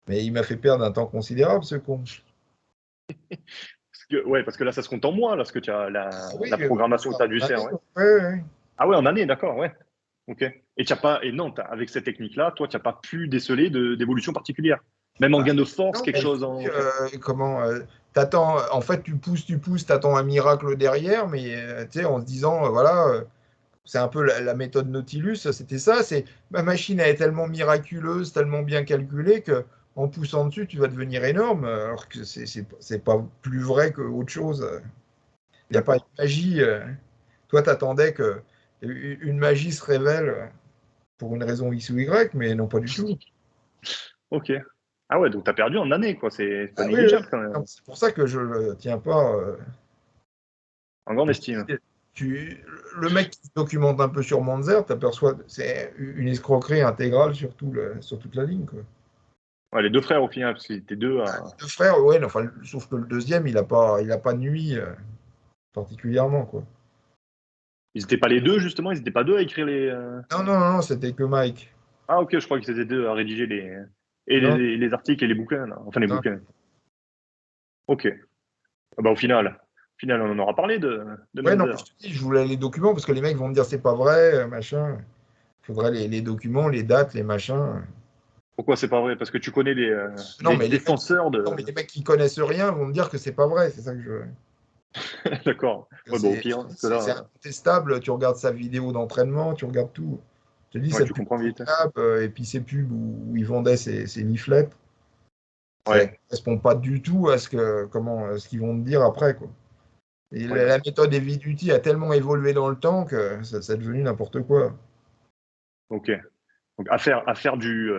Mais il m'a fait perdre un temps considérable, ce con. Ouais, parce que là, ça se compte en mois, là, ce que tu as, Ah oui, la programmation que tu as dû ouais, faire, ouais. ouais, ouais. Ah ouais, en année, d'accord, ouais. Ok. Et tu as pas, et non, avec cette technique-là, toi, tu n'as pas pu déceler d'évolution particulière. Même en Bah, gain de force, non, quelque mais chose si, en. comment, t'attends, en fait, tu pousses, t'attends un miracle derrière, mais tu sais, en se disant, voilà, c'est un peu la méthode Nautilus, c'était ça, c'est ma machine elle est tellement miraculeuse, tellement bien calculée que en poussant dessus, tu vas devenir énorme, alors que c'est pas plus vrai qu'autre chose. Il n'y a pas une D'accord. magie. Toi, t'attendais que une magie se révèle pour une raison X ou Y, mais non, pas du tout. Ok. Ah ouais, donc tu as perdu en année, quoi. C'est pas Ah oui, oui. négligeable quand Non, même. c'est pour ça que je ne tiens pas. En grande estime. Tu, le mec qui se documente un peu sur Monzer, t'aperçois, c'est une escroquerie intégrale sur toute la ligne, quoi. Ouais, les deux frères, au final, parce qu'ils étaient deux à. 2 frères, ouais, enfin, sauf que le deuxième, il a pas nui particulièrement, quoi. Ils n'étaient pas les deux, justement? Ils n'étaient pas deux à écrire les. Non, c'était que Mike. Ah, ok, je crois qu'ils étaient deux à rédiger Non, les articles et les bouquins, là. Enfin, les non. bouquins. Ok. Ah bah, au final, on en aura parlé de Ouais, non, mais je Menzer. te dis, je voulais les documents parce que les mecs vont me dire c'est pas vrai, machin. Il faudrait les documents, les dates, les machins. Pourquoi c'est pas vrai? Parce que tu connais Non, les mais défenseurs non, de. mais les mecs qui connaissent rien vont me dire que c'est pas vrai, c'est ça que je veux. D'accord. Ouais, bah, au pire, parce que C'est là, incontestable, tu regardes sa vidéo d'entraînement, tu regardes tout. Je te dis, ouais, cette tu pub comprends vite. Cap, et puis ces pubs où il vendait ses leaflets, ça ne Ouais, correspond pas du tout à ce qu'ils vont te dire après, quoi. Et ouais. la méthode Eviduty a tellement évolué dans le temps que ça est devenu n'importe quoi. Ok. Donc, à faire du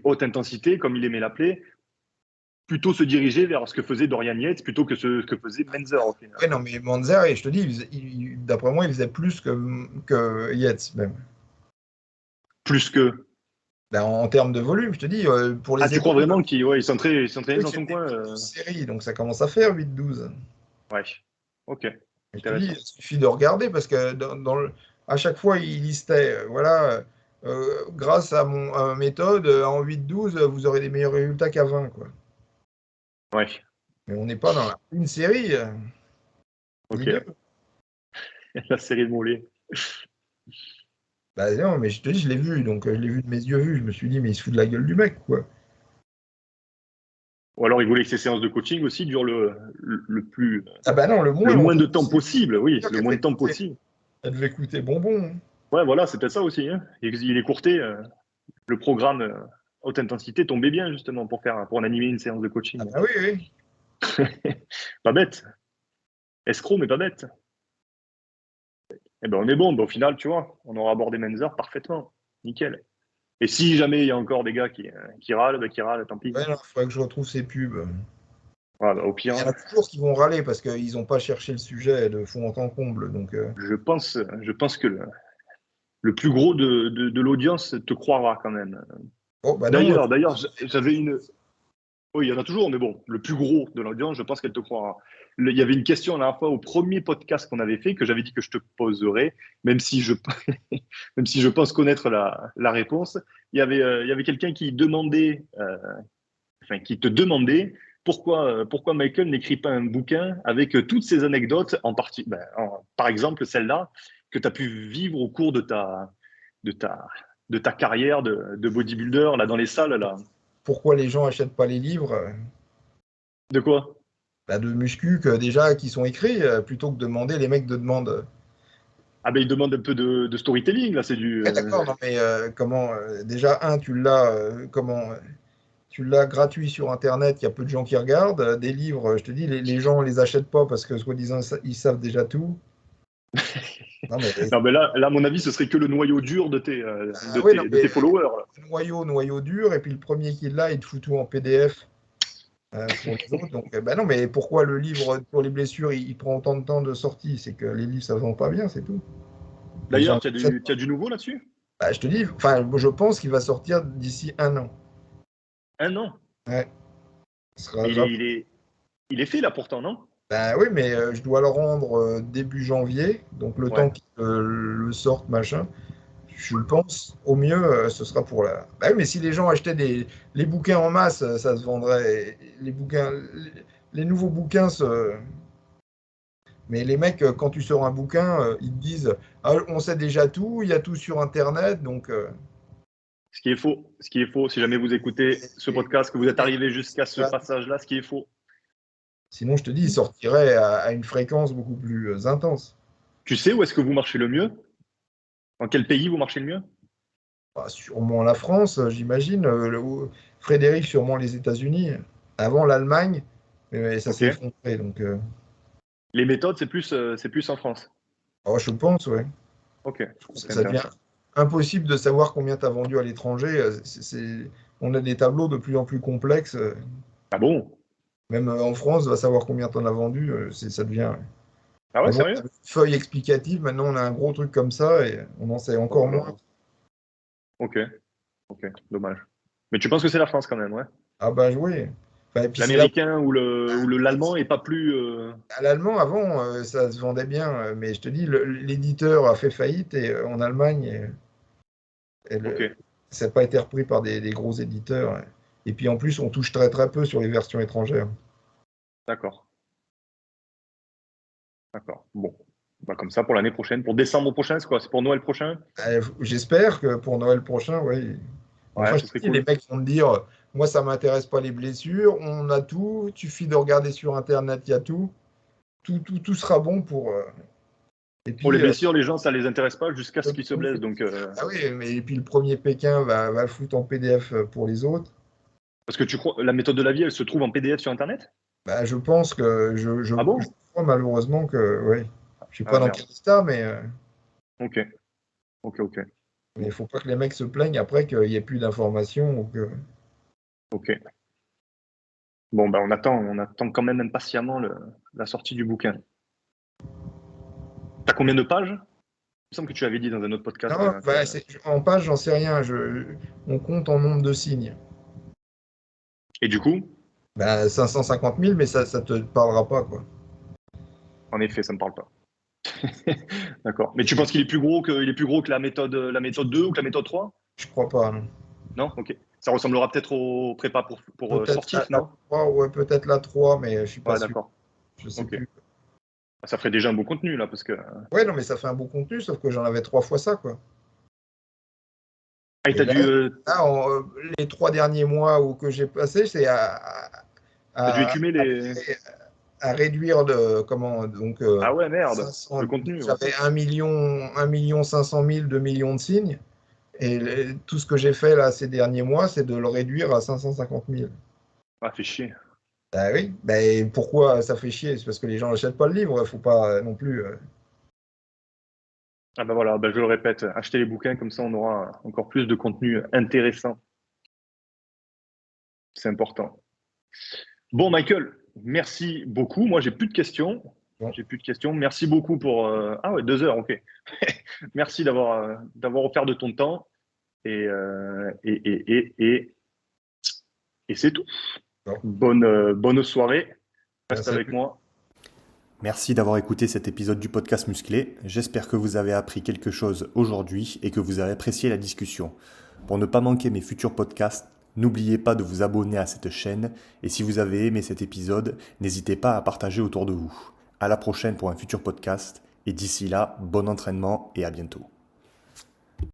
haute intensité, comme il aimait l'appeler, plutôt se diriger vers ce que faisait Dorian Yates plutôt que ce que faisait Menzer, au final. Ouais, non, mais Manzer, et je te dis, d'après moi, il faisait plus que Yates, même. Plus que. Ben, en termes de volume, je te dis, pour Ah, les tu crois épaules, vraiment qu'il ouais, il s'entraînait oui, dans son c'était coin 12 séries, donc ça commence à faire 8-12. Ouais. Ok. Je te dis, Intéressant. il suffit de regarder parce que à chaque fois, il listait, voilà, grâce à ma méthode, en 8-12, vous aurez des meilleurs résultats qu'à 20, quoi. Ouais. Mais on n'est pas dans une série, ni Ok. deux. La série de Mollet. Bah non, mais je te dis, je l'ai vu, donc je l'ai vu de mes yeux vus. Je me suis dit, mais il se fout de la gueule du mec, quoi. Ou alors il voulait que ces séances de coaching aussi durent le plus, Ah bah non, le en moins fait, de temps possible. Oui, c'est sûr le qu'elle moins devait de temps coûter, possible. elle devait coûter bonbon, hein. Ouais, voilà, c'est peut-être ça aussi. Hein. Il écourtait. Le programme haute intensité tombait bien, justement, pour en animer une séance de Ah coaching. bah oui, oui. Pas bête. Escroc, mais pas bête. Eh ben, on est bon. Ben, au final, tu vois, on aura abordé Menzer parfaitement. Nickel. Et si jamais il y a encore des gars qui râlent, ben, qui râlent, tant pis. Ouais, non, il faudrait que je retrouve ces pubs. Voilà, au Il y pire, en a toujours qui vont râler parce qu'ils n'ont pas cherché le sujet de fond en comble. Donc, je pense que le plus gros de l'audience te croira quand même. oh, bah non, D'ailleurs, j'avais une. Oui, il y en a toujours, mais bon, le plus gros de l'audience, je pense qu'elle te croira. Il y avait une question la dernière fois au premier podcast qu'on avait fait que j'avais dit que je te poserais, même si je, même si je pense connaître la réponse. Il y avait quelqu'un qui demandait, enfin, qui te demandait pourquoi Michael n'écrit pas un bouquin avec toutes ces anecdotes, par exemple celle-là, que tu as pu vivre au cours de ta, de ta carrière de bodybuilder là, dans les salles. Là. pourquoi les gens achètent pas les livres, De quoi? bah, de muscu déjà qui sont écrits, plutôt que de demander, les mecs de demandent. Ah ben il demande un peu de storytelling, là, c'est du. Ouais, d'accord, non, mais comment, déjà, tu l'as, tu l'as gratuit sur Internet, il y a peu de gens qui regardent. Des livres, je te dis, les gens ne les achètent pas parce que, soi-disant, ils savent déjà tout. Non, mais, Non, mais là, à mon avis, ce serait que le noyau dur de tes, euh, de ah, oui, non, tes, de mais tes followers. Là. noyau dur, et puis le premier qui l'a, il te fout tout en PDF. Pour les autres. Donc, bah non, mais pourquoi le livre sur les blessures, il prend autant de temps de sortie? C'est que les livres, ça ne vend pas bien, c'est tout. Les D'ailleurs, gens tu as l'achètent du, tu pas. as du nouveau là-dessus? Bah, je te dis, enfin, je pense qu'il va sortir d'ici 1 an. Un an. Ouais. Ce sera Mais il jamais- est, il est, il est fait là pourtant, non? Bah oui, mais je dois le rendre début janvier, donc le temps Ouais. qu'il le sorte, machin. Je pense, au mieux, ce sera pour la. Bah oui, mais si les gens achetaient les bouquins en masse, ça se vendrait. Les bouquins, les nouveaux bouquins Mais les mecs, quand tu sors un bouquin, ils te disent ah, on sait déjà tout, il y a tout sur Internet, donc. Ce qui est faux. Ce qui est faux. Si jamais vous écoutez ce podcast, que vous êtes arrivé jusqu'à ce passage-là, ce qui est faux. Sinon, je te dis, ils sortiraient à une fréquence beaucoup plus intense. Tu sais où est-ce que vous marchez le mieux? Dans quel pays vous marchez le mieux? Bah, sûrement la France, j'imagine. Frédéric, sûrement les États-Unis. Avant l'Allemagne, mais ça Ok. s'est effondré. Donc, Les méthodes, c'est plus en France. oh, je pense, ouais. Ok. Ok, Ça devient intéressant. impossible de savoir combien tu as vendu à l'étranger. On a des tableaux de plus en plus complexes. Ah bon? Même en France, va savoir combien tu en as vendu. Ça devient. Ah ouais, Avant, on sérieux? avait une feuille explicative, maintenant on a un gros truc comme ça et on en sait Oh encore là moins. là. Ok. Ok. Dommage. Mais tu penses que c'est la France quand même, ouais? Ah bah oui. Et puis c'est là L'américain ou l'allemand est pas plus. à l'allemand, avant, ça se vendait bien, mais je te dis, l'éditeur a fait faillite en Allemagne, Ok, ça n'a pas été repris par des gros éditeurs. Et puis en plus, on touche très très peu sur les versions étrangères. d'accord. D'accord. Bon. Bah, comme ça pour l'année prochaine. Pour décembre prochain, c'est quoi? C'est pour Noël prochain? J'espère que pour Noël prochain, oui. Ouais, Enfin, je ce te serait dis, les cool. mecs vont te dire, moi, ça m'intéresse pas les blessures, on a tout, il suffit de regarder sur Internet, il y a tout. Tout sera bon pour. Et Pour les puis, blessures, les gens, ça les intéresse pas jusqu'à ce le qu'ils se premier- blessent. Donc, ah oui, mais et puis le premier Pékin va le foutre en PDF pour les autres. parce que tu crois, la méthode de la vie, elle se trouve en PDF sur Internet? Bah, je pense que Ah je bon? crois malheureusement que oui. Je sais pas Ah dans merde. quel état, Ok, ok, ok. mais il Bon, faut pas que les mecs se plaignent après qu'il n'y ait plus d'informations ou que. ok. Bon, bah, on attend quand même impatiemment la sortie du bouquin. T'as combien de pages? Il me semble que tu avais dit dans un autre podcast. Non, bah, en page, j'en sais rien. On compte en nombre de signes. Et du coup, Bah, 550 000, mais ça te parlera pas, quoi. en effet, ça me parle pas. D'accord. Mais tu penses qu'il est plus gros que la méthode 2 ou que la méthode 3? Je crois pas, non. Non? Ok. Ça ressemblera peut-être au prépa pour Peut-être sportif, la non? 3, ouais, peut-être la 3, mais je suis pas Ouais, sûr. d'accord. Je sais Ok. plus. Ça ferait déjà un beau contenu, là, parce que. Ouais, non, mais ça fait un beau contenu, sauf que j'en avais 3 fois ça, quoi. Ah, et Et t'as là, dû, les 3 derniers mois que j'ai passé, c'est t'as dû à, écumer à- les. à réduire donc Ah ouais, merde. 500, Le contenu, ouais. j'avais 1 500 000, 2 millions de signes, et tout ce que j'ai fait là ces derniers mois, c'est de le réduire à 550 000. Ah, fait chier. Ah oui, ben, pourquoi ça fait chier? C'est parce que les gens n'achètent pas le livre, il faut pas non plus. Ah bah voilà, bah je le répète, achetez les bouquins, comme ça on aura encore plus de contenu intéressant. C'est important. Bon, Michael, merci beaucoup. Moi, j'ai plus de questions. Bon, J'ai plus de questions. Merci beaucoup pour. Ah ouais, 2 heures, ok. Merci d'avoir offert de ton temps. Et, et c'est tout. bon. Bonne soirée. Ben, Reste avec salut. moi. Merci d'avoir écouté cet épisode du podcast Musclé. J'espère que vous avez appris quelque chose aujourd'hui et que vous avez apprécié la discussion. Pour ne pas manquer mes futurs podcasts, n'oubliez pas de vous abonner à cette chaîne et si vous avez aimé cet épisode, n'hésitez pas à partager autour de vous. À la prochaine pour un futur podcast et d'ici là, bon entraînement et à bientôt.